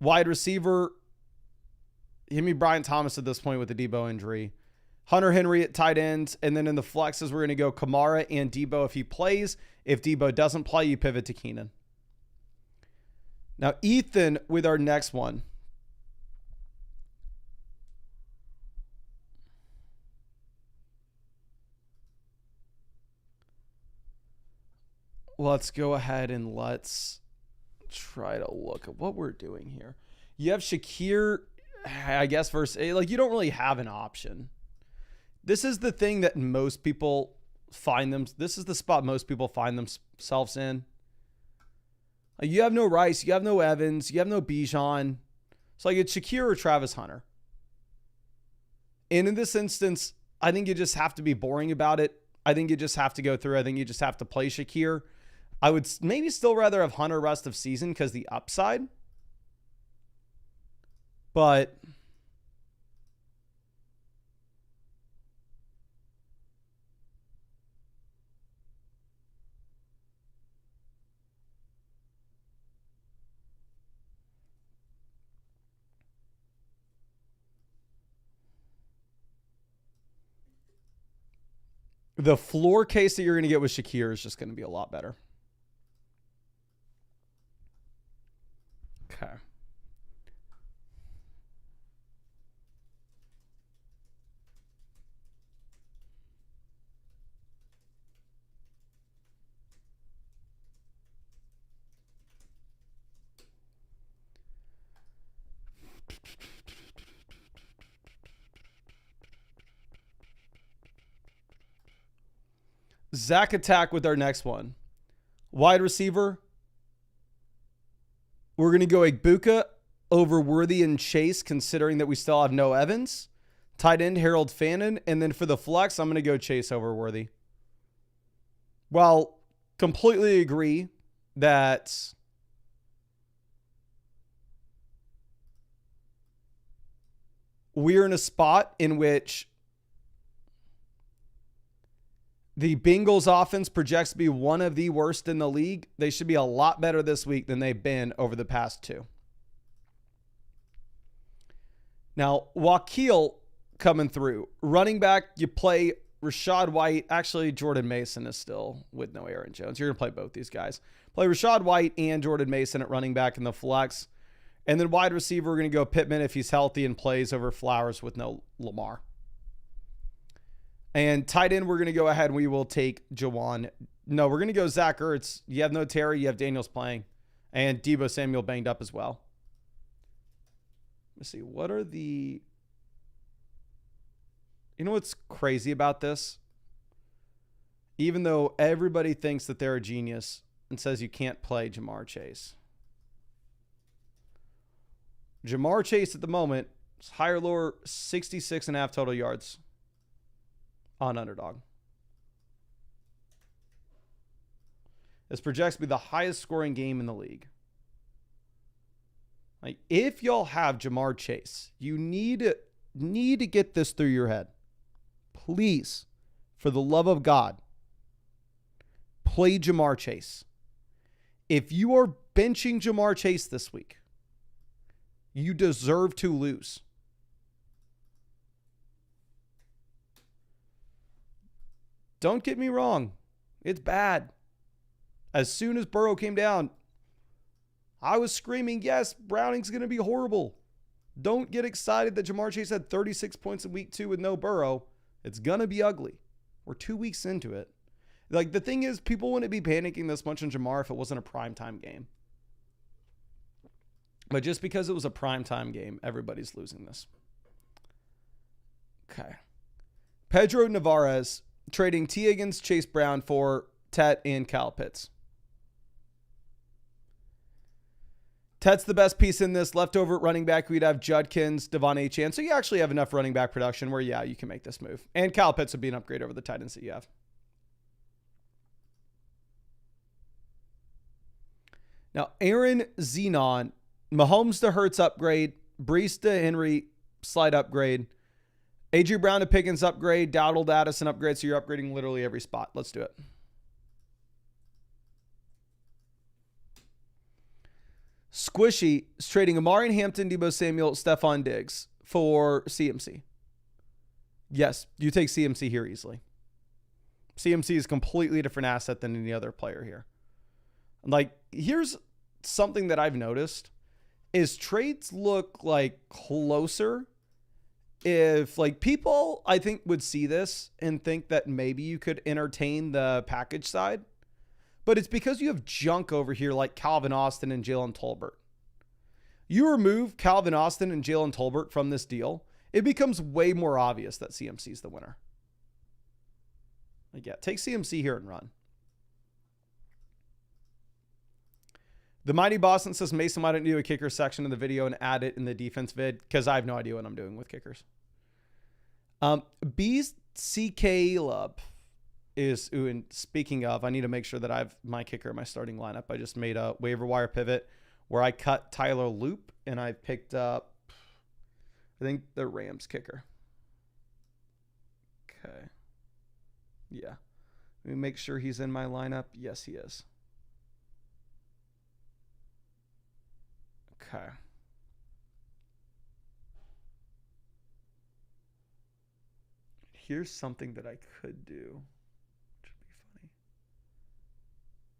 Wide receiver, give me Brian Thomas at this point with the Debo injury. Hunter Henry at tight ends. And then in the flexes, we're going to go Kamara and Debo if he plays. If Debo doesn't play, you pivot to Keenan. Now, Ethan with our next one. Let's go ahead and let's try to look at what we're doing here. You have Shakir, I guess, versus, like, you don't really have an option. This is the thing that most people find them. This is the spot most people find themselves in. You have no Rice, you have no Evans, you have no Bijan. So like it's Shakir or Travis Hunter. And in this instance, I think you just have to be boring about it. I think you just have to go through. I think you just have to play Shakir. I would maybe still rather have Hunter rest of season because the upside. But the floor case that you're going to get with Shakir is just going to be a lot better. Okay. Zach Attack with our next one. Wide receiver. We're going to go Igbuka over Worthy and Chase, considering that we still have no Evans. Tight end, Harold Fannin. And then for the flex, I'm going to go Chase over Worthy. Well, completely agree that we're in a spot in which the Bengals offense projects to be one of the worst in the league. They should be a lot better this week than they've been over the past 2. Now, Wakil coming through. Running back, you play Rashad White. Actually, Jordan Mason is still with no Aaron Jones. You're going to play both these guys. Play Rashad White and Jordan Mason at running back in the flex. And then wide receiver, we're going to go Pittman if he's healthy and plays over Flowers with no Lamar. And tight end, we're going to go ahead and we will take Jawan. No, we're going to go Zach Ertz. You have no Terry. You have Daniels playing. And Deebo Samuel banged up as well. Let's see. What are the... You know what's crazy about this? even though everybody thinks that they're a genius and says you can't play Jamar Chase. Jamar Chase at the moment is higher, lower, 66.5 total yards on Underdog. This projects to be the highest scoring game in the league. Like, if y'all have Jamar Chase, you need to get this through your head. Please, for the love of God, play Jamar Chase. If you are benching Jamar Chase this week, you deserve to lose. Don't get me wrong. It's bad. As soon as Burrow came down, I was screaming, yes, Browning's going to be horrible. Don't get excited that Jamar Chase had 36 points in week 2 with no Burrow. It's going to be ugly. We're 2 weeks into it. Like, the thing is, people wouldn't be panicking this much on Jamar if it wasn't a primetime game. But just because it was a primetime game, everybody's losing this. Okay. Pedro Navarez trading T. Higgins, Chase Brown for Tet and Kyle Pitts. Tet's the best piece in this. Leftover at running back, we'd have Judkins, Devon Achane. So you actually have enough running back production where, yeah, you can make this move. And Kyle Pitts would be an upgrade over the tight ends that you have. Now, Aaron Zenon, Mahomes to Hurts upgrade, Brees to Henry slight upgrade, A.J. Brown to Pickens upgrade, Dowdle to Addison upgrade. So you're upgrading literally every spot. Let's do it. Squishy is trading Amari Hampton, Deebo Samuel, Stephon Diggs for CMC. Yes, you take CMC here easily. CMC is a completely different asset than any other player here. Like, here's something that I've noticed is trades look like closer if, like, people I think would see this and think that maybe you could entertain the package side. But it's because you have junk over here like Calvin Austin and Jalen Tolbert. You remove Calvin Austin and Jalen Tolbert from this deal, it becomes way more obvious that CMC is the winner. Like, yeah, take CMC here and run. The Mighty Boston says, Mason, why don't you do a kicker section of the video and add it in the defense vid? Because I have no idea what I'm doing with kickers. BC Lub is, ooh, and speaking of, I need to make sure that I have my kicker in my starting lineup. I just made a waiver wire pivot where I cut Tyler Loop and I picked up, I think, the Rams kicker. Okay. Yeah. Let me make sure he's in my lineup. Yes, he is. Okay. Here's something that I could do. Which would be funny.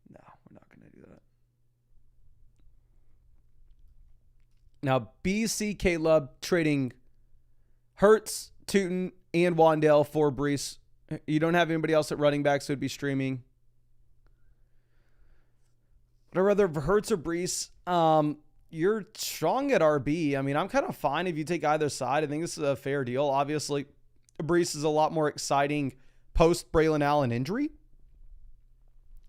No, we're not going to do that. Now, BC Caleb trading Hurts, Tootin, and Wandale for Brees. You don't have anybody else at running back, so it'd be streaming. But I'd rather Hurts or Brees. You're strong at RB. I mean, I'm kind of fine if you take either side. I think this is a fair deal. Obviously, Brees is a lot more exciting post Braylon Allen injury,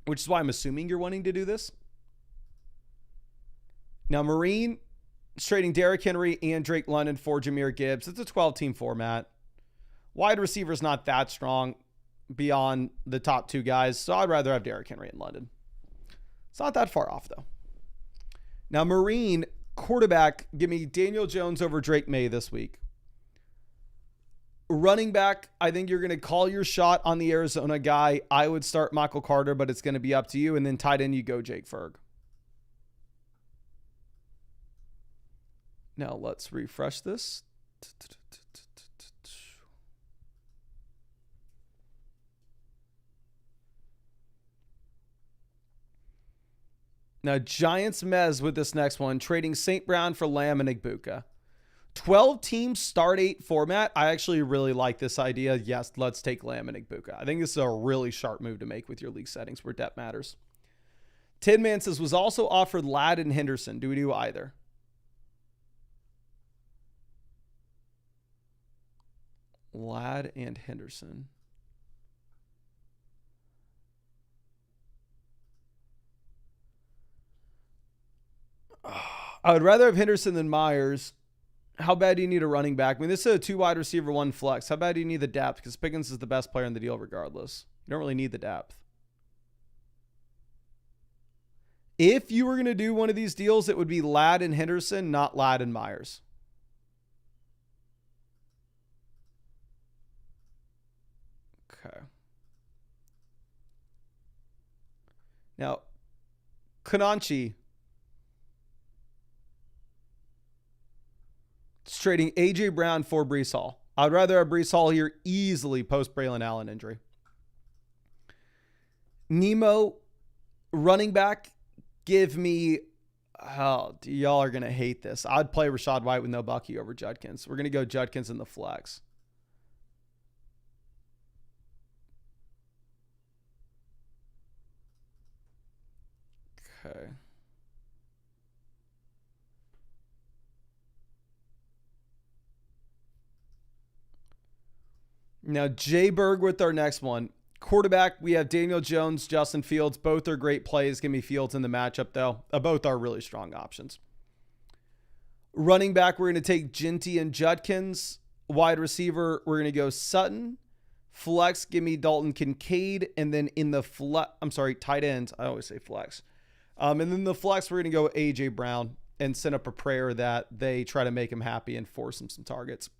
which is why I'm assuming you're wanting to do this. Now, Marine is trading Derrick Henry and Drake London for Jahmyr Gibbs. It's a 12-team format. Wide receiver is not that strong beyond the top two guys, so I'd rather have Derrick Henry in London. It's not that far off, though. Now, Marine quarterback, give me Daniel Jones over Drake May this week. Running back, I think you're going to call your shot on the Arizona guy. I would start Michael Carter, but it's going to be up to you. And then tight end, you go Jake Ferg. Now, let's refresh this. Now, Giants Mez with this next one, trading St. Brown for Lamb and Igbuka. 12-team start 8 format. I actually really like this idea. Yes, let's take Lamb and Igbuka. I think this is a really sharp move to make with your league settings where depth matters. Tin Man says, was also offered Ladd and Henderson. Do we do either? Ladd and Henderson. I would rather have Henderson than Myers. How bad do you need a running back? I mean, this is a 2 wide receiver, 1 flex. How bad do you need the depth? Because Pickens is the best player in the deal regardless. You don't really need the depth. If you were going to do one of these deals, it would be Ladd and Henderson, not Ladd and Myers. Okay. Now, Kananchi is trading A.J. Brown for Breece Hall. I'd rather have Breece Hall here easily post Braylon Allen injury. Nemo, running back, give me, oh, y'all are going to hate this. I'd play Rachaad White with no Bucky over Judkins. We're going to go Judkins in the flex. Okay. Now, Jay Berg with our next one. Quarterback, we have Daniel Jones, Justin Fields. Both are great plays. Give me Fields in the matchup, though. Both are really strong options. Running back, we're going to take Ginty and Judkins. Wide receiver, we're going to go Sutton. Flex, give me Dalton Kincaid. And then in the tight ends. I always say flex. And then the flex, we're going to go A.J. Brown and send up a prayer that they try to make him happy and force him some targets.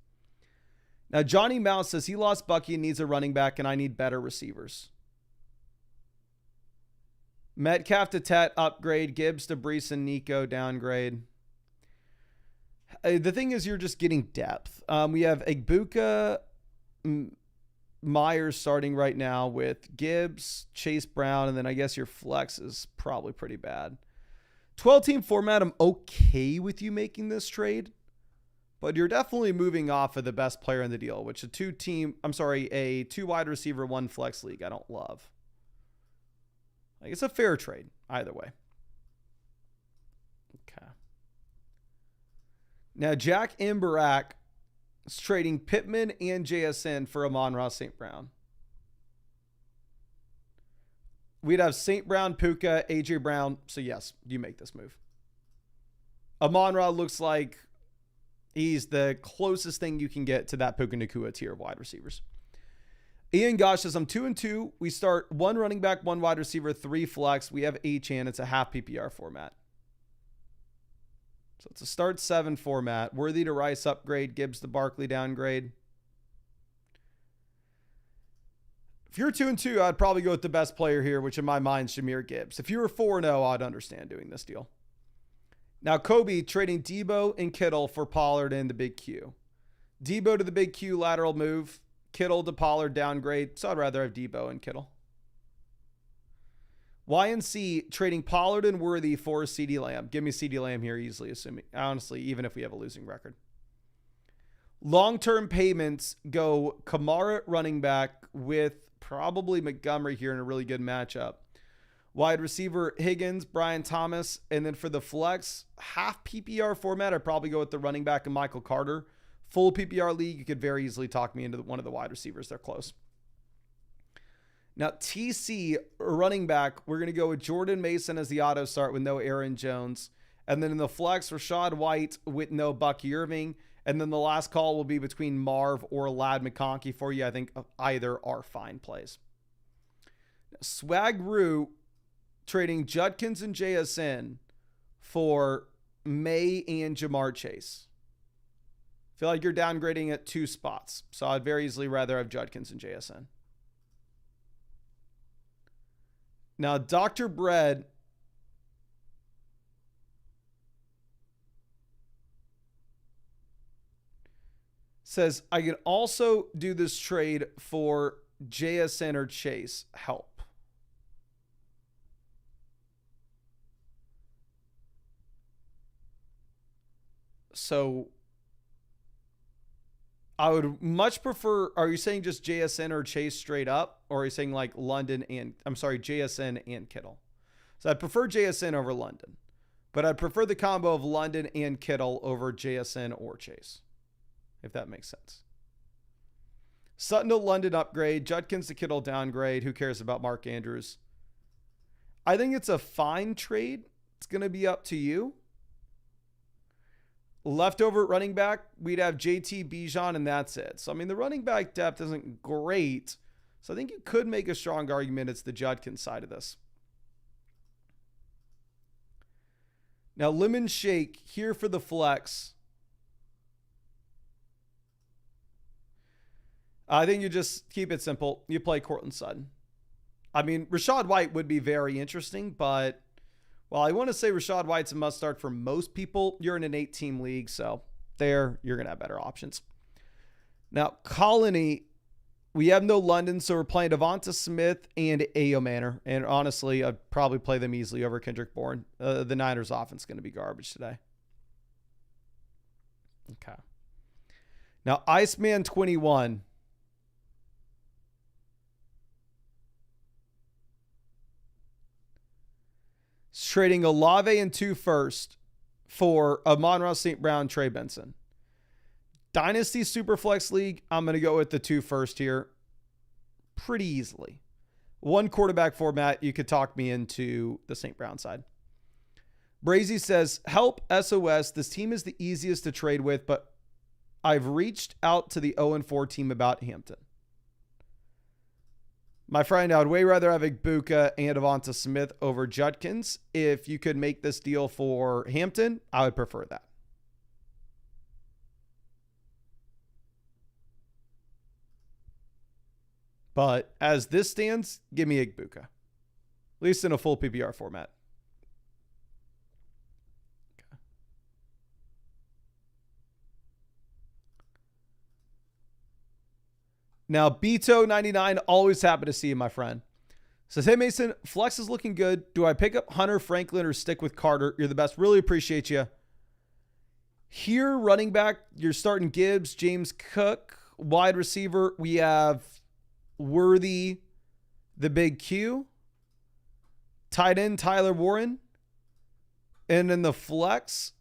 Now, Johnny Mouse says he lost Bucky and needs a running back, and I need better receivers. Metcalf to Tet, upgrade. Gibbs to Brees and Nico, downgrade. The thing is, you're just getting depth. We have Egbuka, Myers starting right now with Gibbs, Chase Brown, and then I guess your flex is probably pretty bad. 12-team format, I'm okay with you making this trade. But you're definitely moving off of the best player in the deal, which a 2 wide receiver, 1 flex league I don't love. Like, it's a fair trade either way. Okay. Now, Jack Imbarak is trading Pittman and JSN for Amon-Ra St. Brown. We'd have St. Brown, Puka, A.J. Brown. So, yes, you make this move. Amon-Ra looks like he's the closest thing you can get to that Puka Nacua tier of wide receivers. Ian Gosh says, I'm 2-2. We start 1 running back, 1 wide receiver, 3 flex. We have H-Chan. It's a half PPR format. So it's a start 7 format. Worthy to Rice upgrade. Gibbs to Barkley downgrade. If you're 2-2, I'd probably go with the best player here, which in my mind is Jahmyr Gibbs. If you were 4-0, I'd understand doing this deal. Now, Kobe trading Debo and Kittle for Pollard and the big Q. Debo to the big Q, lateral move. Kittle to Pollard, downgrade. So I'd rather have Debo and Kittle. YNC trading Pollard and Worthy for CeeDee Lamb. Give me CeeDee Lamb here easily, honestly, even if we have a losing record. Long-term payments go Kamara running back with probably Montgomery here in a really good matchup. Wide receiver, Higgins, Brian Thomas. And then for the flex, half PPR format, I'd probably go with the running back and Michael Carter. Full PPR league, you could very easily talk me into one of the wide receivers. They're close. Now, TC running back, we're going to go with Jordan Mason as the auto start with no Aaron Jones. And then in the flex, Rachaad White with no Bucky Irving. And then the last call will be between Marv or Ladd McConkey for you. I think either are fine plays. Swagru trading Judkins and JSN for May and Jamar Chase. Feel like you're downgrading at 2 spots. So I'd very easily rather have Judkins and JSN. Now, Dr. Bread says, I can also do this trade for JSN or Chase. Help. So I would much prefer, are you saying just JSN or Chase straight up? Or are you saying like JSN and Kittle? So I'd prefer JSN over London. But I'd prefer the combo of London and Kittle over JSN or Chase. If that makes sense. Sutton to London upgrade. Judkins to Kittle downgrade. Who cares about Mark Andrews? I think it's a fine trade. It's going to be up to you. Leftover at running back, we'd have JT Bijan, and that's it. So, I mean, the running back depth isn't great. So, I think you could make a strong argument it's the Judkins side of this. Now, Lemon Shake here for the flex. I think you just keep it simple. You play Cortland Sutton. I mean, Rachaad White would be very interesting, but while I want to say Rachaad White's a must start for most people, you're in an 8-team league, so there you're going to have better options. Now, Colony, we have no London, so we're playing Devonta Smith and Ayo Manor. And honestly, I'd probably play them easily over Kendrick Bourne. The Niners offense is going to be garbage today. Okay. Now, Iceman 21. Trading Olave and 2 first for Amon-Ra St. Brown, Trey Benson. Dynasty Superflex League, I'm going to go with the 2 first here pretty easily. 1 quarterback format, you could talk me into the St. Brown side. Brazy says, help SOS. This team is the easiest to trade with, but I've reached out to the 0-4 team about Hampton. My friend, I would way rather have Igbukah and Devonta Smith over Judkins. If you could make this deal for Hampton, I would prefer that. But as this stands, give me Igbukah. At least in a full PPR format. Okay. Now, Beto99, always happy to see you, my friend. Says, hey, Mason, flex is looking good. Do I pick up Hunter Franklin or stick with Carter? You're the best. Really appreciate you. Here, running back, you're starting Gibbs, James Cook. Wide receiver, we have Worthy, the big Q. Tight end, Tyler Warren. And in the flex,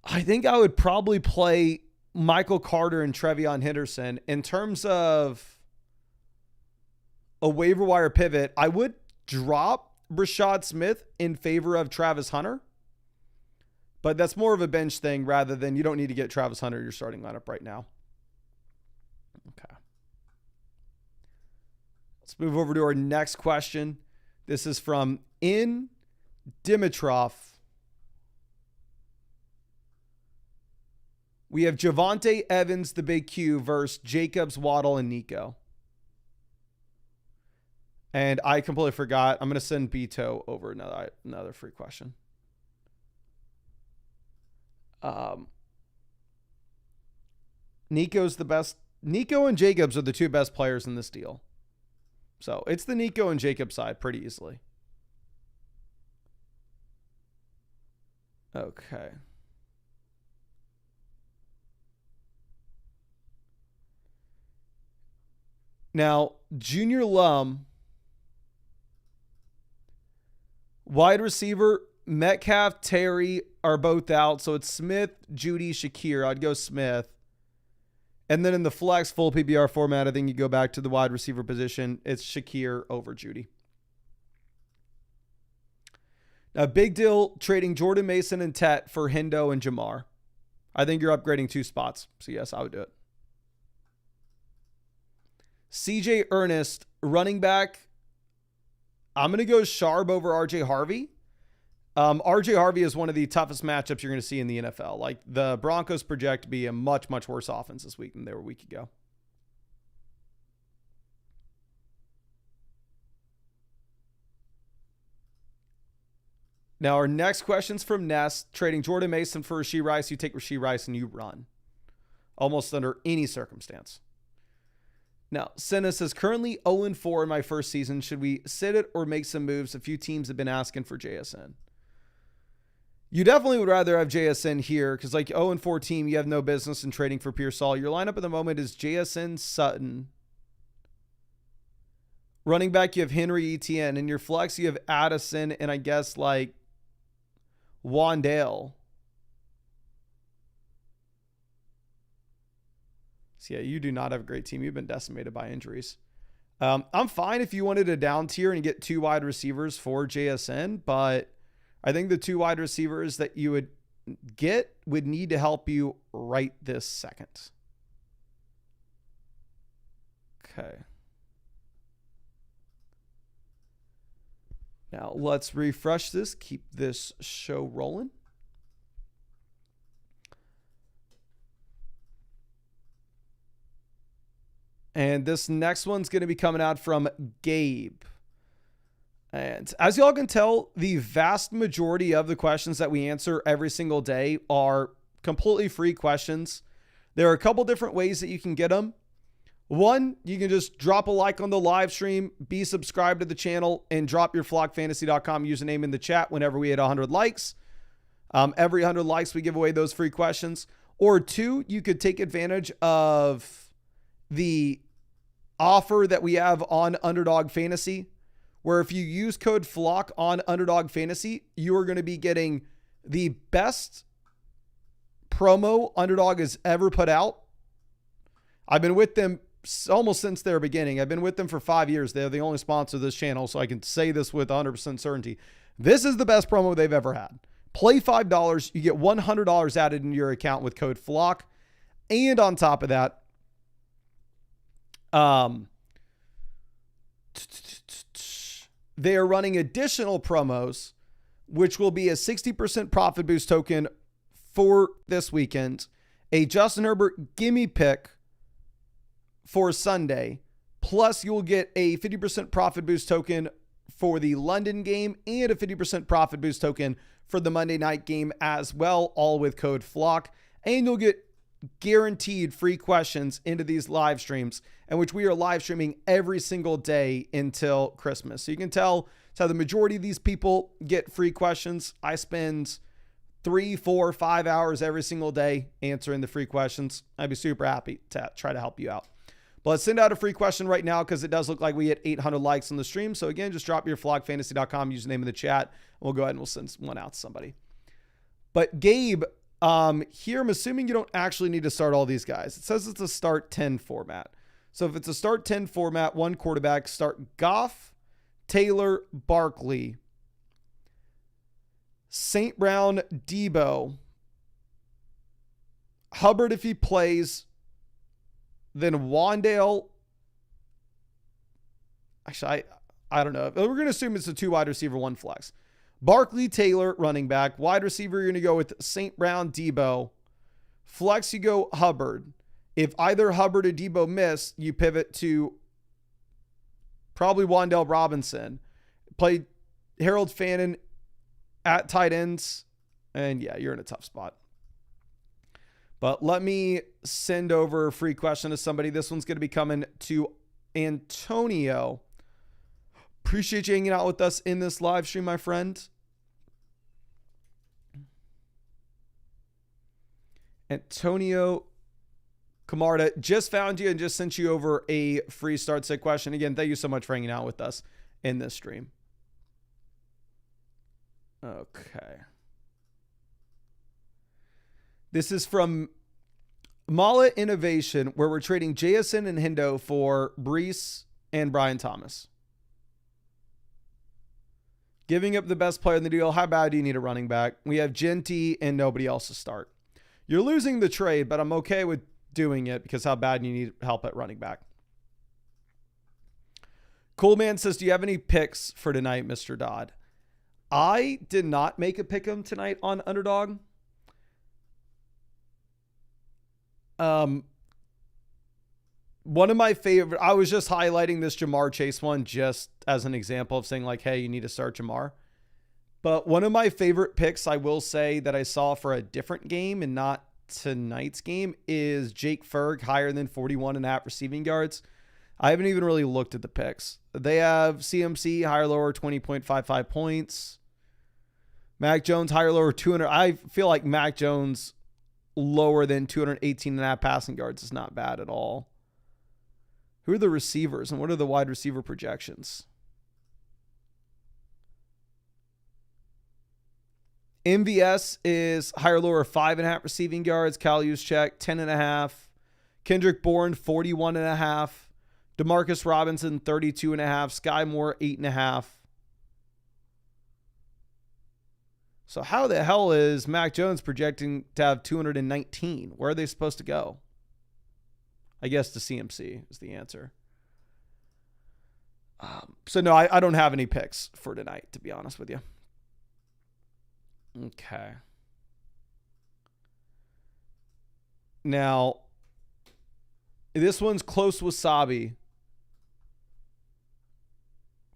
I think I would probably play Michael Carter and Trevion Henderson. In terms of a waiver wire pivot, I would drop Rashad Smith in favor of Travis Hunter. But that's more of a bench thing rather than you don't need to get Travis Hunter in your starting lineup right now. Okay. Let's move over to our next question. This is from In Dimitrov. We have Javonte Evans, the big Q, versus Jacobs, Waddle, and Nico. And I completely forgot. I'm going to send Beto over another free question. Nico's the best. Nico and Jacobs are the 2 best players in this deal. So it's the Nico and Jacob side pretty easily. Okay. Now, Junior Lum, wide receiver, Metcalf, Terry are both out. So it's Smith, Judy, Shakir. I'd go Smith. And then in the flex full PPR format, I think you go back to the wide receiver position. It's Shakir over Judy. Now, big deal trading Jordan Mason and Tet for Hendo and Jamar. I think you're upgrading 2 spots. So yes, I would do it. CJ Ernest, running back. I'm going to go Sharp over RJ Harvey. RJ Harvey is one of the toughest matchups you're going to see in the NFL. Like, the Broncos project to be a much, much worse offense this week than they were a week ago. Now, our next question's from Ness. Trading Jordan Mason for Rashee Rice. You take Rashee Rice and you run. Almost under any circumstance. Now, Senna says, currently 0-4 in my first season. Should we sit it or make some moves? A few teams have been asking for JSN. You definitely would rather have JSN here because, like, 0-4 team, you have no business in trading for Pearsall. Your lineup at the moment is JSN, Sutton. Running back, you have Henry, Etienne. In your flex, you have Addison and I guess, like, Wandale. So yeah, you do not have a great team. You've been decimated by injuries. I'm fine if you wanted a down tier and get 2 wide receivers for JSN, but I think the 2 wide receivers that you would get would need to help you right this second. Okay. Now let's refresh this, keep this show rolling. And this next one's going to be coming out from Gabe. And as y'all can tell, the vast majority of the questions that we answer every single day are completely free questions. There are a couple different ways that you can get them. One, you can just drop a like on the live stream, be subscribed to the channel, and drop your flockfantasy.com username in the chat whenever we hit 100 likes. Every 100 likes, we give away those free questions. Or 2, you could take advantage of the offer that we have on Underdog Fantasy, where if you use code FLOCK on Underdog Fantasy, you are going to be getting the best promo Underdog has ever put out. I've been with them almost since their beginning. I've been with them for 5 years. They're the only sponsor of this channel, so I can say this with 100% certainty. This is the best promo they've ever had. Play $5, you get $100 added into your account with code FLOCK. And on top of that, they are running additional promos, which will be a 60% profit boost token for this weekend, a Justin Herbert gimme pick for Sunday, plus you'll get a 50% profit boost token for the London game and a 50% profit boost token for the Monday night game as well, all with code FLOCK. And you'll get guaranteed free questions into these live streams, in which we are live streaming every single day until Christmas. So you can tell how the majority of these people get free questions. I spend 3, 4, 5 hours every single day answering the free questions. I'd be super happy to try to help you out. But let's send out a free question right now, because it does look like we hit 800 likes on the stream. So again, just drop your flockfantasy.com username in the chat, and we'll go ahead and we'll send one out to somebody. But Gabe, here, I'm assuming you don't actually need to start all these guys. It says it's a start 10 format. So if it's a start 10 format, 1 quarterback, start Goff, Taylor, Barkley, St. Brown, Debo, Hubbard if he plays, then Wandale. Actually, I don't know. We're going to assume it's a 2 wide receiver, 1 flex. Barkley, Taylor, running back. Wide receiver, you're going to go with St. Brown, Debo. Flex, you go Hubbard. If either Hubbard or Debo miss, you pivot to probably Wandale Robinson. Play Harold Fannin at tight ends. And yeah, you're in a tough spot. But let me send over a free question to somebody. This one's going to be coming to Antonio. Appreciate you hanging out with us in this live stream, my friend. Antonio Camarda just found you and just sent you over a free start set question. Again, thank you so much for hanging out with us in this stream. Okay. This is from Mala Innovation, where we're trading JSN and Hendo for Brees and Brian Thomas. Giving up the best player in the deal. How bad do you need a running back? We have Genty and nobody else to start. You're losing the trade, but I'm okay with doing it because how bad you need help at running back. Cool Man says, do you have any picks for tonight, Mr. Dodd? I did not make a pick 'em tonight on Underdog. One of my favorite, I was just highlighting this Jamar Chase one just as an example of saying like, hey, you need to start Jamar. But one of my favorite picks, I will say, that I saw for a different game and not tonight's game is Jake Ferg, higher than 41.5 receiving yards. I haven't even really looked at the picks. They have CMC, higher, lower, 20.55 points. Mac Jones, higher, lower, 200. I feel like Mac Jones lower than 218.5 passing yards is not bad at all. Who are the receivers and what are the wide receiver projections? MVS is higher, lower, 5.5 receiving yards. Cal Juszczyk, 10.5. Kendrick Bourne, 41.5. Demarcus Robinson, 32.5. Sky Moore, 8.5. So how the hell is Mac Jones projecting to have 219? Where are they supposed to go? I guess to CMC is the answer. So no, I don't have any picks for tonight, to be honest with you. Okay. Now, this one's close wasabi.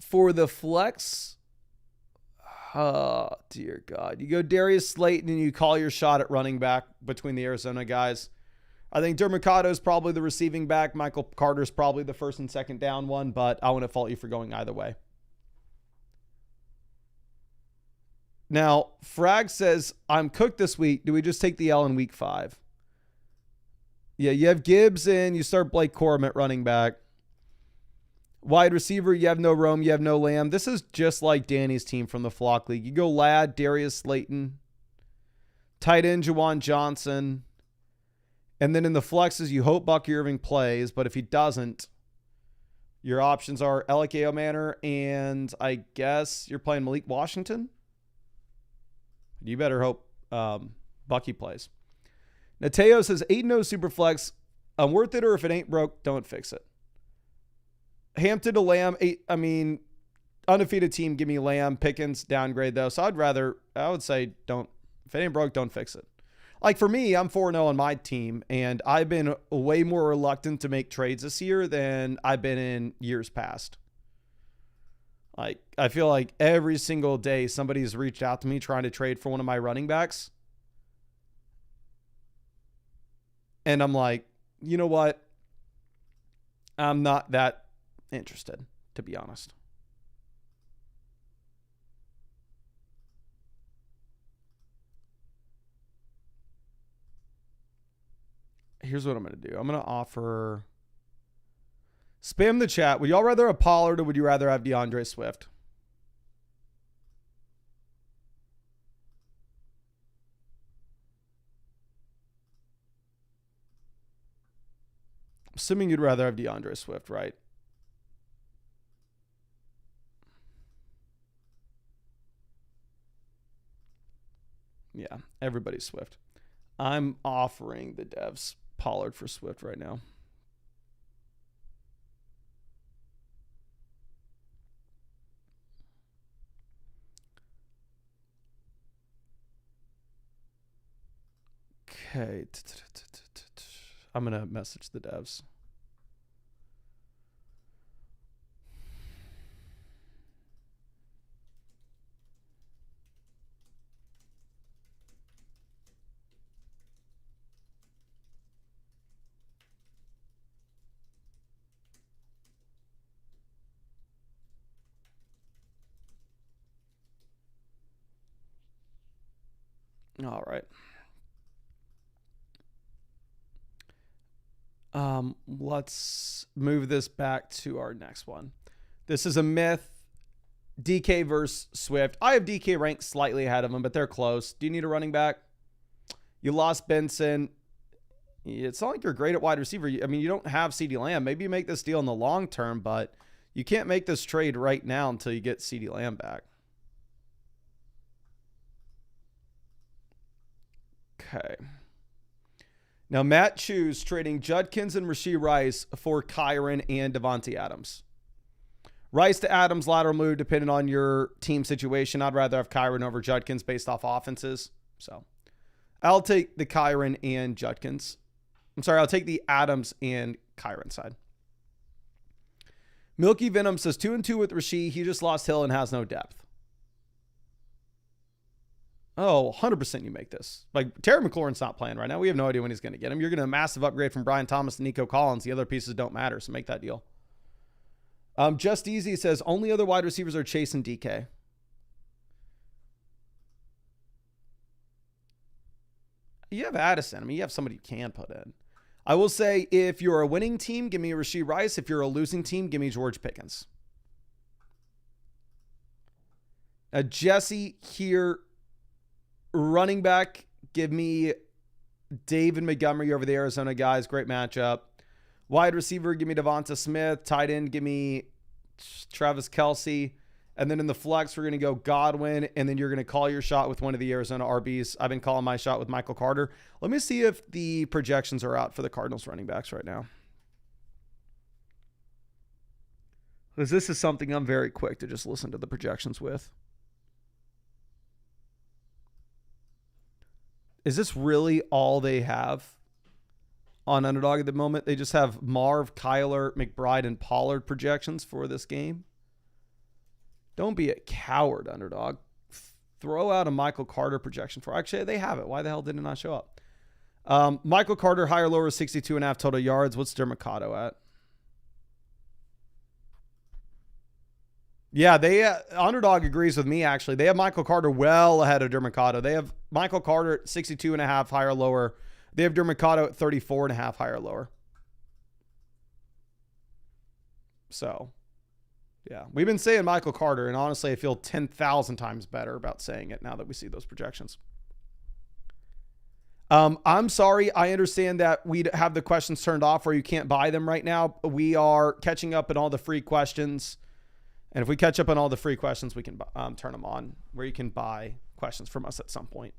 For the flex, oh, dear God. You go Darius Slayton and you call your shot at running back between the Arizona guys. I think Dermacado is probably the receiving back. Michael Carter's probably the first and second down one, but I wouldn't fault you for going either way. Now, Frag says, I'm cooked this week. Do we just take the L in week 5? Yeah, you have Gibbs and you start Blake Corum at running back. Wide receiver, you have no Rome, you have no Lamb. This is just like Danny's team from the Flock League. You go Ladd, Darius Slayton. Tight end, Juwan Johnson. And then in the flexes, you hope Bucky Irving plays, but if he doesn't, your options are Alec Manor, and I guess you're playing Malik Washington. You better hope Bucky plays. Nateo says 8-0 Superflex. I'm worth it, or if it ain't broke, don't fix it. Hampton to Lamb. Undefeated team, give me Lamb. Pickens, downgrade though. So I would say don't. If it ain't broke, don't fix it. Like for me, I'm 4-0 on my team, and I've been way more reluctant to make trades this year than I've been in years past. Like, I feel like every single day somebody's reached out to me trying to trade for one of my running backs. And I'm like, you know what? I'm not that interested, to be honest. Here's what I'm going to do. I'm going to offer... Spam the chat. Would y'all rather have Pollard or would you rather have DeAndre Swift? Assuming you'd rather have DeAndre Swift, right? Yeah, everybody's Swift. I'm offering the devs Pollard for Swift right now. Okay. I'm going to message the devs. All right. Let's move this back to our next one. This is a myth. DK versus Swift. I have DK ranked slightly ahead of him, but they're close. Do you need a running back? You lost Benson. It's not like you're great at wide receiver. I mean, you don't have CeeDee Lamb. Maybe you make this deal in the long term, but you can't make this trade right now until you get CeeDee Lamb back. Okay. Now, Matt Choose trading Judkins and Rashee Rice for Kyron and Devontae Adams. Rice to Adams, lateral move, depending on your team situation. I'd rather have Kyron over Judkins based off offenses. So I'll take the Kyron and Judkins. I'll take the Adams and Kyron side. Milky Venom says 2-2 with Rashee. He just lost Hill and has no depth. Oh, 100% you make this. Like, Terry McLaurin's not playing right now. We have no idea when he's going to get him. You're going to a massive upgrade from Brian Thomas to Nico Collins. The other pieces don't matter, so make that deal. Just Easy says, only other wide receivers are Chase and DK. You have Addison. I mean, you have somebody you can put in. I will say, if you're a winning team, give me Rashee Rice. If you're a losing team, give me George Pickens. Jesse here, running back, give me David Montgomery over the Arizona guys. Great matchup. Wide receiver, give me Devonta Smith. Tight end, give me Travis Kelce. And then in the flex, we're going to go Godwin. And then you're going to call your shot with one of the Arizona RBs. I've been calling my shot with Michael Carter. Let me see if the projections are out for the Cardinals running backs right now. Because this is something I'm very quick to just listen to the projections with. Is this really all they have on Underdog at the moment? They just have Marv, Kyler, McBride, and Pollard projections for this game. Don't be a coward, Underdog. Throw out a Michael Carter projection for. Actually, they have it. Why the hell did it not show up? Michael Carter, higher, lower, 62.5 total yards. What's Dermicado at? Yeah, Underdog agrees with me, actually. They have Michael Carter well ahead of Dermicado. They have Michael Carter at 62.5, higher, lower. They have Dermicado at 34.5, higher, lower. So, yeah. We've been saying Michael Carter, and honestly, I feel 10,000 times better about saying it now that we see those projections. I'm sorry. I understand that we have the questions turned off where you can't buy them right now. We are catching up on all the free questions. And if we catch up on all the free questions, we can turn them on where you can buy questions from us at some point.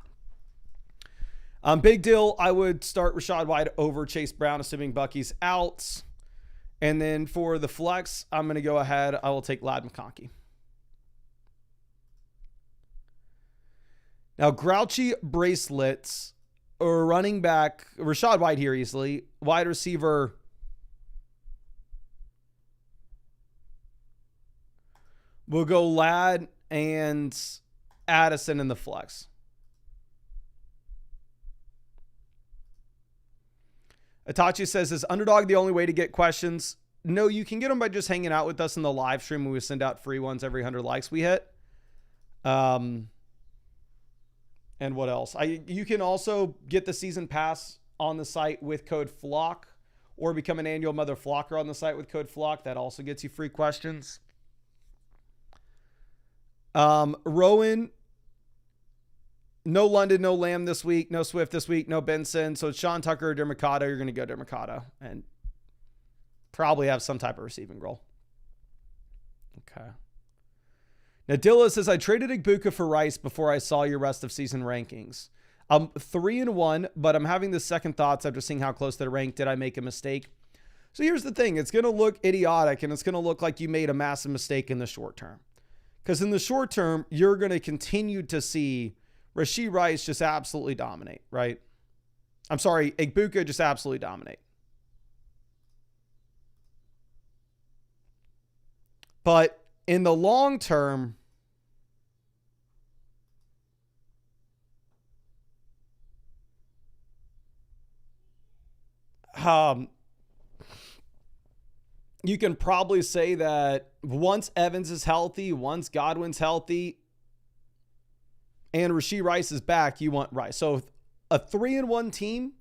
Big deal. I would start Rachaad White over Chase Brown, assuming Bucky's out. And then for the flex, I'm going to go ahead. I will take Ladd McConkey. Now, Grouchy Bracelets or running back, Rachaad White here easily. Wide receiver, we'll go Ladd and Addison in the flex. Itachi says, is Underdog the only way to get questions? No, you can get them by just hanging out with us in the live stream when we send out free ones every 100 likes we hit. And what else? You can also get the season pass on the site with code FLOCK or become an annual Mother Flocker on the site with code FLOCK. That also gets you free questions. Rowan, no London, no Lamb this week, no Swift this week, no Benson. So it's Sean Tucker or Dermicado. You're going to go Dermicado and probably have some type of receiving role. Okay. Now, Dilla says, I traded Igbuka for Rice before I saw your rest of season rankings. I'm 3-1, but I'm having the second thoughts after seeing how close they're ranked. Did I make a mistake? So here's the thing. It's going to look idiotic, and it's going to look like you made a massive mistake in the short term. Because in the short term, you're going to continue to see Rashee Rice just absolutely dominate, right? I'm sorry, Igbuka just absolutely dominate. But in the long term, you can probably say that once Evans is healthy, once Godwin's healthy, and Rashee Rice is back, you want Rice. So a 3-1 team,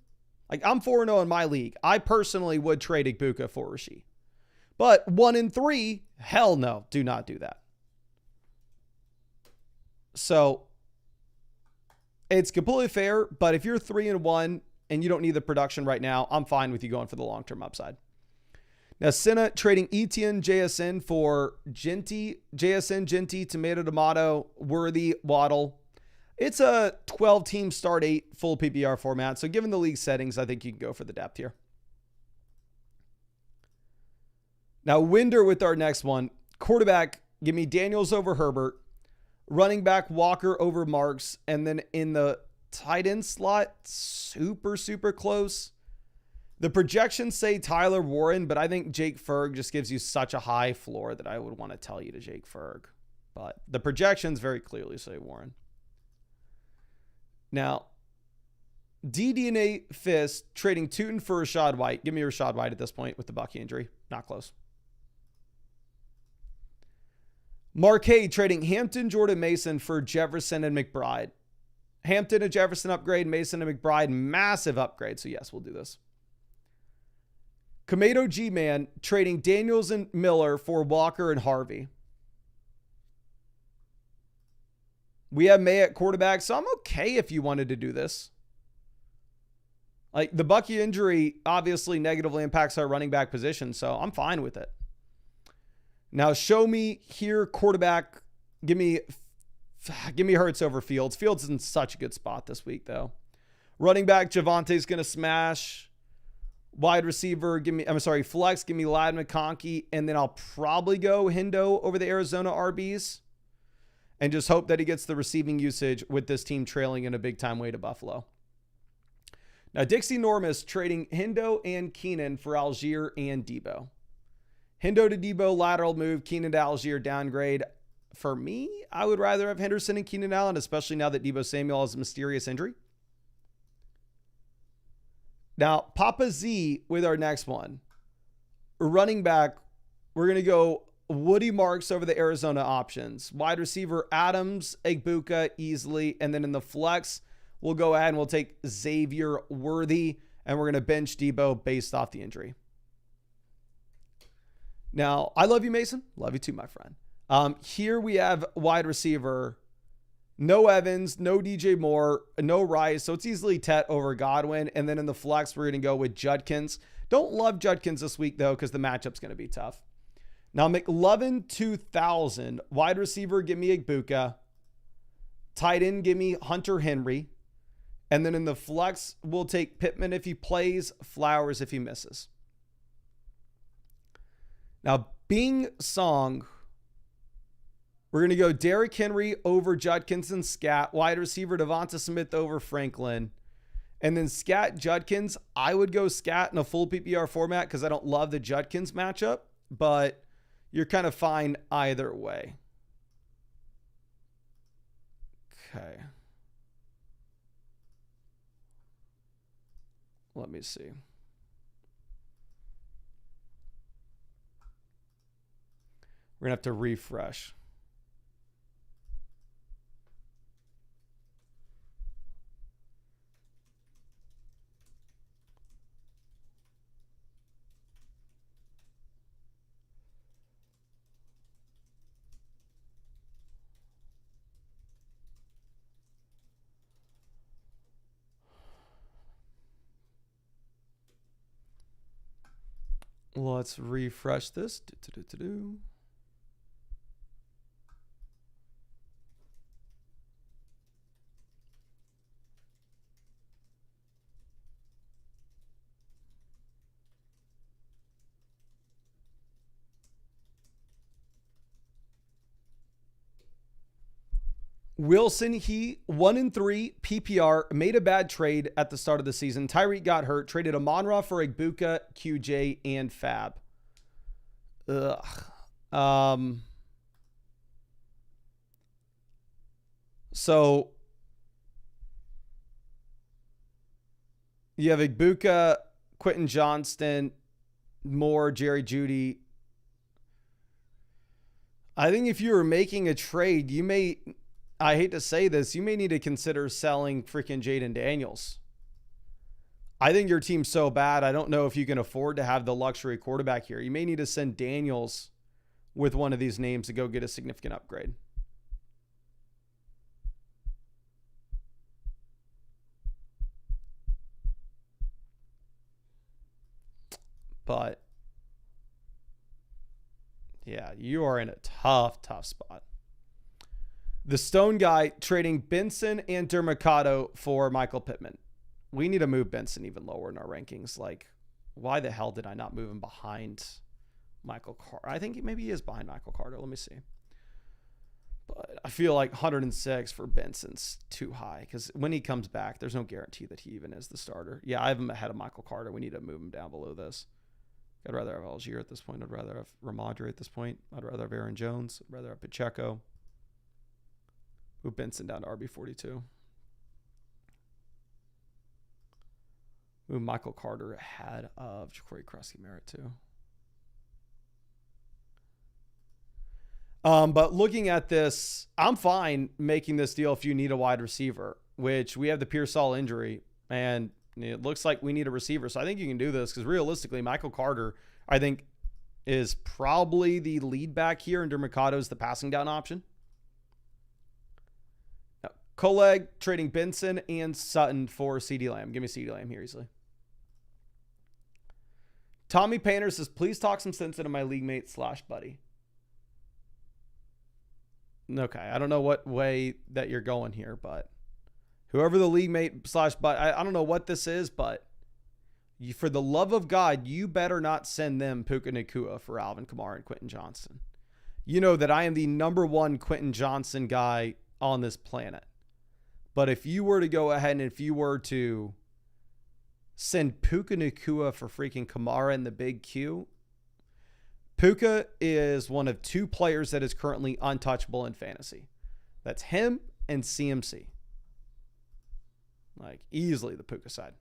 like I'm 4-0 in my league. I personally would trade Igbuka for Rashee. But 1-3, hell no, do not do that. So it's completely fair, but if you're 3-1 and you don't need the production right now, I'm fine with you going for the long-term upside. Now, Senna trading Etienne, JSN for Genty, JSN, Genty, Tomato, Worthy, Waddle. It's a 12-team start 8 full PPR format. So given the league settings, I think you can go for the depth here. Now, Winder with our next one. Quarterback, give me Daniels over Herbert. Running back, Walker over Marks. And then in the tight end slot, super, super close. The projections say Tyler Warren, but I think Jake Ferg just gives you such a high floor that I would want to tell you to Jake Ferg. But the projections very clearly say Warren. Now, DDNA Fist trading Tootin for Rachaad White. Give me Rachaad White at this point with the Bucky injury. Not close. Marquet trading Hampton, Jordan Mason for Jefferson and McBride. Hampton and Jefferson upgrade, Mason and McBride, massive upgrade. So yes, we'll do this. Komedo G-Man trading Daniels and Miller for Walker and Harvey. We have May at quarterback, so I'm okay if you wanted to do this. Like the Bucky injury obviously negatively impacts our running back position, so I'm fine with it. Now show me here quarterback. Give me Hurts over Fields. Fields is in such a good spot this week though. Running back Javante's gonna smash. Wide receiver, flex, give me Ladd McConkey, and then I'll probably go Hendo over the Arizona RBs and just hope that he gets the receiving usage with this team trailing in a big time way to Buffalo. Now, Dixie Normus trading Hendo and Keenan for Algier and Debo. Hendo to Debo, lateral move. Keenan to Algier, downgrade. For me, I would rather have Henderson and Keenan Allen, especially now that Debo Samuel has a mysterious injury. Now, Papa Z with our next one. Running back, we're going to go Woody Marks over the Arizona options. Wide receiver, Adams, Egbuka easily. And then in the flex, we'll go ahead and we'll take Xavier Worthy, and we're going to bench Debo based off the injury. Now, I love you, Mason. Love you too, my friend. Here we have wide receiver. No Evans, no DJ Moore, no Rice. So it's easily Tet over Godwin. And then in the flex, we're going to go with Judkins. Don't love Judkins this week, though, because the matchup's going to be tough. Now, McLovin 2000. Wide receiver, give me Egbuka. Tight end, give me Hunter Henry. And then in the flex, we'll take Pittman if he plays, Flowers if he misses. Now, Bing Song. We're going to go Derrick Henry over Judkins and Scat. Wide receiver Devonta Smith over Franklin. And then Scat Judkins. I would go Scat in a full PPR format because I don't love the Judkins matchup. But you're kind of fine either way. Okay. Let me see. We're going to have to refresh. Let's refresh this. Wilson, he 1-3 PPR, made a bad trade at the start of the season. Tyreek got hurt, traded Amon-Ra for Egbuka, QJ, and Fab. So you have Egbuka, Quentin Johnston, Moore, Jerry Jeudy. I think if you were making a trade, you may, I hate to say this, you may need to consider selling freaking Jaden Daniels. I think your team's so bad, I don't know if you can afford to have the luxury quarterback here. You may need to send Daniels with one of these names to go get a significant upgrade. But yeah, you are in a tough spot. The Stone guy trading Benson and Dermacado for Michael Pittman. We need to move Benson even lower in our rankings. Like, why the hell did I not move him behind Michael Carter? I think maybe he is behind Michael Carter. Let me see. But I feel like 106 for Benson's too high because when he comes back, there's no guarantee that he even is the starter. Yeah, I have him ahead of Michael Carter. We need to move him down below this. I'd rather have Algier at this point. I'd rather have Ramondre at this point. I'd rather have Aaron Jones. I'd rather have Pacheco. Move Benson down to RB42. Move Michael Carter ahead of Ja'Cory Krusky-Merritt too. But looking at this, I'm fine making this deal if you need a wide receiver, which we have the Pearsall injury, and it looks like we need a receiver. So I think you can do this because realistically, Michael Carter, I think, is probably the lead back here, and Dermacado is the passing down option. Now, Coleg trading Benson and Sutton for CeeDee Lamb. Give me CeeDee Lamb here easily. Tommy Painter says, please talk some sense into my league mate / buddy. Okay, I don't know what way that you're going here, but whoever the league mate / buddy, I don't know what this is, but for the love of God, you better not send them Puka Nacua for Alvin Kamara and Quentin Johnston. You know that I am the #1 Quentin Johnston guy on this planet. But if you were to go ahead and if you were to send Puka Nacua for freaking Kamara in the big Q, Puka is one of 2 players that is currently untouchable in fantasy. That's him and CMC. Like, easily the Puka side.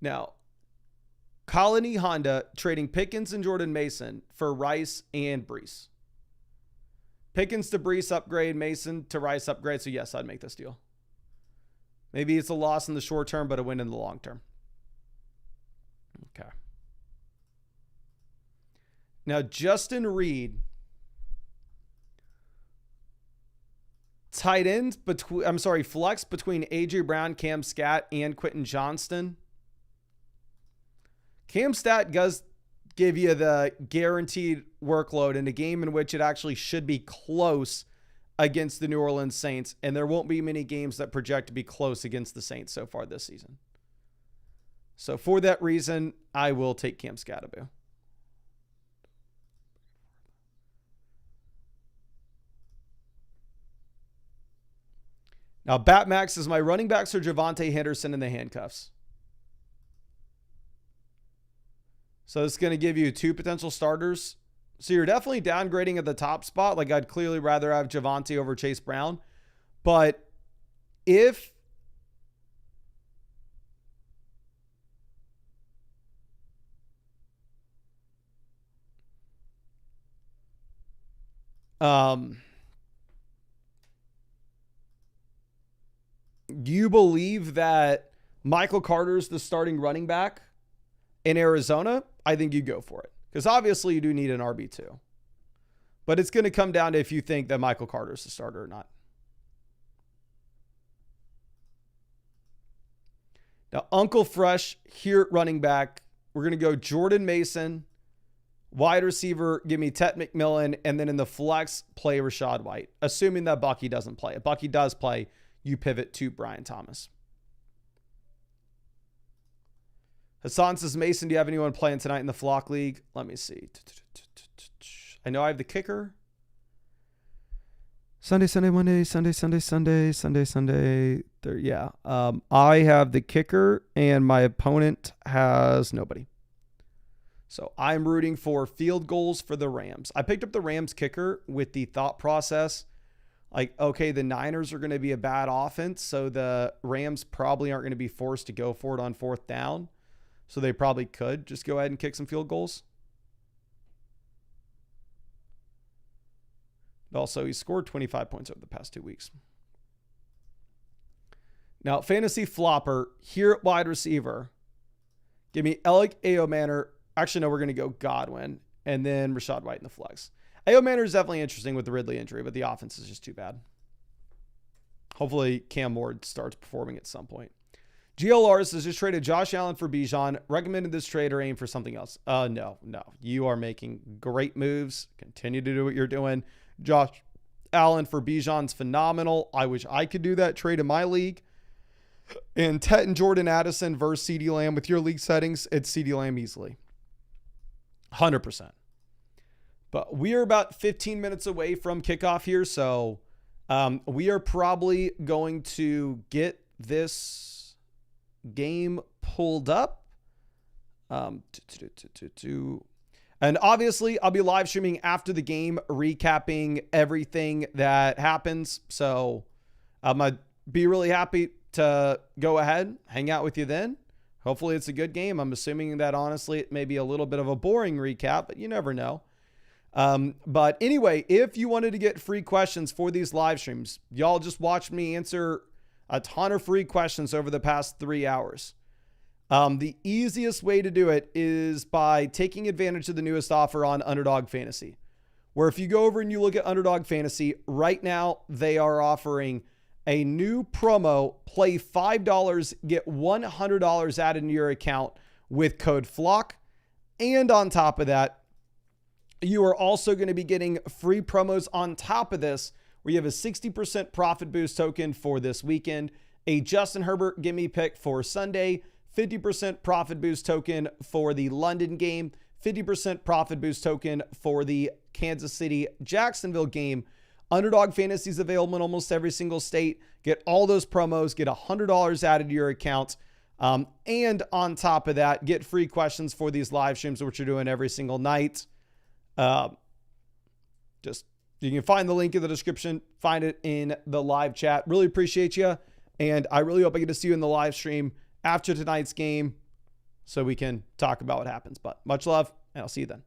Now, Colony Honda trading Pickens and Jordan Mason for Rice and Brees. Pickens to Brees upgrade, Mason to Rice upgrade. So yes, I'd make this deal. Maybe it's a loss in the short term, but a win in the long term. Okay. Now, Justin Reed, tight ends flex between A.J. Brown, Cam Scat, and Quentin Johnston. Cam Stat does give you the guaranteed workload in a game in which it actually should be close against the New Orleans Saints, and there won't be many games that project to be close against the Saints so far this season. So for that reason, I will take Cam Skattebo. Now, Batmax says my running backs are Javonte Henderson in the handcuffs. So it's going to give you 2 potential starters. So you're definitely downgrading at the top spot. Like, I'd clearly rather have Javonte over Chase Brown. But if you believe that Michael Carter's the starting running back in Arizona, I think you go for it. Because obviously you do need an RB2. But it's going to come down to if you think that Michael Carter's the starter or not. Now, Uncle Fresh here at running back. We're going to go Jordan Mason. Wide receiver, give me Tet McMillan. And then in the flex, play Rachaad White. Assuming that Bucky doesn't play. If Bucky does play, you pivot to Brian Thomas. Hassan says, Mason, do you have anyone playing tonight in the Flock League? Let me see. I know I have the kicker. Sunday, Monday, Sunday. There, yeah. I have the kicker, and my opponent has nobody. So I'm rooting for field goals for the Rams. I picked up the Rams kicker with the thought process, like, okay, the Niners are going to be a bad offense, so the Rams probably aren't going to be forced to go for it on 4th down. So they probably could just go ahead and kick some field goals. But also, he scored 25 points over the past 2 weeks. Now, fantasy flopper here at wide receiver. Give me Alec Ayomanor. Actually, no, we're going to go Godwin. And then Rachaad White in the flex. Ayomanor is definitely interesting with the Ridley injury, but the offense is just too bad. Hopefully, Cam Ward starts performing at some point. GLRs has just traded Josh Allen for Bijan. Recommended this trade or aim for something else. No. You are making great moves. Continue to do what you're doing. Josh Allen for Bijan's phenomenal. I wish I could do that trade in my league. And Tet and Jordan Addison versus CeeDee Lamb with your league settings, it's CeeDee Lamb easily. 100%. But we are about 15 minutes away from kickoff here. So we are probably going to get this game pulled up. And obviously I'll be live streaming after the game, recapping everything that happens. So I'd be really happy to go ahead, hang out with you then. Hopefully it's a good game. I'm assuming that honestly it may be a little bit of a boring recap, but you never know. But anyway, if you wanted to get free questions for these live streams, y'all just watch me answer a ton of free questions over the past 3 hours. The easiest way to do it is by taking advantage of the newest offer on Underdog Fantasy, where if you go over and you look at Underdog Fantasy right now, they are offering a new promo, play $5, get $100 added into your account with code FLOCK. And on top of that, you are also going to be getting free promos on top of this, where you have a 60% profit boost token for this weekend, a Justin Herbert gimme pick for Sunday, 50% profit boost token for the London game, 50% profit boost token for the Kansas City Jacksonville game. Underdog Fantasy is available in almost every single state. Get all those promos, get $100 added to your account. And on top of that, get free questions for these live streams, which we're doing every single night. You can find the link in the description, find it in the live chat. Really appreciate you. And I really hope I get to see you in the live stream after tonight's game so we can talk about what happens. But much love, and I'll see you then.